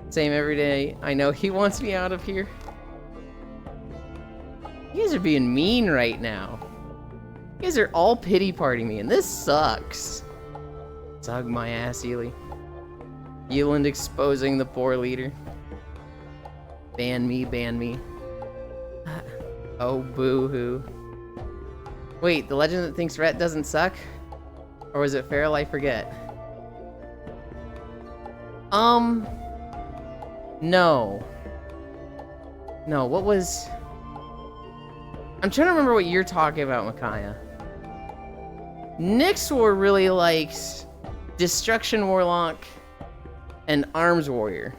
Same every day. I know he wants me out of here. You guys are being mean right now. You guys are all pity partying me, and this sucks. Sug my ass, Yuli. Yeland exposing the poor leader. Ban me, ban me. Oh, boo-hoo. Wait, the legend that thinks Rhett doesn't suck? Or was it Feral? I forget. No. No, what was... I'm trying to remember what you're talking about, Micaiah. Nyxor really likes Destruction Warlock and Arms Warrior.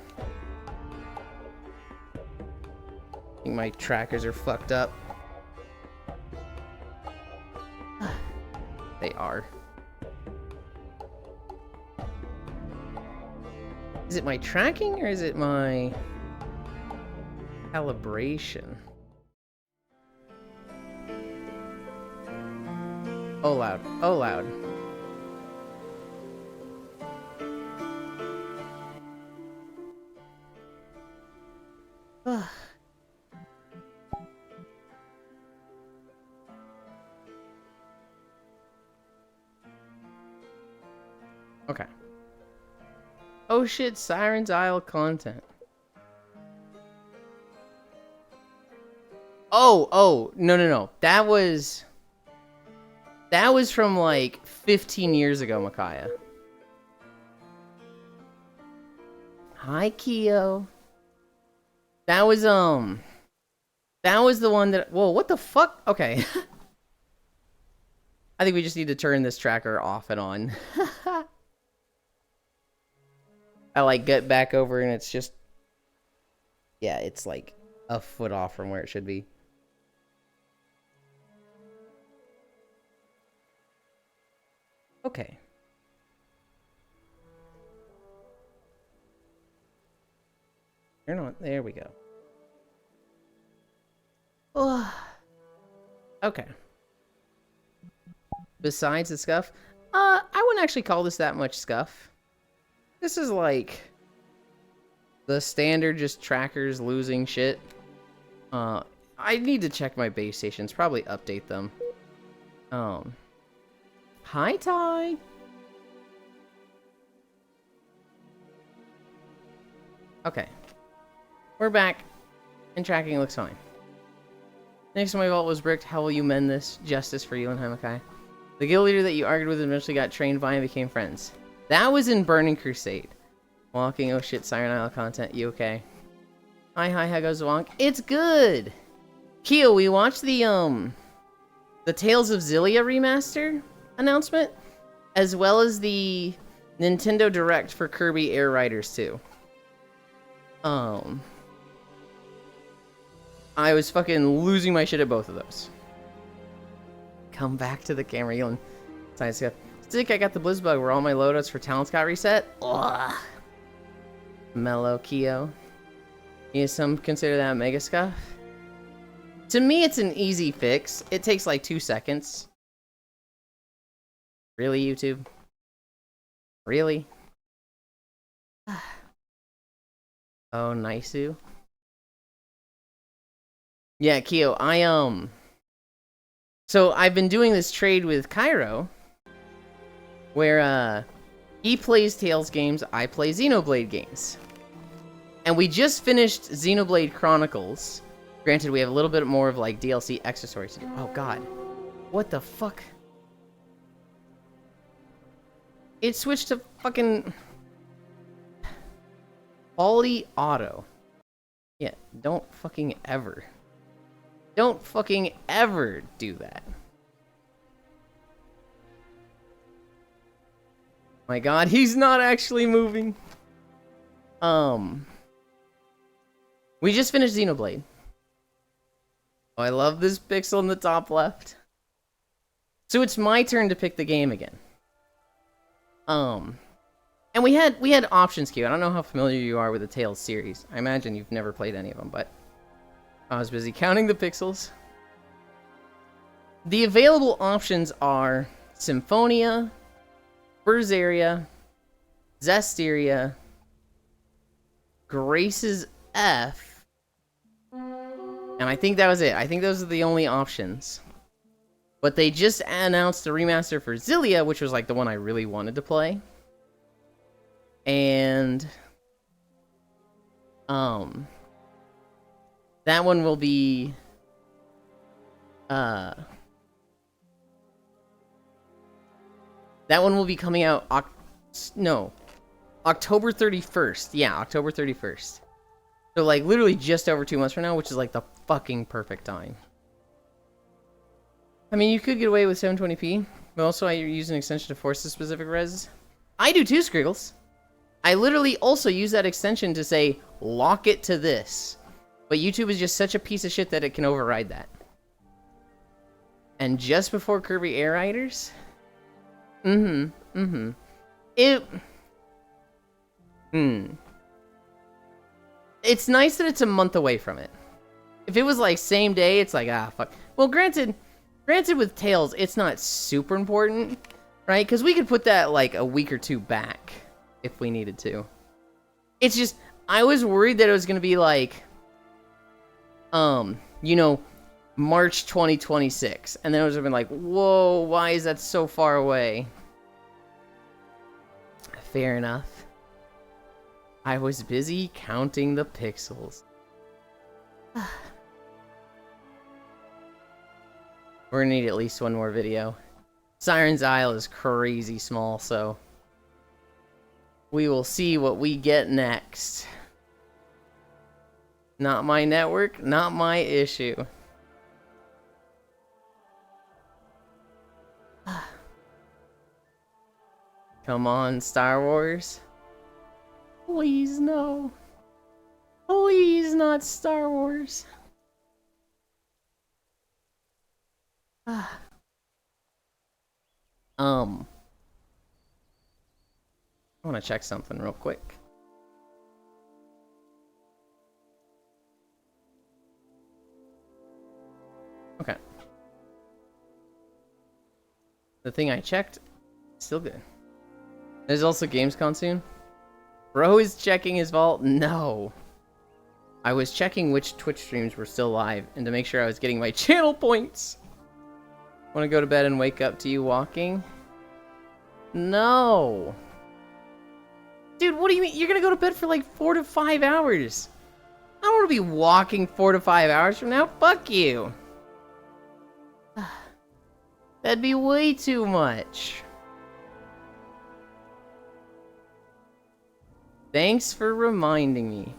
I think my trackers are fucked up. They are. Is it my tracking or is it my calibration? Oh loud. Oh loud. Okay. Oh shit, Siren's Isle content. Oh, no. That was from like 15 years ago, Micaiah. Hi, Keo. That was the one that, whoa, what the fuck? Okay. I think we just need to turn this tracker off and on. I like get back over and it's just, yeah, it's like a foot off from where it should be. Okay. Turn on, there we go. Oh. Okay. Besides the scuff, I wouldn't actually call this that much scuff. This is like the standard just trackers losing shit. I need to check my base stations, probably update them. Hi, Ty. Okay. We're back, and tracking looks fine. Next to my vault was bricked. How will you mend this? Justice for you and Hamakai. The guild leader that you argued with eventually got trained by and became friends. That was in Burning Crusade. Walking, oh shit, Siren Isle content. You okay? Hi, how goes Wonk? It's good! Keo, we watched the Tales of Xillia remaster announcement, as well as the Nintendo Direct for Kirby Air Riders 2. I was fucking losing my shit at both of those. Come back to the camera, Elon. Science stuff. Stick, I got the Blizz bug where all my loadouts for talents got reset. Ugh. Mellow Keo. You some consider that mega scuff? To me, it's an easy fix. It takes like 2 seconds. Really, YouTube? Really? Oh, Naisu. Yeah, Keo, so I've been doing this trade with Cairo, where, he plays Tales games, I play Xenoblade games. And we just finished Xenoblade Chronicles. Granted, we have a little bit more of, like, DLC extra stories to do. Oh, God. What the fuck? It switched to fucking... Quality Auto. Yeah, don't fucking ever. Don't fucking ever do that. My god, he's not actually moving. We just finished Xenoblade. Oh, I love this pixel in the top left. So it's my turn to pick the game again. And we had options queue. I don't know how familiar you are with the Tales series. I imagine you've never played any of them, but I was busy counting the pixels. The available options are Symphonia, Berseria, Zestiria, Grace's F, and I think that was it. I think those are the only options. But they just announced the remaster for Xillia, which was like the one I really wanted to play. And that one will be coming out October 31st. Yeah, October 31st. So like literally just over 2 months from now, which is like the fucking perfect time. I mean, you could get away with 720p, but also I use an extension to force the specific res. I do too, Scriggles. I literally also use that extension to say, lock it to this. But YouTube is just such a piece of shit that it can override that. And just before Kirby Air Riders? It's nice that it's a month away from it. If it was like same day, it's like, ah, fuck. Well, granted with Tales, it's not super important, right? Because we could put that like a week or two back if we needed to. It's just, I was worried that it was going to be like, you know, March 2026. And then it was been like, whoa, why is that so far away? Fair enough. I was busy counting the pixels. We're gonna need at least one more video. Siren's Isle is crazy small, so we will see what we get next. Not my network, not my issue. Come on, Star Wars. Please, no. Please, not Star Wars. I want to check something real quick. Okay. The thing I checked, still good. There's also Gamescom soon. Bro is checking his vault? No. I was checking which Twitch streams were still live and to make sure I was getting my channel points. Want to go to bed and wake up to you walking? No. Dude, what do you mean? You're gonna go to bed for like 4 to 5 hours. I don't want to be walking 4 to 5 hours from now. Fuck you. That'd be way too much. Thanks for reminding me.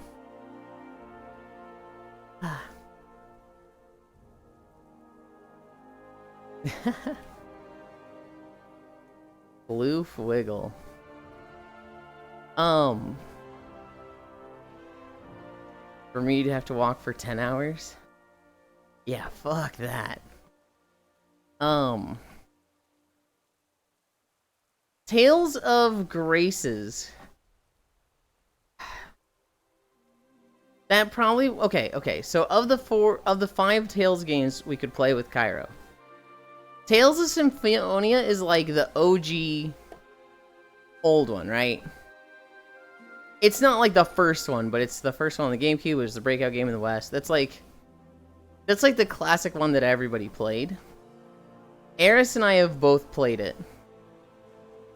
Blue Wiggle. For me to have to walk for 10 hours? Yeah, fuck that. Tales of Graces. That probably okay. So of the 5 Tales games we could play with Cairo, Tales of Symphonia is like the OG old one, right? It's not like the first one, but it's the first one on the GameCube. It was the breakout game in the West. That's like the classic one that everybody played. Eris and I have both played it.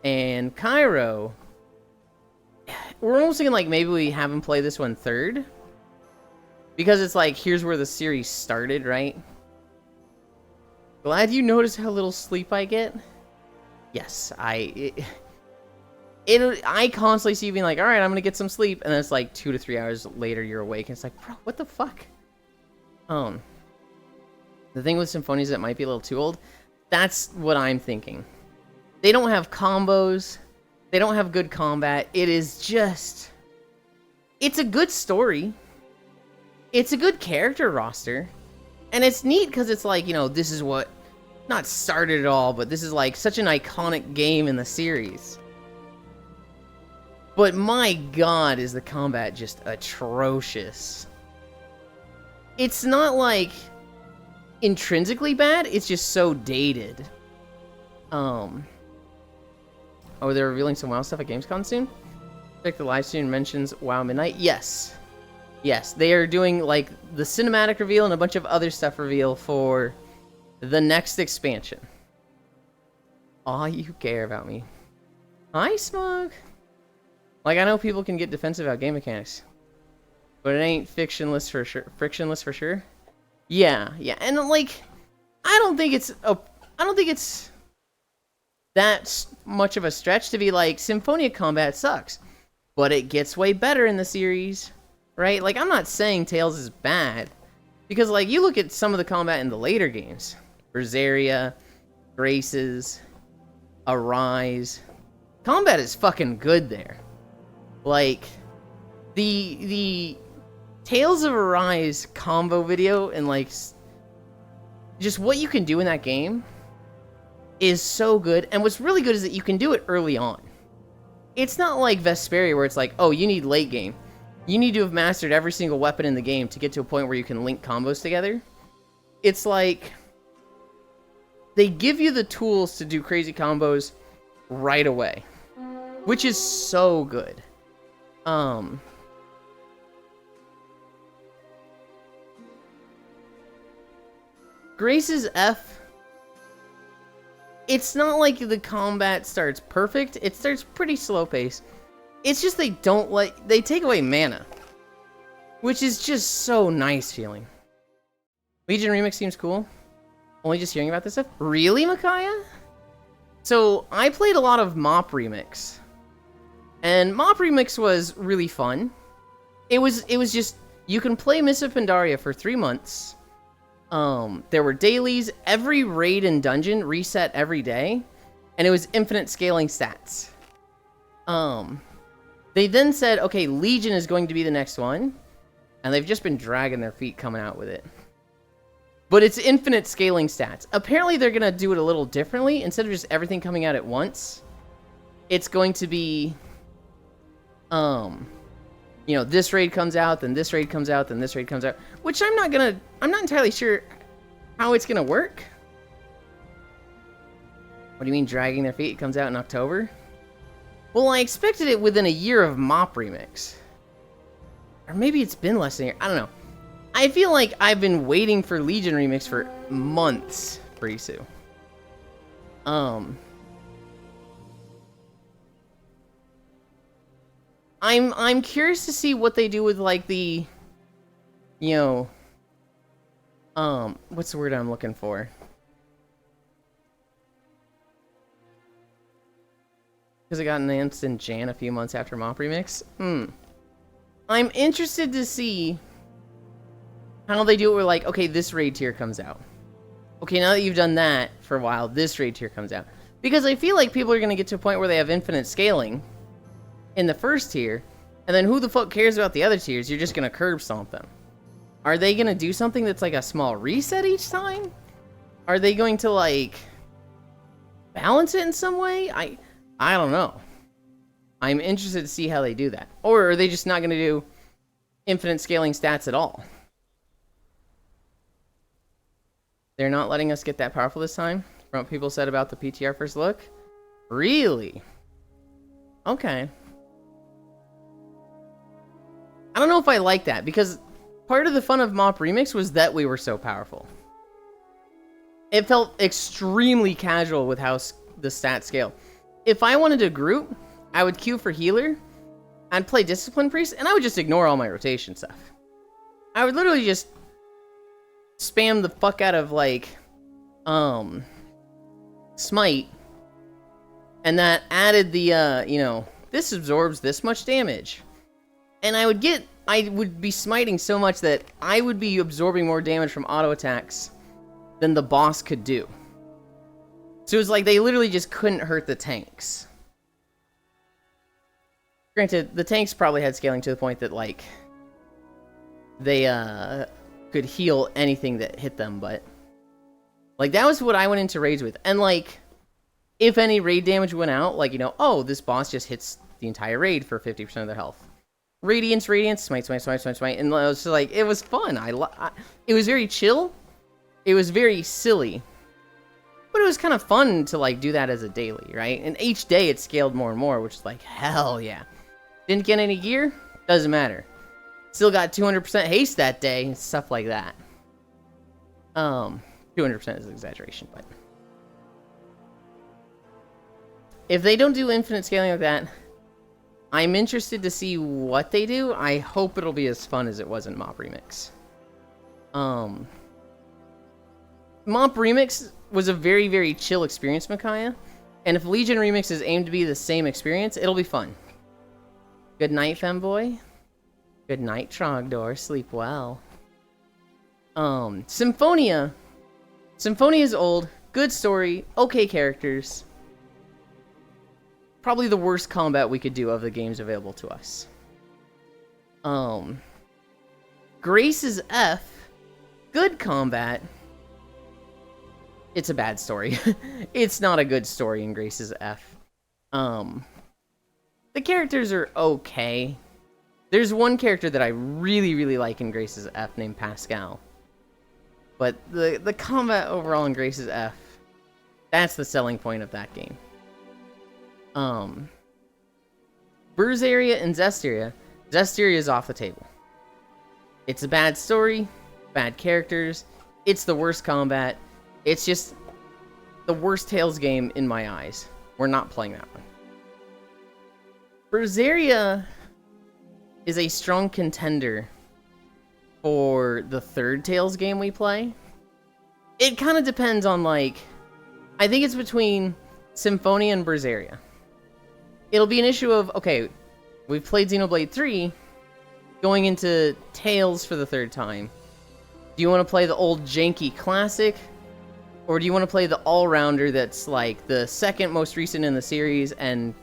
And Cairo, we're almost thinking like maybe we have him play this one third. Because it's like, here's where the series started, right? Glad you noticed how little sleep I get. Yes, I constantly see you being like, all right, I'm gonna get some sleep, and then it's like 2 to 3 hours later you're awake, and it's like, bro, what the fuck? The thing with Symphonia is that it might be a little too old. That's what I'm thinking. They don't have combos. They don't have good combat. It is just... It's a good story. It's a good character roster. And it's neat because it's like, you know, this is what... Not started at all, but this is like such an iconic game in the series. But my god, is the combat just atrocious. It's not like intrinsically bad, it's just so dated. Oh, they're revealing some WoW stuff at Gamescom soon? Check the live stream mentions WoW Midnight. Yes. Yes, they are doing like the cinematic reveal and a bunch of other stuff reveal for the next expansion. Aw, you care about me. Hi, Smug. Like, I know people can get defensive about game mechanics, but it ain't frictionless for sure. Yeah, and like, I don't think it's that much of a stretch to be like, Symphonia combat sucks, but it gets way better in the series, right? Like, I'm not saying Tales is bad, because like, you look at some of the combat in the later games, Berseria, Graces, Arise, combat is fucking good there. Like, the Tales of Arise combo video and like just what you can do in that game is so good. And what's really good is that you can do it early on. It's not like Vesperia where it's like, oh, you need late game. You need to have mastered every single weapon in the game to get to a point where you can link combos together. It's like they give you the tools to do crazy combos right away, which is so good. Grace's F, it's not like the combat starts perfect. It starts pretty slow pace. It's just they take away mana, which is just so nice feeling. Legion Remix seems cool. Only just hearing about this stuff. Really, Micaiah? So I played a lot of Mop Remix. And Mop Remix was really fun. It was just, you can play Mists of Pandaria for 3 months. There were dailies. Every raid and dungeon reset every day. And it was infinite scaling stats. They then said, okay, Legion is going to be the next one. And they've just been dragging their feet coming out with it. But it's infinite scaling stats. Apparently they're going to do it a little differently. Instead of just everything coming out at once, it's going to be... you know, this raid comes out, then this raid comes out, then this raid comes out, which I'm not entirely sure how it's gonna work. What do you mean dragging their feet? It comes out in October? Well, I expected it within a year of Mop Remix. Or maybe it's been less than a year. I don't know. I feel like I've been waiting for Legion Remix for months for Isu. I'm curious to see what they do with like the, you know, what's the word I'm looking for? Because it got announced in Jan a few months after Mop Remix. I'm interested to see how they do it where like, okay, this raid tier comes out. Okay, now that you've done that for a while, this raid tier comes out. Because I feel like people are going to get to a point where they have infinite scaling in the first tier, and then who the fuck cares about the other tiers? You're just gonna curb stomp them. Are they gonna do something that's like a small reset each time? Are they going to like balance it in some way? I don't know. I'm interested to see how they do that. Or are they just not gonna do infinite scaling stats at all? They're not letting us get that powerful this time, from what people said about the PTR first look? Really? Okay. I don't know if I like that, because part of the fun of Mop Remix was that we were so powerful. It felt extremely casual with how the stats scale. If I wanted to group, I would queue for healer, I'd play Discipline Priest, and I would just ignore all my rotation stuff. I would literally just spam the fuck out of, like, Smite, and that added the, you know, this absorbs this much damage. And I would be smiting so much that I would be absorbing more damage from auto attacks than the boss could do. So it was like they literally just couldn't hurt the tanks. Granted, the tanks probably had scaling to the point that, like, they could heal anything that hit them, but like that was what I went into raids with. And like, if any raid damage went out, like, you know, oh, this boss just hits the entire raid for 50% of their health. Radiance, smite, and it was just like, it was fun. It was very chill. It was very silly, but it was kind of fun to like do that as a daily, right? And each day it scaled more and more, which is like, hell yeah. Didn't get any gear, doesn't matter. Still got 200% haste that day, and stuff like that. 200% is an exaggeration, but if they don't do infinite scaling like that, I'm interested to see what they do. I hope it'll be as fun as it was in Mop Remix. Mop Remix was a very, very chill experience, Micaiah, and if Legion Remix is aimed to be the same experience, it'll be fun. Good night, femboy. Good night, Trogdor. Sleep well. Symphonia. Symphonia is old. Good story. Okay characters. Probably the worst combat we could do of the games available to us. Grace's F. Good combat. It's a bad story. It's not a good story in Grace's F. The characters are okay. There's one character that I really, really like in Grace's F named Pascal. But the combat overall in Grace's F, that's the selling point of that game. Berseria and Zestiria. Zestiria is off the table. It's a bad story, bad characters, it's the worst combat. It's just the worst Tales game in my eyes. We're not playing that one. Berseria is a strong contender for the third Tales game we play. It kind of depends on, like, I think it's between Symphonia and Berseria. It'll be an issue of, okay, we've played Xenoblade 3, going into Tales for the third time. Do you want to play the old janky classic? Or do you want to play the all-rounder that's, like, the second most recent in the series and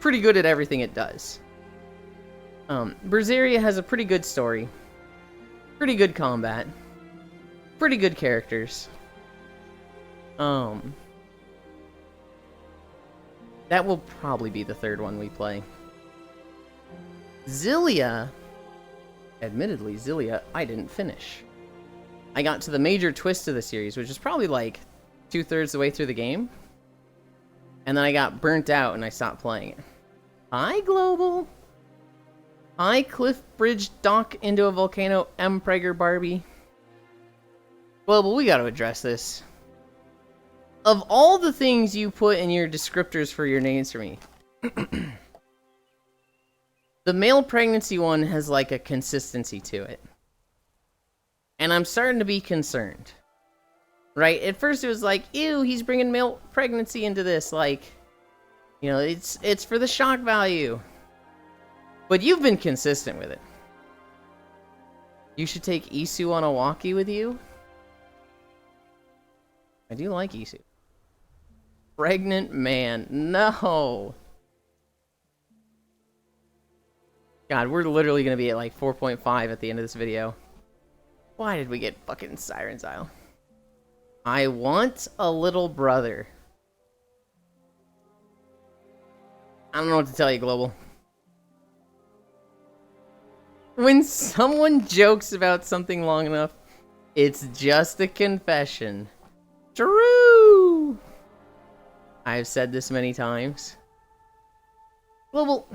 pretty good at everything it does? Berseria has a pretty good story, pretty good combat, pretty good characters. That will probably be the third one we play. Xillia, admittedly, Xillia, I didn't finish. I got to the major twist of the series, which is probably like 2/3 the way through the game. And then I got burnt out and I stopped playing it. Hi, Global. Hi, Cliff Bridge Dock into a Volcano M. Prager Barbie. Global, we gotta address this. Of all the things you put in your descriptors for your names for me, the male pregnancy one has like a consistency to it. And I'm starting to be concerned. Right? At first it was like, ew, he's bringing male pregnancy into this. Like, you know, it's for the shock value. But you've been consistent with it. You should take Isu on a walkie with you. I do like Isu. Pregnant man. No. God, we're literally going to be at like 4.5 at the end of this video. Why did we get fucking Siren's Isle? I want a little brother. I don't know what to tell you, Global. When someone jokes about something long enough, it's just a confession. True! I've said this many times. Global,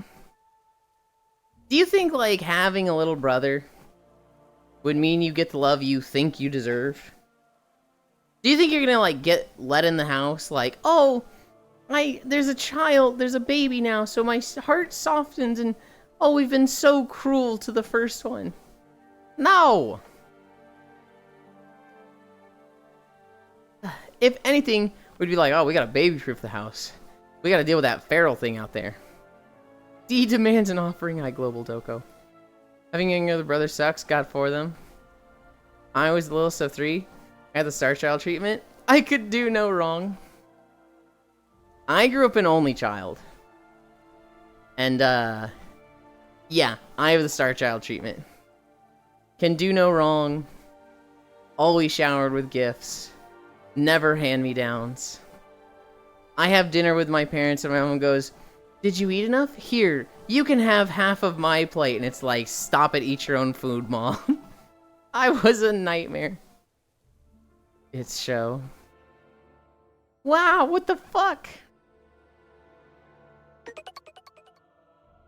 do you think, like, having a little brother would mean you get the love you think you deserve? Do you think you're gonna, like, get let in the house? Like, oh, there's a child, there's a baby now, so my heart softens and, oh, we've been so cruel to the first one. No! If anything, we'd be like, oh, we gotta baby-proof the house. We gotta deal with that feral thing out there. D demands an offering, I Global Doko. Having a younger brother sucks, got 4 of them. I was the littlest of 3. I had the Star Child treatment. I could do no wrong. I grew up an only child. And, Yeah, I have the star child treatment. Can do no wrong. Always showered with gifts. Never hand-me-downs. I have dinner with my parents and my mom goes, "Did you eat enough? Here, you can have half of my plate." And it's like, stop it, eat your own food, Mom. I was a nightmare. It's show. Wow, what the fuck?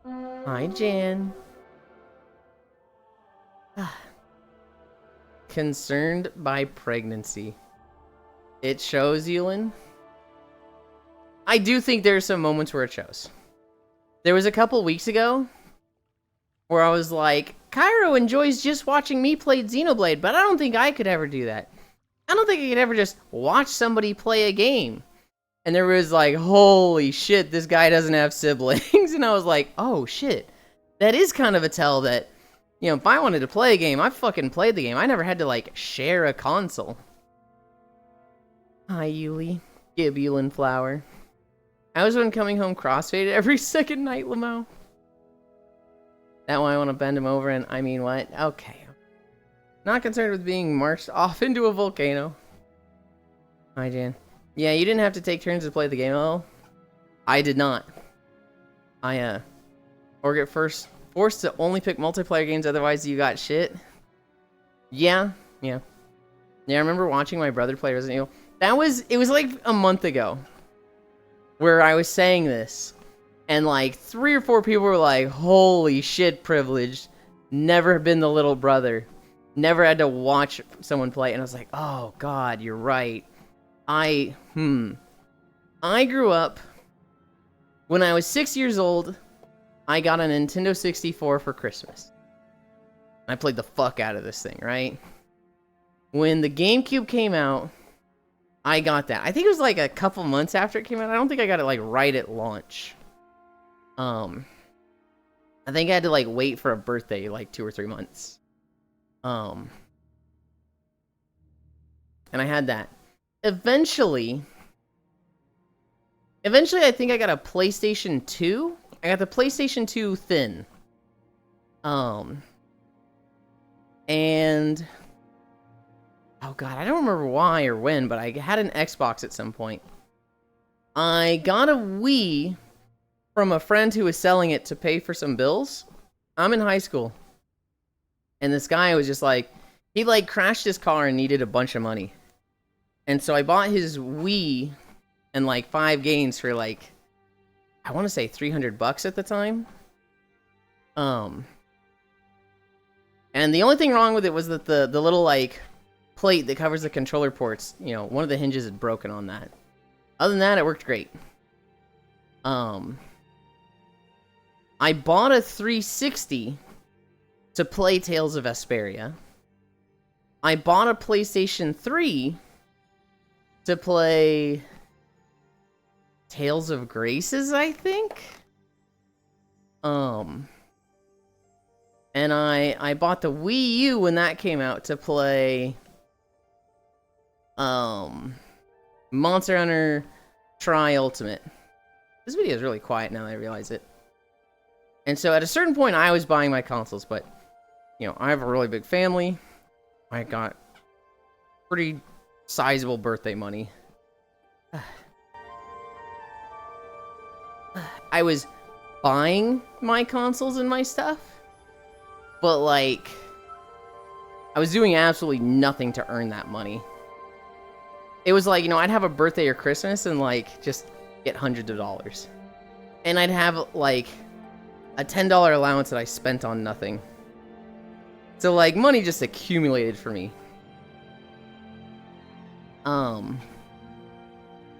Hi, Jan. Concerned by pregnancy. It shows, Yulin. I do think there are some moments where it shows. There was a couple weeks ago where I was like, Cairo enjoys just watching me play Xenoblade, but I don't think I could ever do that. I don't think I could ever just watch somebody play a game. And there was like, holy shit, this guy doesn't have siblings. And I was like, oh shit. That is kind of a tell that, you know, if I wanted to play a game, I fucking played the game. I never had to like share a console. Hi, Yuli. Gibulin Flower. I was when coming home crossfaded every second night, Lamo. That why I want to bend him over and I mean what? Okay. Not concerned with being marched off into a volcano. Hi, Jan. Yeah, you didn't have to take turns to play the game at all. I did not. Or get forced to only pick multiplayer games, otherwise you got shit. Yeah. Yeah, I remember watching my brother play Resident Evil. It was like a month ago. Where I was saying this. And like 3 or 4 people were like, holy shit, privileged. Never been the little brother. Never had to watch someone play. And I was like, oh god, you're right. I grew up, when I was 6 years old, I got a Nintendo 64 for Christmas. I played the fuck out of this thing, right? When the GameCube came out, I got that. I think it was like a couple months after it came out. I don't think I got it like right at launch. I think I had to like wait for a birthday like 2 or 3 months. And I had that. Eventually, I think I got a PlayStation 2. I got the PlayStation 2 thin. And oh god, I don't remember why or when, but I had an Xbox at some point. I got a Wii from a friend who was selling it to pay for some bills. I'm in high school. And this guy was just like, he like crashed his car and needed a bunch of money. And so I bought his Wii and like 5 games for like, I want to say $300 at the time. And the only thing wrong with it was that the little like plate that covers the controller ports, you know, one of the hinges had broken on that. Other than that, it worked great. I bought a 360 to play Tales of Vesperia. I bought a PlayStation 3 to play Tales of Graces, I think. And I bought the Wii U when that came out to play Monster Hunter Tri Ultimate. This video is really quiet now that I realize it. And so at a certain point I was buying my consoles, but you know, I have a really big family. I got pretty sizable birthday money. I was buying my consoles and my stuff, but like I was doing absolutely nothing to earn that money. It was like, you know, I'd have a birthday or Christmas and like just get hundreds of dollars. And I'd have like a $10 allowance that I spent on nothing. So like money just accumulated for me.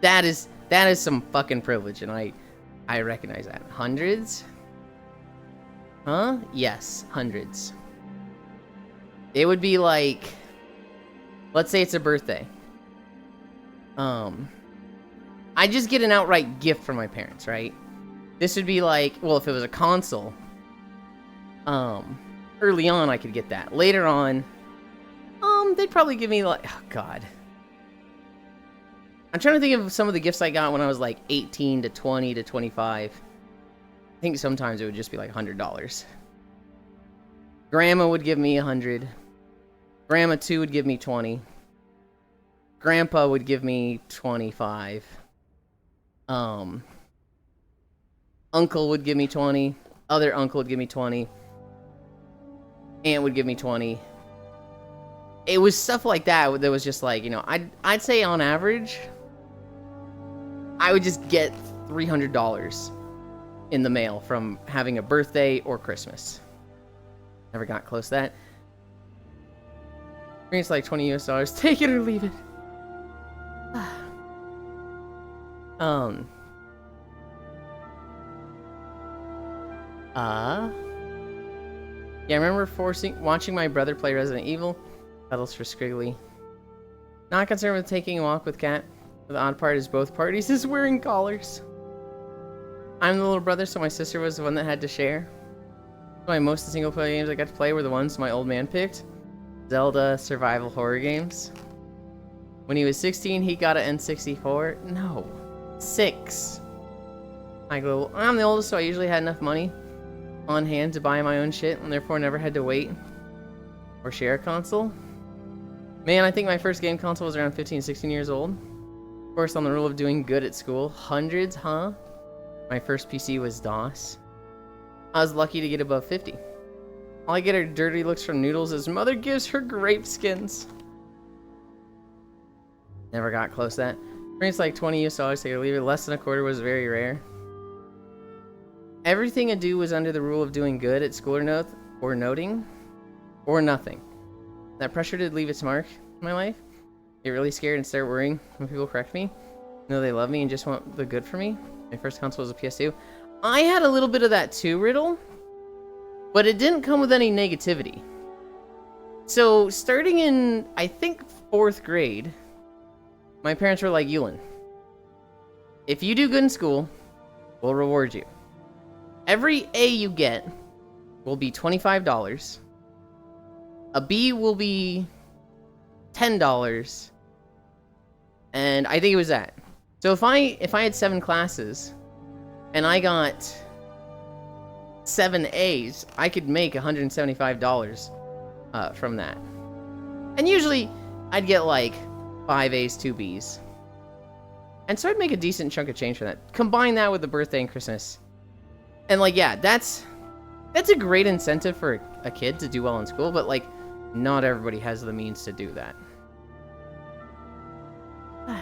That is some fucking privilege, and I recognize that. Hundreds? Huh? Yes, hundreds. It would be like, let's say it's a birthday. I just get an outright gift from my parents, right? This would be like, well, if it was a console, early on I could get that. Later on, they'd probably give me like, oh god. I'm trying to think of some of the gifts I got when I was like 18 to 20 to 25. I think sometimes it would just be like $100. Grandma would give me 100. Grandma 2 would give me 20. Grandpa would give me 25. Uncle would give me 20. Other uncle would give me 20. Aunt would give me 20. It was stuff like that that was just like, you know, I'd say on average, I would just get $300 in the mail from having a birthday or Christmas. Never got close to that. I think it's like $20 US. Take it or leave it. Yeah, I remember watching my brother play Resident Evil. Battles for Scriggly. Not concerned with taking a walk with Cat. The odd part is both parties is wearing collars. I'm the little brother, so my sister was the one that had to share. Most of the single player games I got to play were the ones my old man picked. Zelda survival horror games. When he was 16, he got an N64. No. 6. I go, I'm the oldest, so I usually had enough money on hand to buy my own shit, and therefore never had to wait or share a console. Man, I think my first game console was around 15, 16 years old. Of course, on the rule of doing good at school. Hundreds, huh? My first PC was DOS. I was lucky to get above 50. All I get are dirty looks from Noodles as mother gives her grape skins. Never got close to that. It's like 20 US dollars, take or leave it. Less than a quarter was very rare. Everything I do was under the rule of doing good at school or noting, or nothing. That pressure did leave its mark in my life. Get really scared and start worrying when people correct me. Know they love me and just want the good for me. My first console was a PS2. I had a little bit of that too, Riddle. But it didn't come with any negativity. So, starting in, I think, 4th grade, my parents were like, Yulin, if you do good in school, we'll reward you. Every A you get will be $25. A B will be $10. And I think it was that. So if I had 7 classes and I got 7 A's, I could make $175 from that. And usually I'd get like 5 A's, 2 B's. And so I'd make a decent chunk of change for that. Combine that with the birthday and Christmas. And like, yeah, that's a great incentive for a kid to do well in school, but like, not everybody has the means to do that.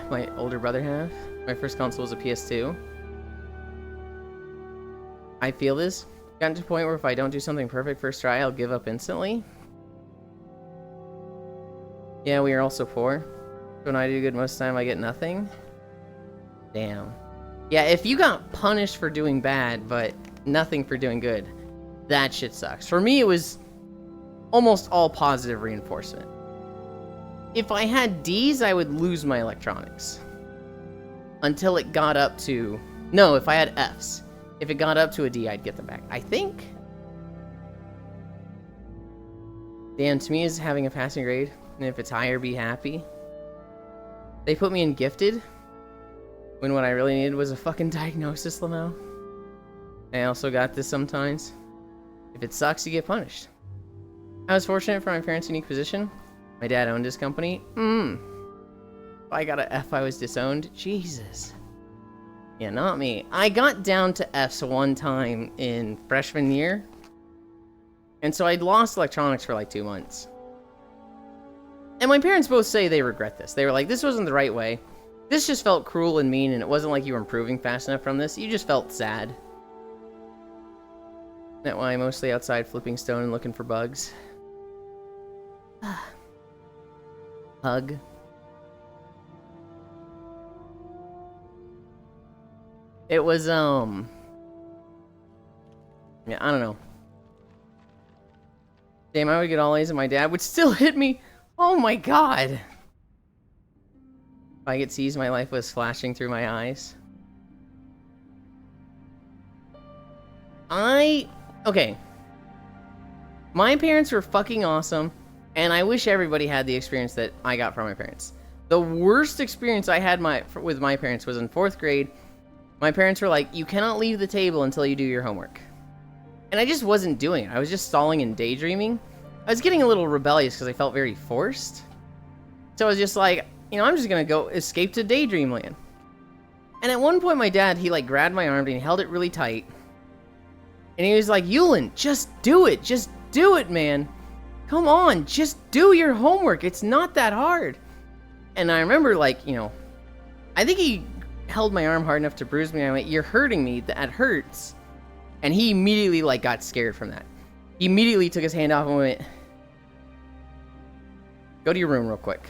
My older brother have. My first console was a PS2. I feel this. Gotten to the point where if I don't do something perfect first try, I'll give up instantly. Yeah, we are also poor. When I do good most of the time, I get nothing. Damn. Yeah, if you got punished for doing bad, but nothing for doing good, that shit sucks. For me, it was almost all positive reinforcement. If I had D's, I would lose my electronics. Until it got up to... No, if I had F's. If it got up to a D, I'd get them back. I think. Damn, to me is having a passing grade. And if it's higher, be happy. They put me in gifted. When what I really needed was a fucking diagnosis, Lamau. I also got this sometimes. If it sucks, you get punished. I was fortunate for my parents' unique position. My dad owned his company. If I got an F, I was disowned. Jesus. Yeah, not me. I got down to F's one time in freshman year. And so I'd lost electronics for like 2 months. And my parents both say they regret this. They were like, this wasn't the right way. This just felt cruel and mean, and it wasn't like you were improving fast enough from this. You just felt sad. That's why I'm mostly outside flipping stone and looking for bugs. Hug. It was, yeah, I don't know. Damn, I would get all A's and my dad would still hit me. Oh my god. If I get C's, my life was flashing through my eyes. Okay. My parents were fucking awesome, and I wish everybody had the experience that I got from my parents. The worst experience I had with my parents was in 4th grade. My parents were like, you cannot leave the table until you do your homework. And I just wasn't doing it. I was just stalling and daydreaming. I was getting a little rebellious because I felt very forced. So I was just like, you know, I'm just going to go escape to daydream land. And at one point, my dad, he like grabbed my arm and he held it really tight. And he was like, Yulin, just do it. Just do it, man. Come on, just do your homework. It's not that hard. And I remember, like, you know, I think he held my arm hard enough to bruise me. I went, you're hurting me. That hurts. And he immediately, like, got scared from that. He immediately took his hand off and went, go to your room real quick.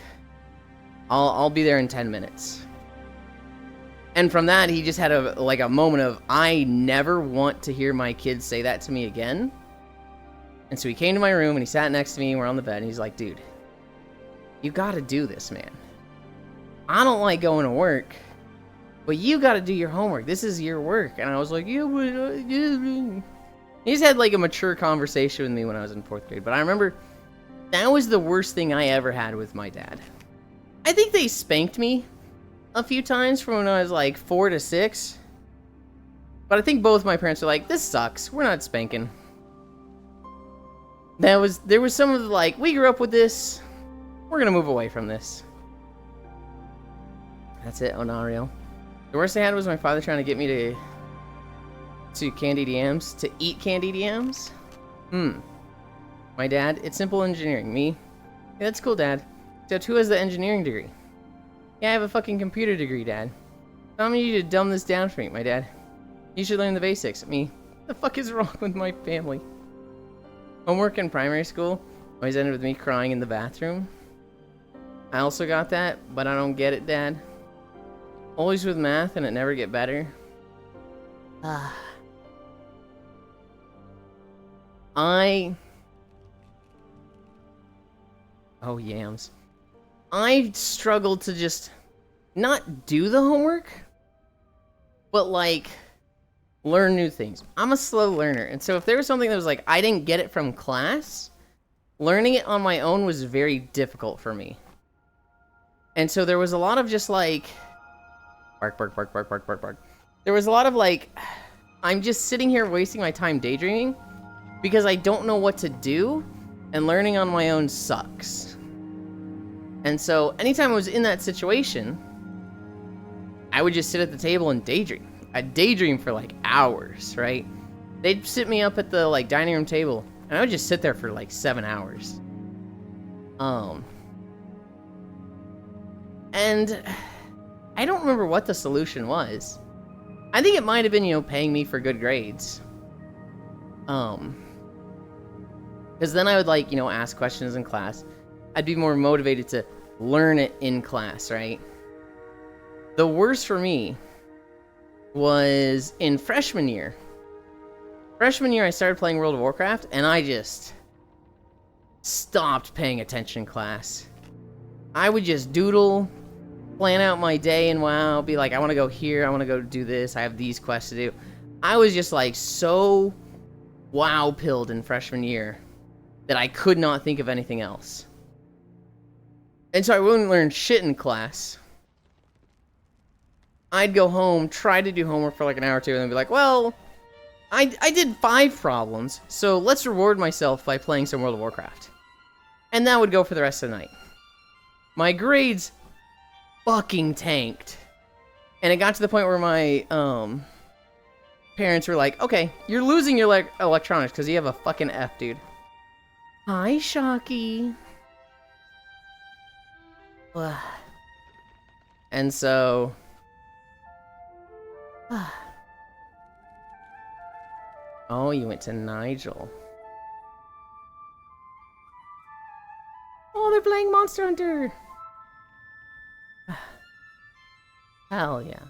I'll be there in 10 minutes. And from that, he just had a moment of, I never want to hear my kids say that to me again. And so he came to my room and he sat next to me and we're on the bed and he's like, dude, you gotta do this, man. I don't like going to work, but you gotta do your homework. This is your work. And I was like, yeah, but he just had like a mature conversation with me when I was in 4th grade. But I remember that was the worst thing I ever had with my dad. I think they spanked me a few times from when I was like 4 to 6. But I think both my parents were like, this sucks. We're not spanking. There was some of the like, we grew up with this. We're gonna move away from this. That's it, Onario. The worst I had was my father trying to get me to candied yams, to eat candied yams. My dad, it's simple engineering. Me, yeah, that's cool, Dad. Except who has the engineering degree? Yeah, I have a fucking computer degree, Dad. I'm gonna need you to dumb this down for me, my dad. You should learn the basics. Me, what the fuck is wrong with my family? Homework in primary school always ended with me crying in the bathroom. I also got that, but I don't get it, Dad. Always with math and it never get better. Oh, yams. I struggled to just not do the homework, but like learn new things. I'm a slow learner, and so if there was something that was like I didn't get it from class, learning it on my own was very difficult for me. And so there was a lot of just like bark, bark, bark, bark, bark, bark, bark. There was a lot of like, I'm just sitting here wasting my time daydreaming because I don't know what to do, and learning on my own sucks. And so anytime I was in that situation, I would just sit at the table and daydream. I'd daydream for like hours, right? They'd sit me up at the like dining room table and I would just sit there for like 7 hours. And I don't remember what the solution was. I think it might have been, you know, paying me for good grades. Because then I would like, you know, ask questions in class. I'd be more motivated to learn it in class, right? The worst for me was in freshman year. Freshman year, I started playing World of Warcraft, and I just stopped paying attention in class. I would just doodle, plan out my day in WoW, be like, I want to go here, I want to go do this, I have these quests to do. I was just like so WoW-pilled in freshman year that I could not think of anything else. And so I wouldn't learn shit in class. I'd go home, try to do homework for like an hour or two, and then be like, well, I did 5 problems, so let's reward myself by playing some World of Warcraft. And that would go for the rest of the night. My grades fucking tanked. And it got to the point where my parents were like, okay, you're losing your electronics because you have a fucking F, dude. Hi, Shocky. And so... Oh, you went to Nigel. Oh, they're playing Monster Hunter! Hell yeah.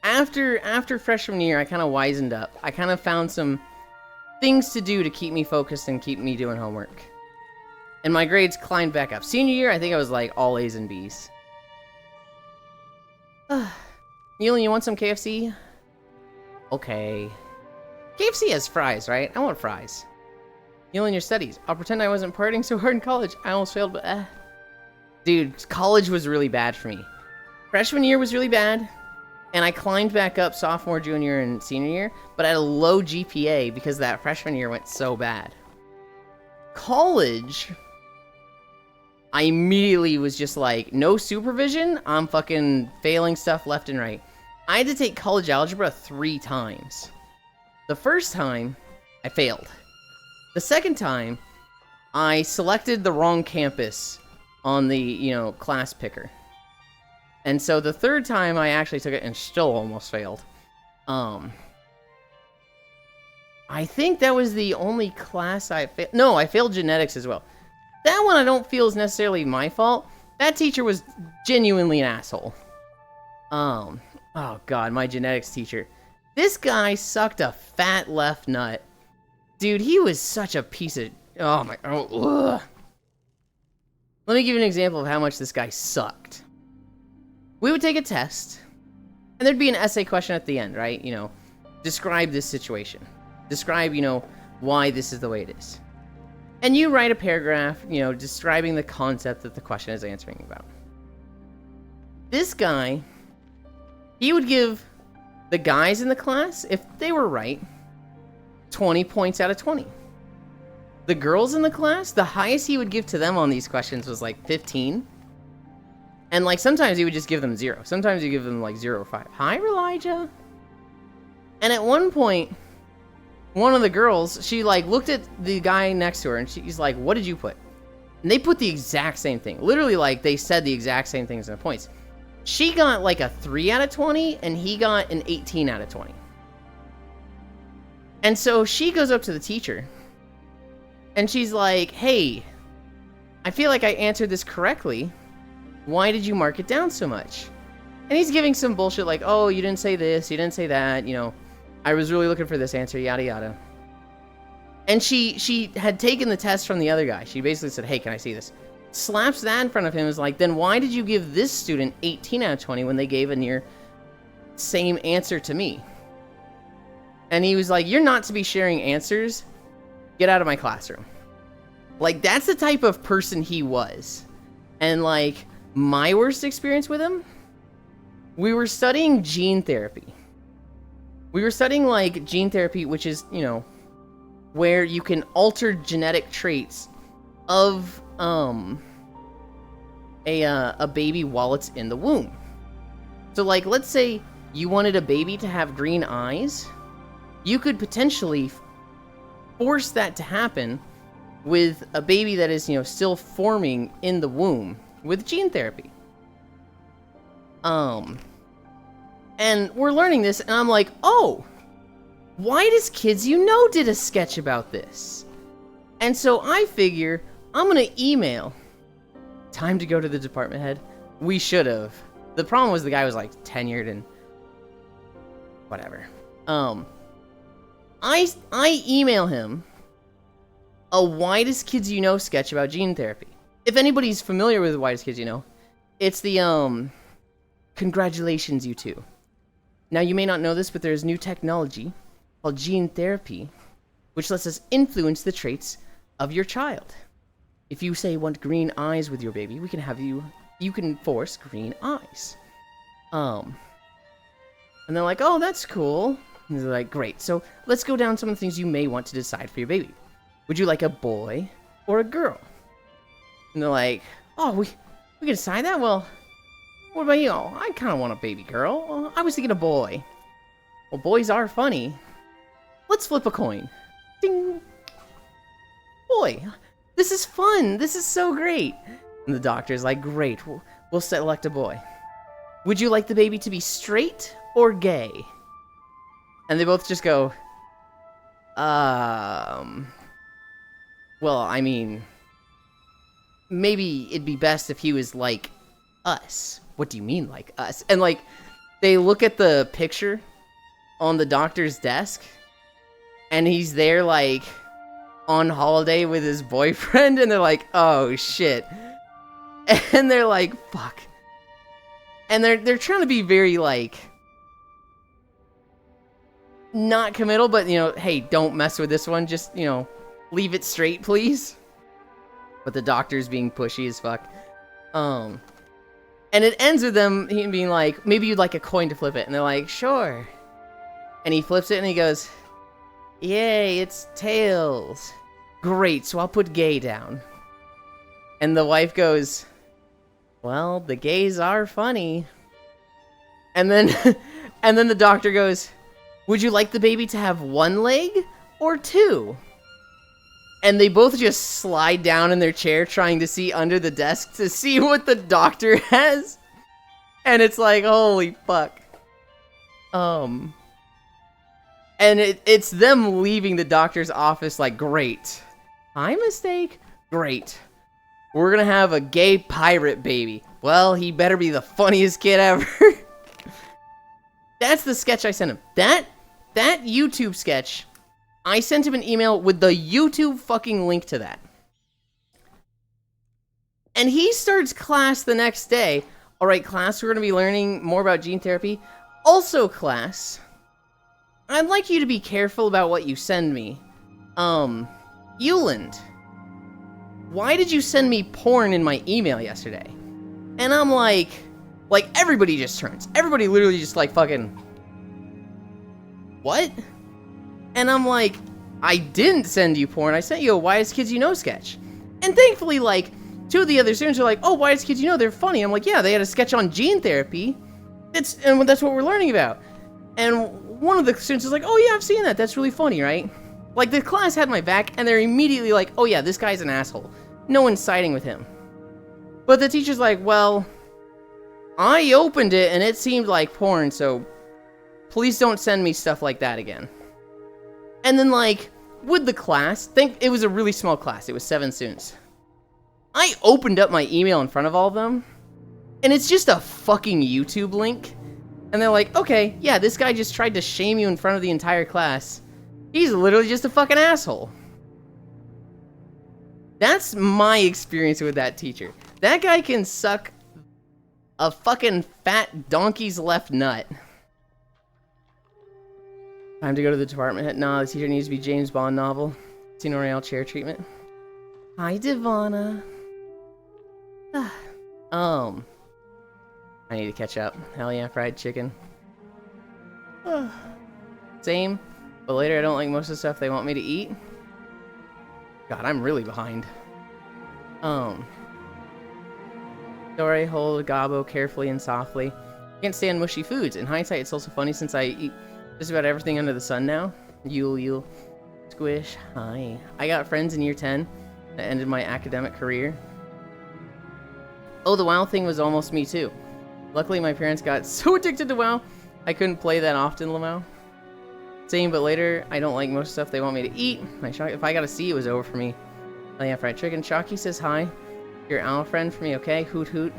After freshman year, I kind of wisened up. I kind of found some things to do to keep me focused and keep me doing homework. And my grades climbed back up. Senior year, I think I was like all A's and B's. Neil, you want some KFC? Okay. KFC has fries, right? I want fries. Neil, in your studies. I'll pretend I wasn't partying so hard in college. I almost failed, but Dude, college was really bad for me. Freshman year was really bad, and I climbed back up sophomore, junior, and senior year, but I had a low GPA because that freshman year went so bad. College, I immediately was just like, no supervision, I'm fucking failing stuff left and right. I had to take college algebra 3 times. The first time, I failed. The second time, I selected the wrong campus on the, class picker. And so the third time I actually took it and still almost failed. I think that was the only class I failed. No, I failed genetics as well. That one I don't feel is necessarily my fault. That teacher was genuinely an asshole. Oh god, my genetics teacher. This guy sucked a fat left nut. Dude, he was such a piece of... Oh my... ugh. Let me give you an example of how much this guy sucked. We would take a test, and there'd be an essay question at the end, right? Describe this situation. Describe, why this is the way it is. And you write a paragraph, describing the concept that the question is answering about. This guy, he would give the guys in the class, if they were right, 20 points out of 20. The girls in the class, the highest he would give to them on these questions was like 15. And like sometimes he would just give them 0. Sometimes he'd give them like 0 or 5. Hi, Elijah. And at one point, one of the girls, she like looked at the guy next to her and she's like, what did you put? And they put the exact same thing. Literally, like, they said the exact same things in the points. She got like a 3 out of 20 and he got an 18 out of 20. And so she goes up to the teacher and she's like, hey, I feel like I answered this correctly. Why did you mark it down so much? And he's giving some bullshit like, oh, you didn't say this, you didn't say that, I was really looking for this answer, yada yada. And she had taken the test from the other guy. She basically said, hey, can I see this? Slaps that in front of him, is like, then why did you give this student 18 out of 20 when they gave a near same answer to me? And he was like, you're not to be sharing answers. Get out of my classroom. Like, that's the type of person he was. And like, my worst experience with him, we were studying gene therapy. We were studying like gene therapy, which is, where you can alter genetic traits of a baby while it's in the womb. So like, let's say you wanted a baby to have green eyes, you could potentially force that to happen with a baby that is, still forming in the womb with gene therapy. And we're learning this, and I'm like, oh, why does Kids You Know did a sketch about this? And so I figure I'm gonna email. Time to go to the department head. We should have. The problem was the guy was like tenured and whatever. I email him a Why Does Kids You Know sketch about gene therapy. If anybody's familiar with Why Does Kids You Know, it's the congratulations, you two. Now, you may not know this, but there's new technology called gene therapy, which lets us influence the traits of your child. If you say want green eyes with your baby, we can have you can force green eyes. And they're like, oh, that's cool. And they're like, great. So let's go down some of the things you may want to decide for your baby. Would you like a boy or a girl? And they're like, oh, we can decide that? Well, what about you? Oh, I kind of want a baby girl. Well, I was thinking a boy. Well, boys are funny. Let's flip a coin. Ding. Boy, this is fun. This is so great. And the doctor's like, great. We'll select a boy. Would you like the baby to be straight or gay? And they both just go, well, I mean, maybe it'd be best if he was like us. What do you mean, like us? And like, they look at the picture on the doctor's desk, and he's there like on holiday with his boyfriend, and they're like, oh shit. And they're like, fuck. And they're trying to be very like not committal, but hey, don't mess with this one. Just, leave it straight, please. But the doctor's being pushy as fuck. And it ends with them being like, maybe you'd like a coin to flip it. And they're like, sure. And he flips it and he goes, yay, it's tails. Great, so I'll put gay down. And the wife goes, well, the gays are funny. And then and then the doctor goes, would you like the baby to have one leg or two? And they both just slide down in their chair trying to see under the desk to see what the doctor has. And it's like, holy fuck. And it's them leaving the doctor's office like, great. My mistake? Great. We're gonna have a gay pirate baby. Well, he better be the funniest kid ever. That's the sketch I sent him. That YouTube sketch, I sent him an email with the YouTube fucking link to that. And he starts class the next day. Alright, class, we're gonna be learning more about gene therapy. Also, class, I'd like you to be careful about what you send me. Euland, why did you send me porn in my email yesterday? And I'm like, everybody just turns. Everybody literally just like fucking, what? And I'm like, I didn't send you porn. I sent you a Wise Kids You Know sketch. And thankfully, like, two of the other students are like, oh, Wise Kids You Know, they're funny. I'm like, yeah, they had a sketch on gene therapy. And that's what we're learning about. And one of the students is like, oh yeah, I've seen that. That's really funny, right? Like, the class had my back, and they're immediately like, oh yeah, this guy's an asshole. No one's siding with him. But the teacher's like, well, I opened it, and it seemed like porn, so please don't send me stuff like that again. And then, like, with the class, it was a really small class. It was 7 students. I opened up my email in front of all of them, and it's just a fucking YouTube link. And they're like, okay, yeah, this guy just tried to shame you in front of the entire class. He's literally just a fucking asshole. That's my experience with that teacher. That guy can suck a fucking fat donkey's left nut. Time to go to the department head. Nah, the teacher needs to be James Bond novel. Casino Royale chair treatment. Hi, Devana. I need to catch up. Hell yeah, fried chicken. Same, but later I don't like most of the stuff they want me to eat. God, I'm really behind. Dore, hold Gabo carefully and softly. Can't stand mushy foods. In hindsight, it's also funny since I eat just about everything under the sun now. Yule. Squish. Hi. I got friends in year 10 that ended my academic career. Oh, the WoW thing was almost me too. Luckily, my parents got so addicted to WoW, I couldn't play that often, Lamau. Same, but later, I don't like most stuff they want me to eat. If I got to see, it was over for me. Oh yeah, fried chicken. Shocky says hi. Your owl friend for me, okay? Hoot hoot.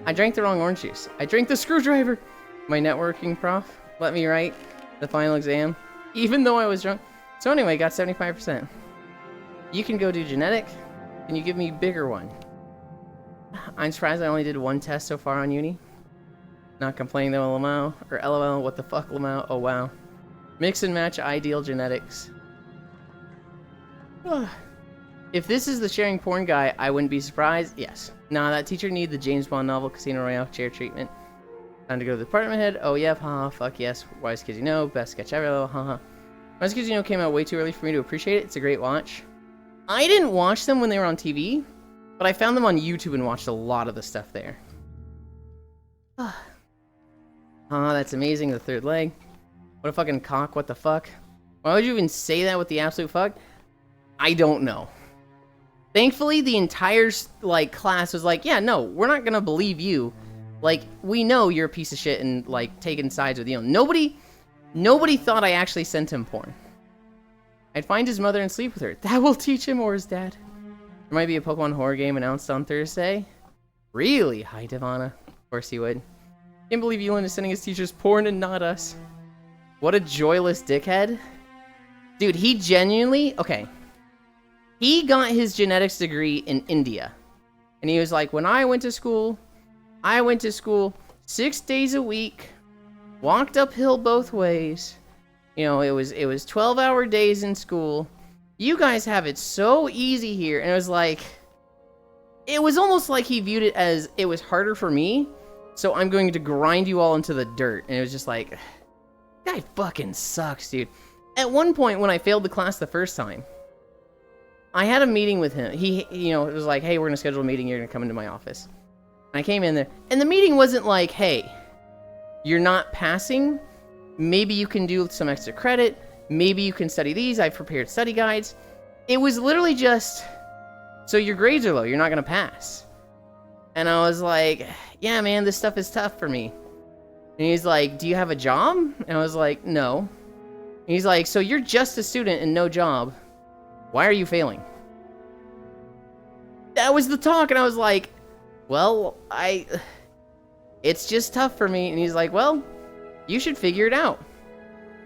I drank the wrong orange juice. I drank the screwdriver. My networking prof let me write the final exam, even though I was drunk. So anyway, got 75%. You can go do genetic. Can you give me a bigger one? I'm surprised I only did 1 test so far on uni. Not complaining though, Lamau. Or LOL, what the fuck, Lamau? Oh wow. Mix and match ideal genetics. If this is the sharing porn guy, I wouldn't be surprised. Yes. Nah, that teacher needed the James Bond novel Casino Royale chair treatment. Time to go to the department head. Oh yep, haha, fuck yes. Wise Kids You Know, best sketch ever, haha. Wise Kids You Know came out way too early for me to appreciate it. It's a great watch. I didn't watch them when they were on TV, but I found them on YouTube and watched a lot of the stuff there. That's amazing, the third leg. What a fucking cock, what the fuck? Why would you even say that with the absolute fuck? I don't know. Thankfully, the entire, like, class was like, yeah, no, we're not gonna believe you. Like, we know you're a piece of shit and, like, taking sides with you. Nobody thought I actually sent him porn. I'd find his mother and sleep with her. That will teach him, or his dad. There might be a Pokemon horror game announced on Thursday. Really? Hi, Devana. Of course he would. Can't believe Elon is sending his teachers porn and not us. What a joyless dickhead. Dude, he genuinely... Okay. He got his genetics degree in India. And he was like, when I went to school 6 days a week, walked uphill both ways. You know, it was 12-hour days in school. You guys have it so easy here. And it was like, it was almost like he viewed it as it was harder for me, so I'm going to grind you all into the dirt. And it was just like, guy fucking sucks, dude. At one point when I failed the class the first time, I had a meeting with him. He, it was like, hey, we're gonna schedule a meeting. You're gonna come into my office. I came in there, and the meeting wasn't like, hey, you're not passing. Maybe you can do some extra credit. Maybe you can study these. I've prepared study guides. It was literally just, so your grades are low. You're not gonna pass. And I was like, yeah, man, this stuff is tough for me. And he's like, do you have a job? And I was like, no. And he's like, so you're just a student and no job. Why are you failing? That was the talk, and I was like, well, it's just tough for me. And he's like, well, you should figure it out.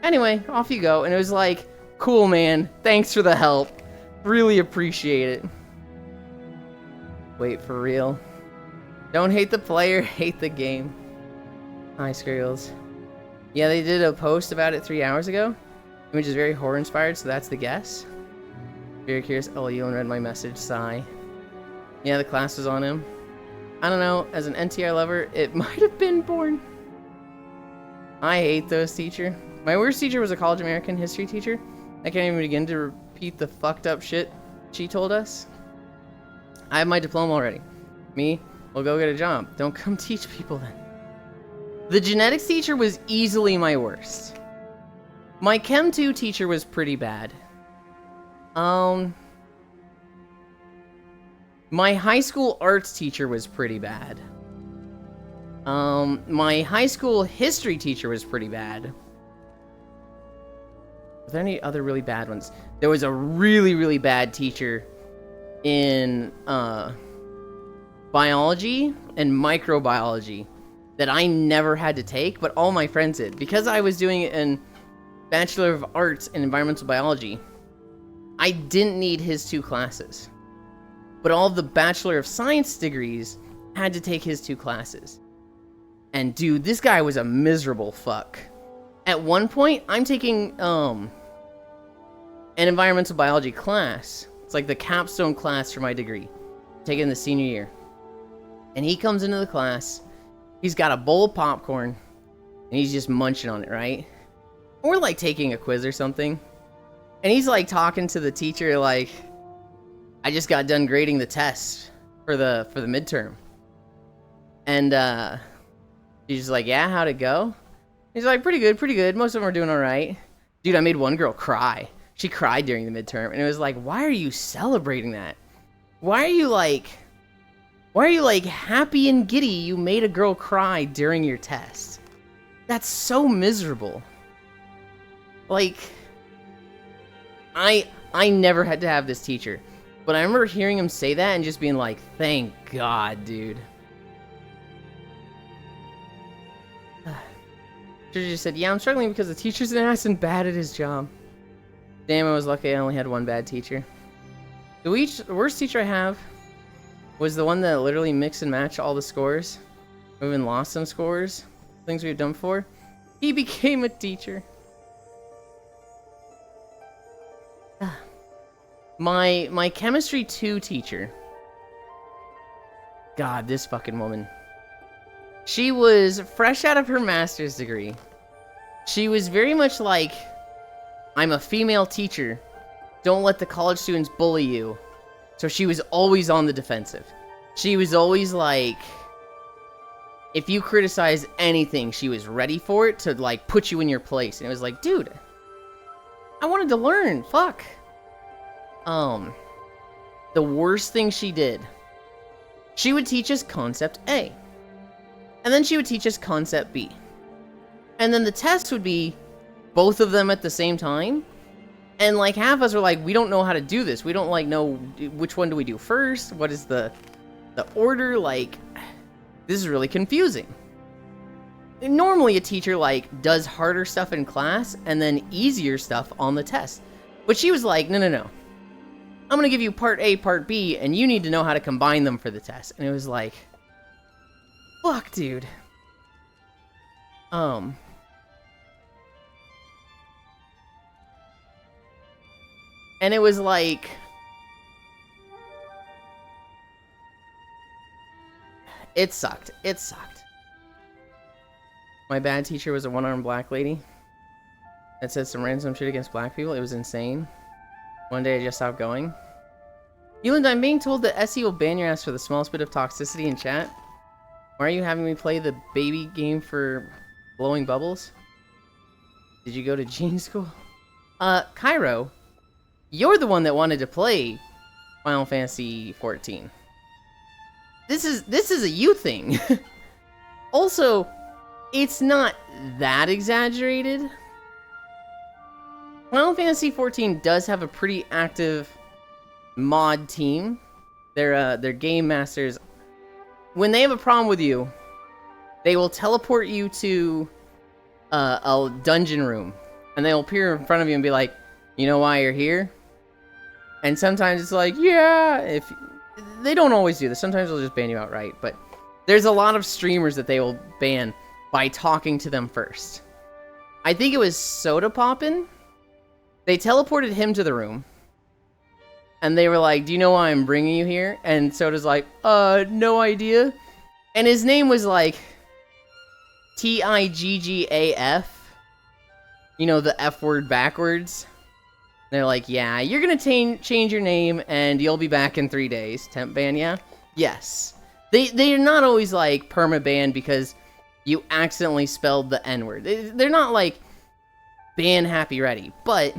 Anyway, off you go. And it was like, cool, man. Thanks for the help. Really appreciate it. Wait, for real? Don't hate the player, hate the game. Hi, Skrillz. Yeah, they did a post about it 3 hours ago, which is very horror-inspired, so that's the guess. Very curious. Oh, you read my message. Sigh. Yeah, the class was on him. I don't know. As an NTR lover, it might have been born. I hate those teacher. My worst teacher was a college American history teacher. I can't even begin to repeat the fucked up shit she told us. I have my diploma already. Me? Well, go get a job. Don't come teach people then. The genetics teacher was easily my worst. My Chem 2 teacher was pretty bad. My high school arts teacher was pretty bad. My high school history teacher was pretty bad. Were there any other really bad ones? There was a really, really bad teacher in, biology and microbiology that I never had to take, but all my friends did. Because I was doing a Bachelor of Arts in Environmental Biology, I didn't need his 2 classes. But all of the Bachelor of Science degrees had to take his 2 classes. And dude, this guy was a miserable fuck. At one point, I'm taking an environmental biology class. It's like the capstone class for my degree. Taking in the senior year. And he comes into the class, he's got a bowl of popcorn, and he's just munching on it, right? And we're like taking a quiz or something. And he's like talking to the teacher like, I just got done grading the test for the midterm. And she's just like, yeah, how'd it go? He's like, pretty good, pretty good. Most of them are doing all right. Dude, I made one girl cry. She cried during the midterm. And it was like, why are you celebrating that? Why are you like happy and giddy you made a girl cry during your test? That's so miserable. Like, I never had to have this teacher. But I remember hearing him say that and just being like, thank God, dude. Teacher just said, yeah, I'm struggling because the teacher's an ass and bad at his job. Damn, I was lucky I only had one bad teacher. The worst teacher I have was the one that literally mix and match all the scores. We even lost some scores. Things we've done before. He became a teacher. My chemistry 2 teacher. God, this fucking woman. She was fresh out of her master's degree. She was very much like, I'm a female teacher. Don't let the college students bully you. So she was always on the defensive. She was always like, if you criticize anything, she was ready for it to like put you in your place. And it was like, dude, I wanted to learn. Fuck. The worst thing she did, she would teach us concept A. And then she would teach us concept B. And then the test would be both of them at the same time. And like half of us were like, we don't know how to do this. We don't like know which one do we do first? What is the order? Like, this is really confusing. Normally a teacher like does harder stuff in class and then easier stuff on the test. But she was like, no. I'm gonna give you part A, part B, and you need to know how to combine them for the test. And it was like, fuck, dude. And it was like, It sucked. It sucked. My bad teacher was a one-armed black lady that said some random shit against black people. It was insane. One day I just stopped going. Euland, I'm being told that SE will ban your ass for the smallest bit of toxicity in chat. Why are you having me play the baby game for blowing bubbles? Did you go to gene school? Cairo, you're the one that wanted to play Final Fantasy 14. This is a you thing. Also, it's not that exaggerated. Final Fantasy 14 does have a pretty active mod team. They're game masters. When they have a problem with you, they will teleport you to a dungeon room, and they'll appear in front of you and be like, "You know why you're here?" And sometimes it's like, "Yeah." If they don't always do this, sometimes they'll just ban you outright. But there's a lot of streamers that they will ban by talking to them first. I think it was Soda Poppin'. They teleported him to the room. And they were like, "Do you know why I'm bringing you here?" And Soda's like, no idea." And his name was like Tiggaf. You know, the F word backwards. They're like, "Yeah, you're gonna change your name and you'll be back in 3 days." Temp ban, yeah? Yes. They're not always like perma-ban because you accidentally spelled the N-word. They're not like ban happy ready, but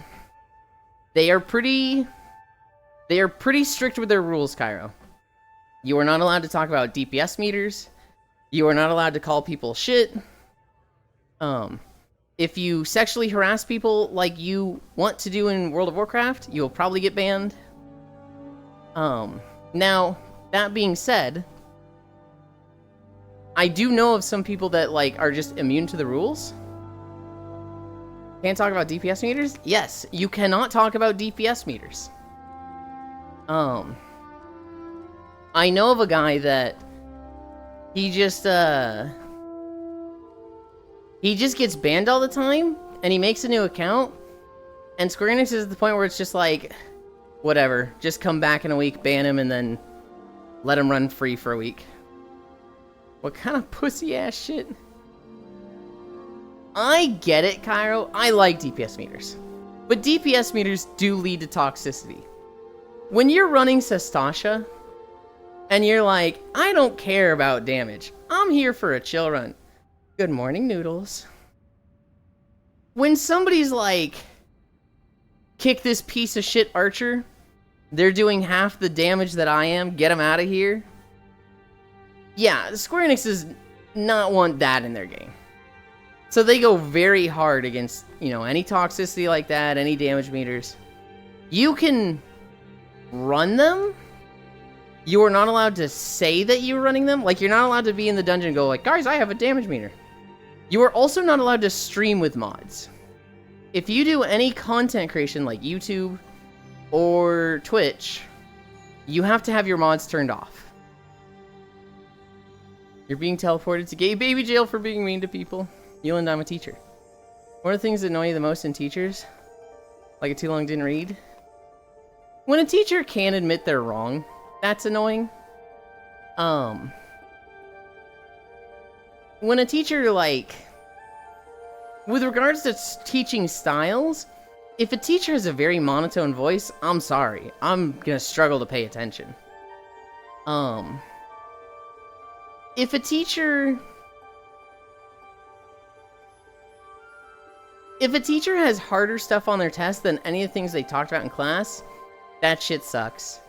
they are pretty strict with their rules, Cairo. You are not allowed to talk about DPS meters. You are not allowed to call people shit. If you sexually harass people like you want to do in World of Warcraft, you'll probably get banned. Now, that being said, I do know of some people that like are just immune to the rules. Can't talk about DPS meters? Yes, you cannot talk about DPS meters. I know of a guy that he just gets banned all the time, and he makes a new account, and Square Enix is at the point where it's just like, whatever, just come back in a week, ban him, and then let him run free for a week. What kind of pussy-ass shit? I get it, Cairo. I like DPS meters. But DPS meters do lead to toxicity. When you're running Sestasha, and you're like, "I don't care about damage. I'm here for a chill run." Good morning, noodles. When somebody's like, "Kick this piece of shit archer. They're doing half the damage that I am. Get them out of here." Yeah, Square Enix does not want that in their game. So they go very hard against, you know, any toxicity like that, any damage meters. You can run them. You are not allowed to say that you're running them. Like, you're not allowed to be in the dungeon and go like, "Guys, I have a damage meter." You are also not allowed to stream with mods. If you do any content creation like YouTube or Twitch, you have to have your mods turned off. You're being teleported to gay baby jail for being mean to people. Euland, I'm a teacher. What are the things that annoy you the most in teachers? Like a too long didn't read? When a teacher can't admit they're wrong, that's annoying. When a teacher, like, with regards to teaching styles, if a teacher has a very monotone voice, I'm sorry, I'm gonna struggle to pay attention. If a teacher has harder stuff on their test than any of the things they talked about in class, that shit sucks.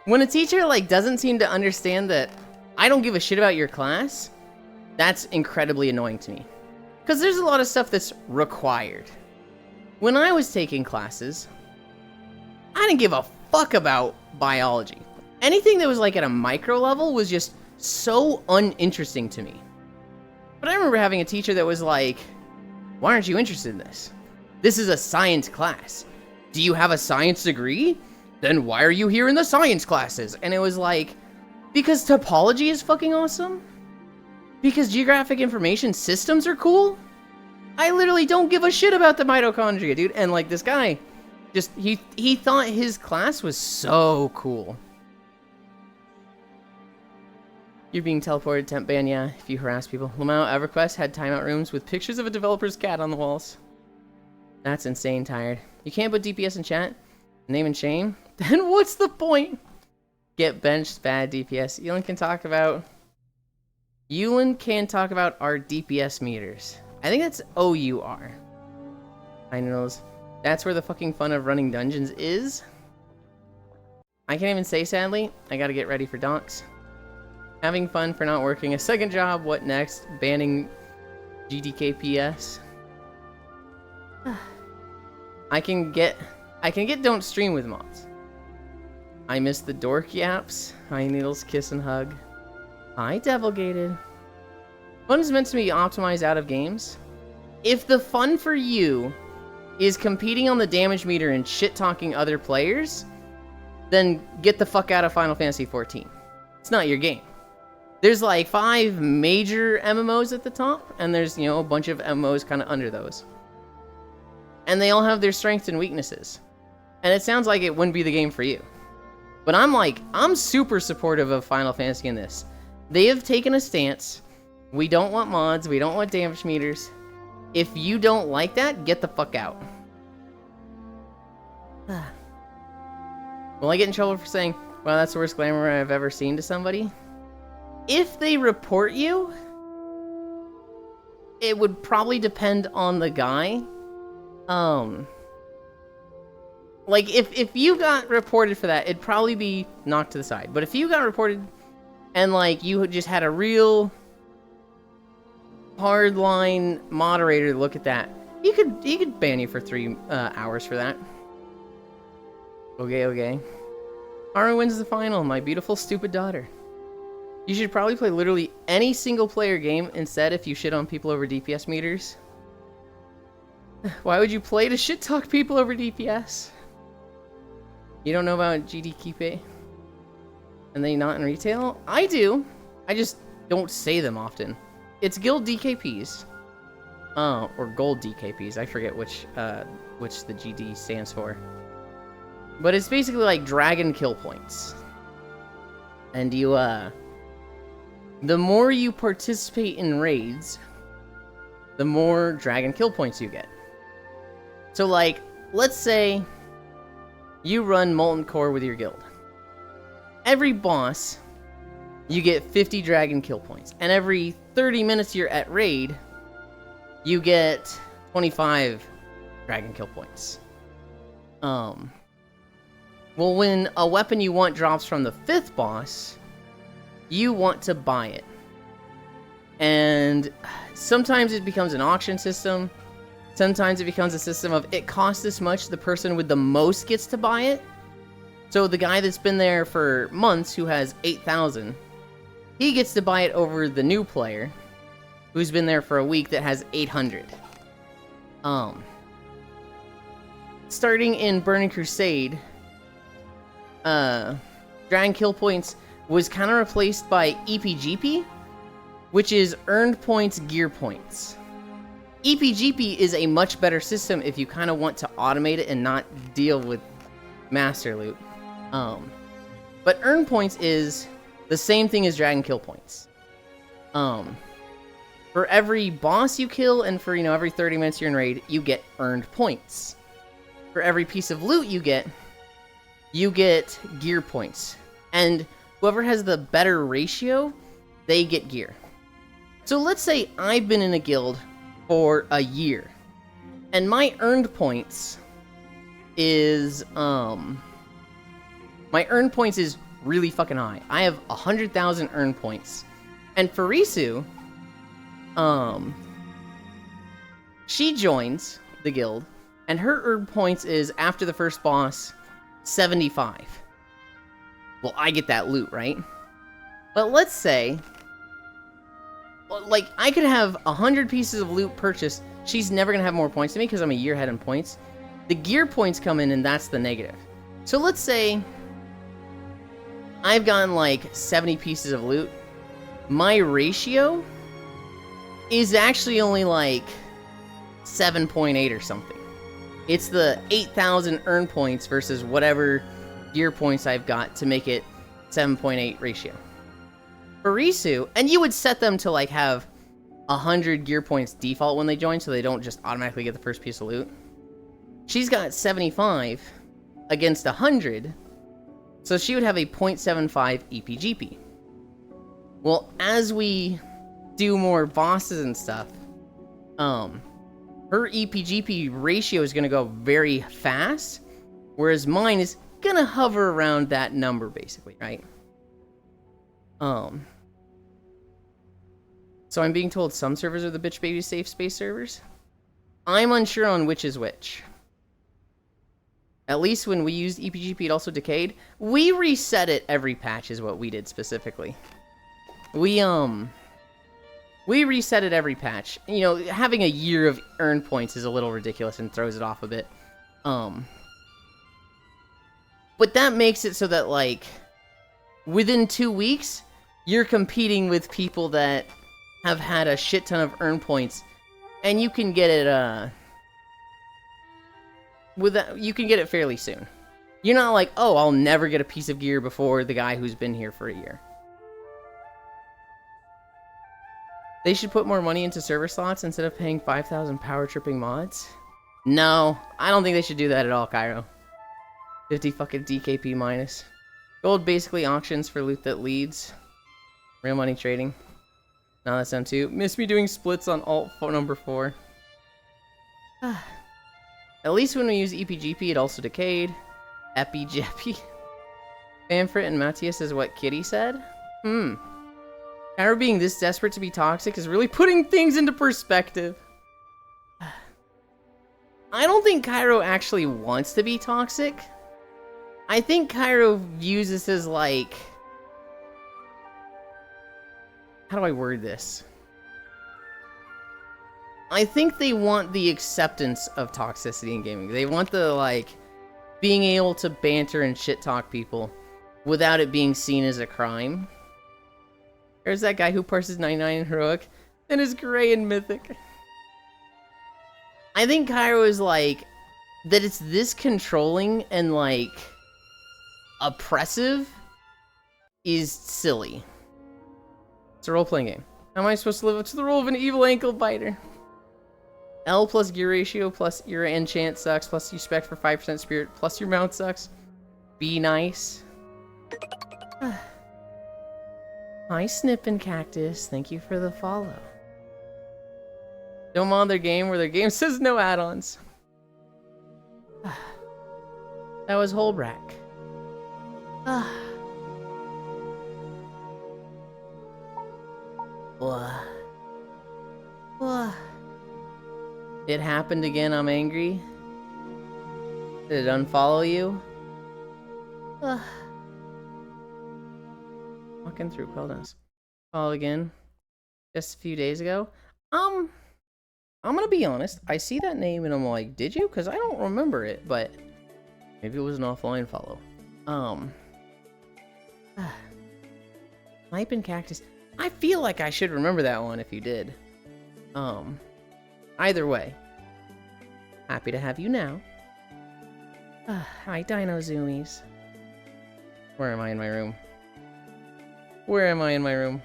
When a teacher, like, doesn't seem to understand that I don't give a shit about your class, that's incredibly annoying to me. Because there's a lot of stuff that's required. When I was taking classes, I didn't give a fuck about biology. Anything that was, like, at a micro level was just so uninteresting to me. But I remember having a teacher that was like, "Why aren't you interested in this? This is a science class. Do you have a science degree? Then why are you here in the science classes?" And it was like, because topology is fucking awesome? Because geographic information systems are cool? I literally don't give a shit about the mitochondria, dude. And like, this guy, just, he thought his class was so cool. You're being teleported, temp ban, yeah, if you harass people. Lamau EverQuest had timeout rooms with pictures of a developer's cat on the walls. That's insane, tired. You can't put DPS in chat? Name and shame? Then what's the point? Get benched, bad DPS. Yulin can talk about our DPS meters. I think that's OUR. I know. That's where the fucking fun of running dungeons is. I can't even say sadly. I gotta get ready for donks. Having fun for not working a second job. What next? Banning GDKPS. I can get don't stream with mods. I miss the dork yaps. Hi Needles, kiss and hug. Hi Devilgated. Fun is meant to be optimized out of games. If the fun for you is competing on the damage meter and shit-talking other players, then get the fuck out of Final Fantasy XIV. It's not your game. There's like 5 major MMOs at the top, and there's, you know, a bunch of MMOs kind of under those. And they all have their strengths and weaknesses. And it sounds like it wouldn't be the game for you. But I'm super supportive of Final Fantasy in this. They have taken a stance. We don't want mods, we don't want damage meters. If you don't like that, get the fuck out. Will I get in trouble for saying, wow, that's the worst glamour I've ever seen to somebody? If they report you, it would probably depend on the guy. Like, if you got reported for that, it'd probably be knocked to the side. But if you got reported and, like, you just had a real hardline moderator look at that, he could ban you for 3 hours for that. Okay. Haru wins the final, my beautiful stupid daughter. You should probably play literally any single player game instead if you shit on people over DPS meters. Why would you play to shit talk people over DPS? You don't know about GDKP? And they not in retail? I do. I just don't say them often. It's guild DKPs. Or gold DKPs. I forget which the GD stands for. But it's basically like dragon kill points. And you, the more you participate in raids, the more dragon kill points you get. So, like, let's say you run Molten Core with your guild. Every boss, you get 50 dragon kill points. And every 30 minutes you're at raid, you get 25 dragon kill points. Well, when a weapon you want drops from the 5th boss, you want to buy it. And sometimes it becomes an auction system. Sometimes it becomes a system of it costs this much, the person with the most gets to buy it. So the guy that's been there for months who has 8,000, he gets to buy it over the new player who's been there for a week that has 800. Starting in Burning Crusade, Dragon Kill Points was kind of replaced by EPGP, which is Earned Points Gear Points. EPGP is a much better system if you kind of want to automate it and not deal with Master Loot. But Earned Points is the same thing as Dragon Kill Points. For every boss you kill and for, every 30 minutes you're in raid, you get Earned Points. For every piece of loot you get Gear Points. And whoever has the better ratio, they get gear. So let's say I've been in a guild for a year, and my earned points is really fucking high. I have 100,000 earned points, and Farisu, she joins the guild, and her earned points is after the first boss 75. Well, I get that loot, right? But let's say, like, I could have 100 pieces of loot purchased. She's never going to have more points than me because I'm a year ahead in points. The gear points come in, and that's the negative. So let's say I've gotten, like, 70 pieces of loot. My ratio is actually only, like, 7.8 or something. It's the 8,000 earned points versus whatever gear points I've got to make it 7.8 ratio. Harisu, and you would set them to like have 100 gear points default when they join, so they don't just automatically get the first piece of loot. She's got 75 against 100, so she would have a 0.75 EPGP. Well, as we do more bosses and stuff, her EPGP ratio is going to go very fast, whereas mine is going to hover around that number, basically, right? So I'm being told some servers are the bitch baby safe space servers. I'm unsure on which is which. At least when we used EPGP, it also decayed. We reset it every patch is what we did specifically. We reset it every patch. You know, having a year of earn points is a little ridiculous and throws it off a bit. But that makes it so that, like, within 2 weeks, you're competing with people that have had a shit ton of earn points, and you can get it, you can get it fairly soon. You're not like, oh, I'll never get a piece of gear before the guy who's been here for a year. They should put more money into server slots instead of paying 5,000 power tripping mods. No, I don't think they should do that at all, Cairo. 50 fucking DKP minus. Gold basically auctions for loot that leads. Real money trading. Now that's done too. Miss me doing splits on alt number 4. At least when we use EPGP, it also decayed. EpiJeppy. Manfred and Matthias is what Kitty said? Cairo being this desperate to be toxic is really putting things into perspective. I don't think Cairo actually wants to be toxic. I think Cairo views this as like... How do I word this? I think they want the acceptance of toxicity in gaming. They want the, like, being able to banter and shit talk people without it being seen as a crime. There's that guy who parses 99 in Heroic and is gray in Mythic. I think Cairo is like, that it's this controlling and, like, oppressive is silly. It's a role-playing game. How am I supposed to live up to the role of an evil ankle biter? L plus gear ratio plus your enchant sucks, plus you spec for 5% spirit, plus your mount sucks. Be nice. Hi, Snippin' Cactus. Thank you for the follow. Don't mod their game where their game says no add-ons. That was Holbrack. It happened again, I'm angry. Did it unfollow you? Walking through Quel'Thas. Follow again. Just a few days ago. I'm gonna be honest. I see that name and I'm like, did you? Because I don't remember it, but maybe it was an offline follow. Snipe and Cactus. I feel like I should remember that one if you did. Either way. Happy to have you now. Hi, Dino Zoomies. Where am I in my room? Where am I in my room?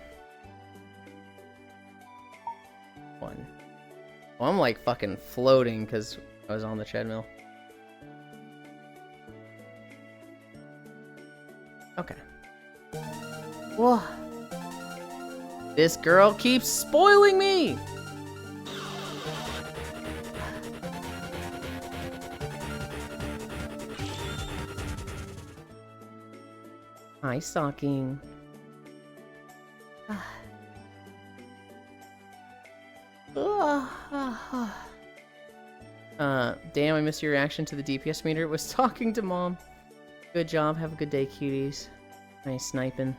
1. Well, I'm like fucking floating because I was on the treadmill. Okay. Whoa. This girl keeps spoiling me! Hi, stalking. Damn, I missed your reaction to the DPS meter. It was talking to mom. Good job. Have a good day, cuties. Nice sniping.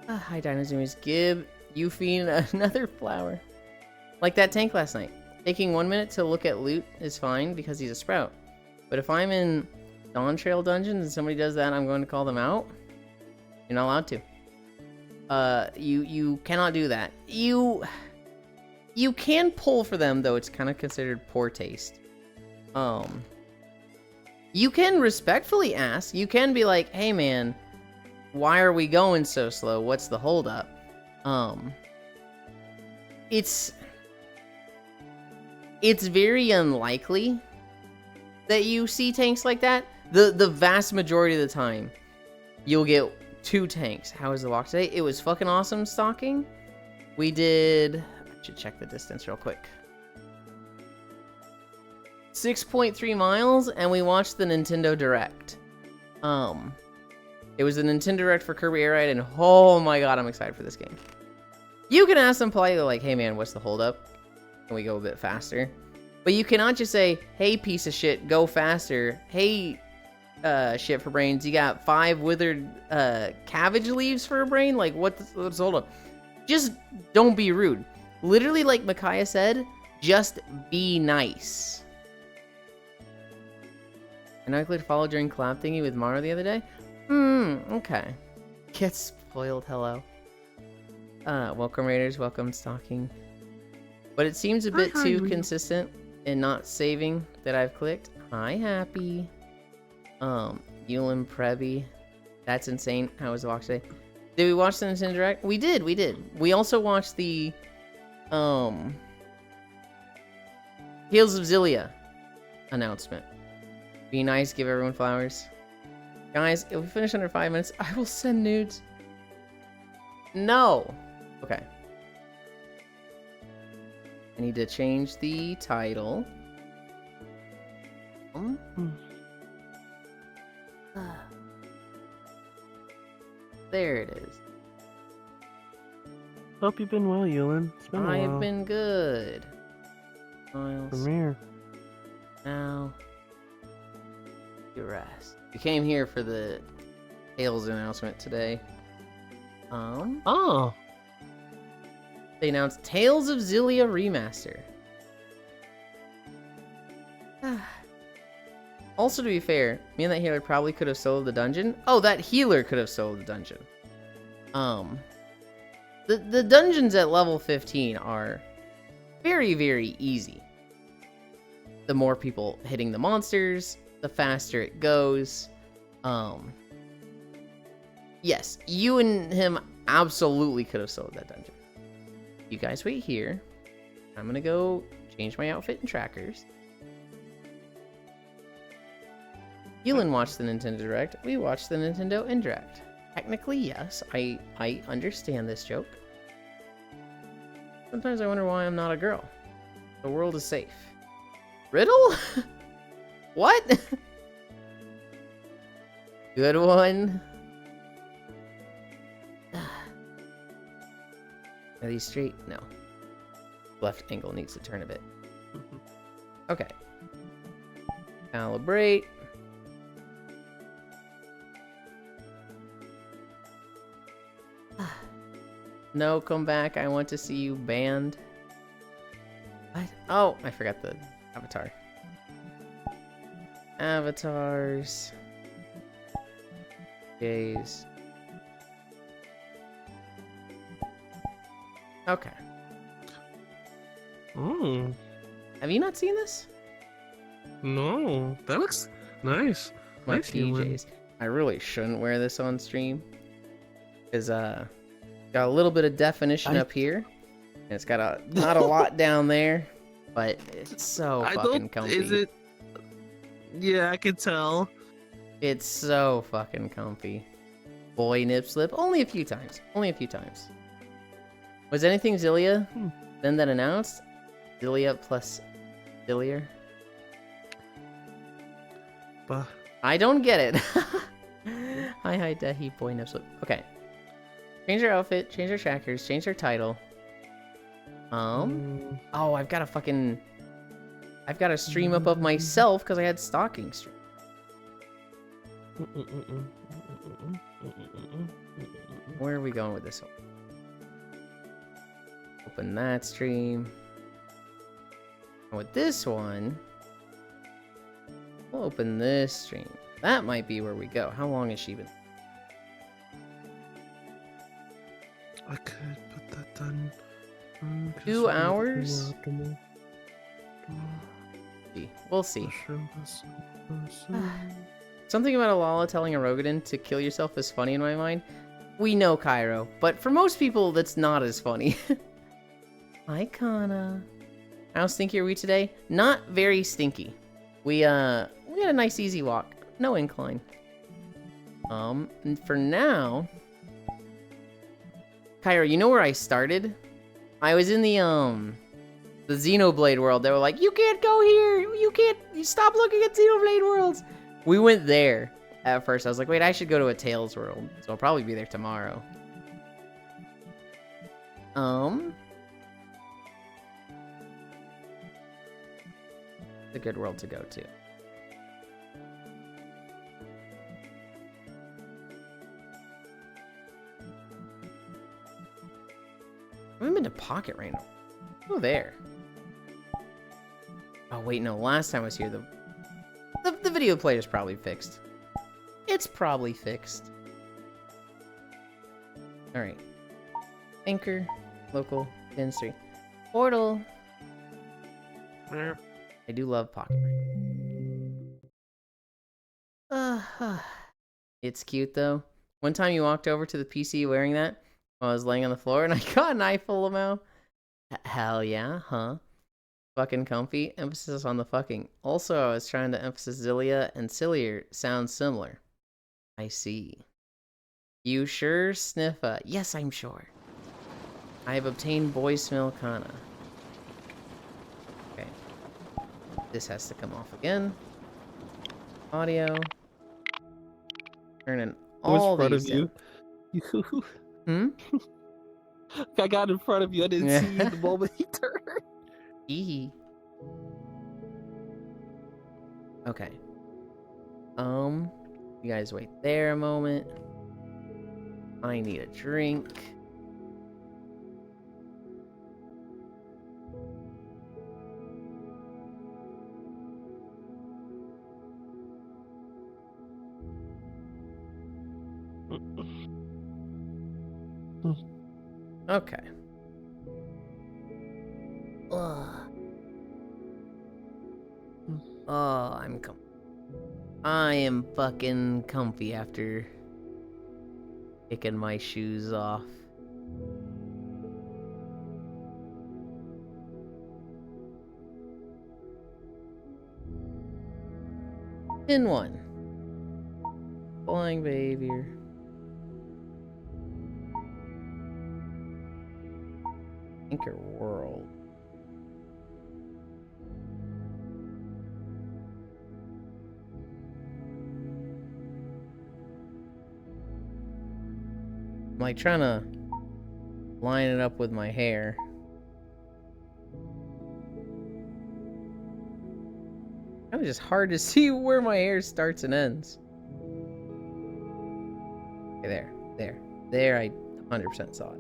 Hi, Dinozoomies. Give Euphine another flower. Like that tank last night. Taking 1 minute to look at loot is fine because he's a sprout. But if I'm in Dawn Trail dungeons and somebody does that, I'm going to call them out. You're not allowed to. You cannot do that. You can pull for them, though it's kind of considered poor taste. You can respectfully ask. You can be like, hey man, why are we going so slow? What's the holdup? It's very unlikely that you see tanks like that. The vast majority of the time, you'll get 2 tanks. How was the walk today? It was fucking awesome stalking. We did... I should check the distance real quick. 6.3 miles, and we watched the Nintendo Direct. It was the Nintendo Direct for Kirby Air Ride, and oh my god, I'm excited for this game. You can ask them politely, like, hey man, what's the holdup? Can we go a bit faster? But you cannot just say, hey piece of shit, go faster. Hey, shit for brains, you got 5 withered cabbage leaves for a brain? Like, what's the holdup? Just don't be rude. Literally, like Micaiah said, just be nice. And I clicked follow during collab thingy with Mara the other day. Okay. Get spoiled, hello. Welcome Raiders, welcome stalking. But it seems a bit too consistent in not saving that I've clicked. Hi, Happy. Yulin Prebi. That's insane. How was the walk today? Did we watch the Nintendo Direct? We did. We also watched the, Tales of Xillia announcement. Be nice, give everyone flowers. Guys, if we finish under 5 minutes, I will send nudes. No. Okay. I need to change the title. There it is. Hope you've been well, Yulin. It's been a while. I've been good. Premiere. Now, you rest. You came here for the Tales announcement today. Oh. They announced Tales of Xillia Remaster. Also, to be fair, me and that healer probably could have soloed the dungeon. Oh, that healer could have soloed the dungeon. The dungeons at level 15 are very, very easy. The more people hitting the monsters, the faster it goes. Yes, you and him absolutely could have soloed that dungeon. You guys wait here. I'm gonna go change my outfit and trackers. Yulin watched the Nintendo Direct. We watched the Nintendo Indirect. Technically, yes, I understand this joke. Sometimes I wonder why I'm not a girl. The world is safe. Riddle? What? Good one. Are these straight? No. Left angle needs to turn a bit. Okay. Calibrate. No, come back. I want to see you banned. What? Oh, I forgot the avatar. Avatars. Gaze. Okay. Have you not seen this? No. That looks nice. My Nice, Yulin. PJs. I really shouldn't wear this on stream. Because, got a little bit of definition up here. And it's got not a lot down there. But it's so fucking comfy. Is it? Yeah, I can tell. It's so fucking comfy. Boy nip slip. Only a few times. Only a few times. Was anything Xillia then that announced? Xillia plus Xillier? Bah. I don't get it. Hi, Dehi, boy nip slip. Okay. Change their outfit, change their trackers, change their title. Oh, I've got a stream up of myself because I had stalking stream. Where are we going with this one? Open that stream. And with this one, we'll open this stream. That might be where we go. How long has she been? I could put that done. 2 hours? We'll see. Something about Alala telling a Rogadin to kill yourself is funny in my mind. we know Cairo, but for most people, that's not as funny. Hi, Kana. How stinky are we today? Not very stinky. We had a nice easy walk. No incline. And for now... Cairo, you know where I started? I was in the Xenoblade world. They were like, you can't go here! You can't... Stop looking at Xenoblade worlds! We went there at first. I was like, wait, I should go to a Tales world. So I'll probably be there tomorrow. It's a good world to go to. I haven't been to Pocket Rain. Oh, there. Oh, wait, no. Last time I was here, the video player's probably fixed. It's probably fixed. Alright. Anchor. Local. Industry. Portal. I do love Pocket Rain. It's cute, though. One time you walked over to the PC wearing that while I was laying on the floor, and I got an eyeful of mouth. Hell yeah, huh? Fucking comfy. Emphasis on the fucking. Also, I was trying to emphasize Zilia and Cillier sound similar. I see. You sure, Sniffa? Yes, I'm sure. I have obtained voicemail Kana. Okay. This has to come off again. Audio. Turning all front these of you. Hmm? I got in front of you. I didn't see you the moment he turned. Eee. Okay. You guys wait there a moment. I need a drink. Okay. Oh, I'm comfy. I am fucking comfy after kicking my shoes off. In one. Flying behavior. Anchor world. I'm like trying to line it up with my hair. Kind of just hard to see where my hair starts and ends. Okay, there. I 100% saw it.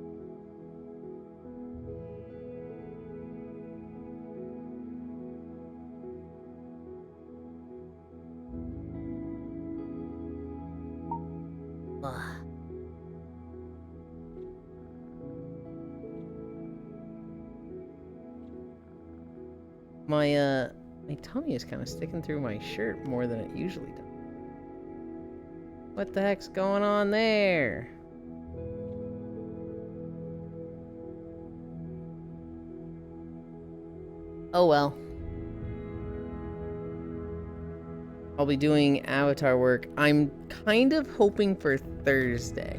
My tummy is kind of sticking through my shirt more than it usually does. What the heck's going on there? Oh well. I'll be doing avatar work. I'm kind of hoping for Thursday.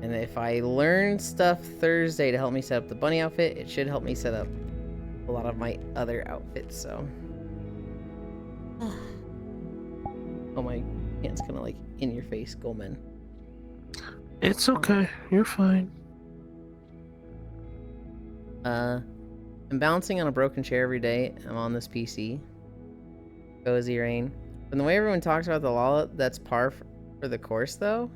And if I learn stuff Thursday to help me set up the bunny outfit, it should help me set up a lot of my other outfits, so. Oh, my hand's kind of like in your face, Goldman. It's okay. You're fine. I'm bouncing on a broken chair every day. I'm on this PC. Cozy Rain. From the way everyone talks about the Lala, that's par for the course, though.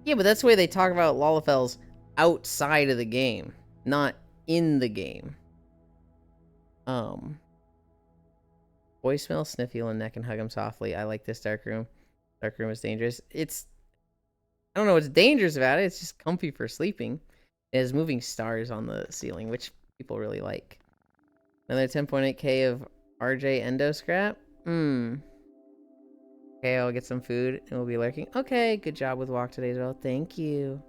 Yeah, but that's the way they talk about Lalafels outside of the game, not in the game. Voicemail, sniff Elon neck and hug him softly. I like this dark room. Dark room is dangerous. I don't know what's dangerous about it. It's just comfy for sleeping. It has moving stars on the ceiling, which people really like. Another 10.8k of RJ Endo scrap. Okay, Okay, I'll get some food and we'll be lurking. Okay, good job with walk today as well. Thank you.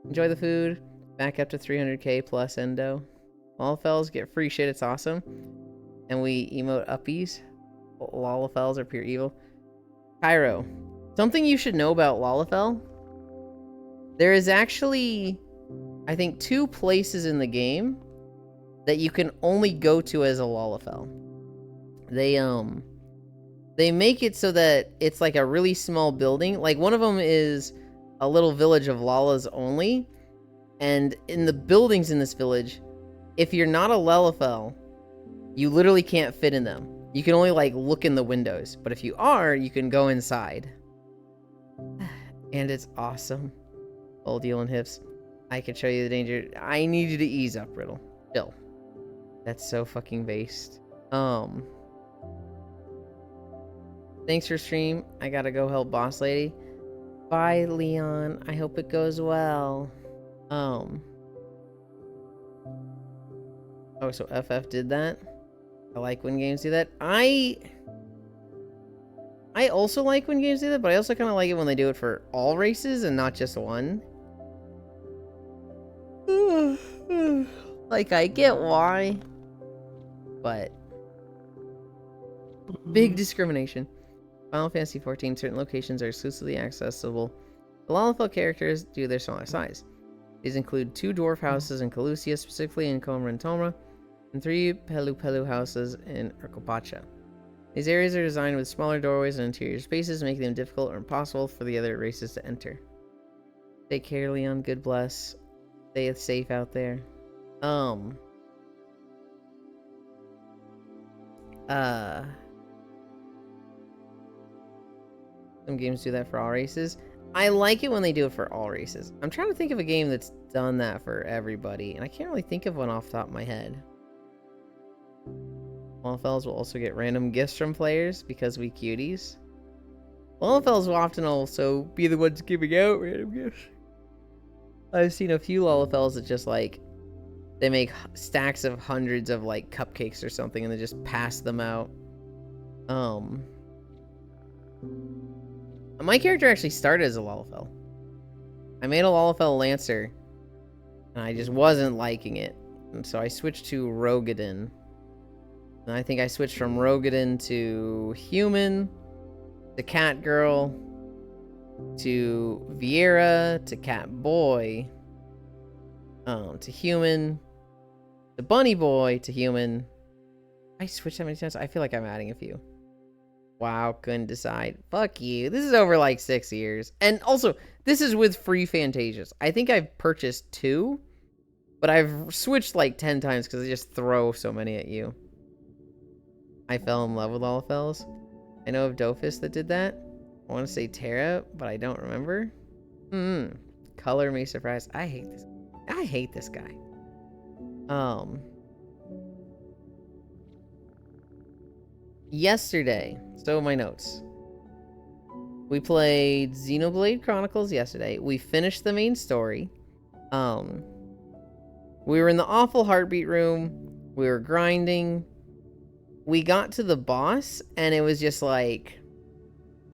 Enjoy the food. Back up to 300k plus endo. Lalafels get free shit. It's awesome. And we emote uppies. Lalafels are pure evil. Cairo. Something you should know about Lalafell. There is actually, I think, 2 places in the game that you can only go to as a Lalafell. They make it so that it's like a really small building. Like one of them is a little village of Lalas only. And in the buildings in this village, if you're not a Lalafell, you literally can't fit in them. You can only like look in the windows. But if you are, you can go inside. And it's awesome. Old deal and hips. I can show you the danger. I need you to ease up, Riddle. Chill. That's so fucking based. Thanks for stream. I gotta go help boss lady. Bye, Leon. I hope it goes well. Oh, so FF did that? I like when games do that. I also like when games do that, but I also kind of like it when they do it for all races and not just one. Like, I get why, but big discrimination. Final Fantasy XIV, certain locations are exclusively accessible. The Lalafell characters due to their smaller size. These include 2 dwarf houses in Calusia, specifically in Comrantomra, and 3 Pelu Pelu houses in Urkopacha. These areas are designed with smaller doorways and interior spaces, making them difficult or impossible for the other races to enter. Take care, Leon. Good bless. Stay safe out there. Some games do that for all races. I like it when they do it for all races. I'm trying to think of a game that's done that for everybody, and I can't really think of one off the top of my head. Lalafels will also get random gifts from players because we cuties. Lalafels will often also be the ones giving out random gifts. I've seen a few Lalafels that just like, they make stacks of hundreds of like cupcakes or something and they just pass them out. My character actually started as a Lalafell. I made a Lalafell Lancer and I just wasn't liking it. And so I switched to Rogadin. And I think I switched from Rogadin to Human, to Cat Girl, to Viera, to Cat Boy, to Human, to Bunny Boy, to Human. I switched that many times? I feel like I'm adding a few. Wow, couldn't decide. Fuck you. This is over like 6 years. And also, this is with free Fantasias. I think I've purchased 2, but I've switched like 10 times because I just throw so many at you. I fell in love with Lalafels. I know of Dofus that did that. I want to say Terra, but I don't remember. Color me surprised. I hate this. I hate this guy. Yesterday, so my notes. We played Xenoblade Chronicles yesterday. We finished the main story. We were in the awful heartbeat room. We were grinding. We got to the boss, and it was just like,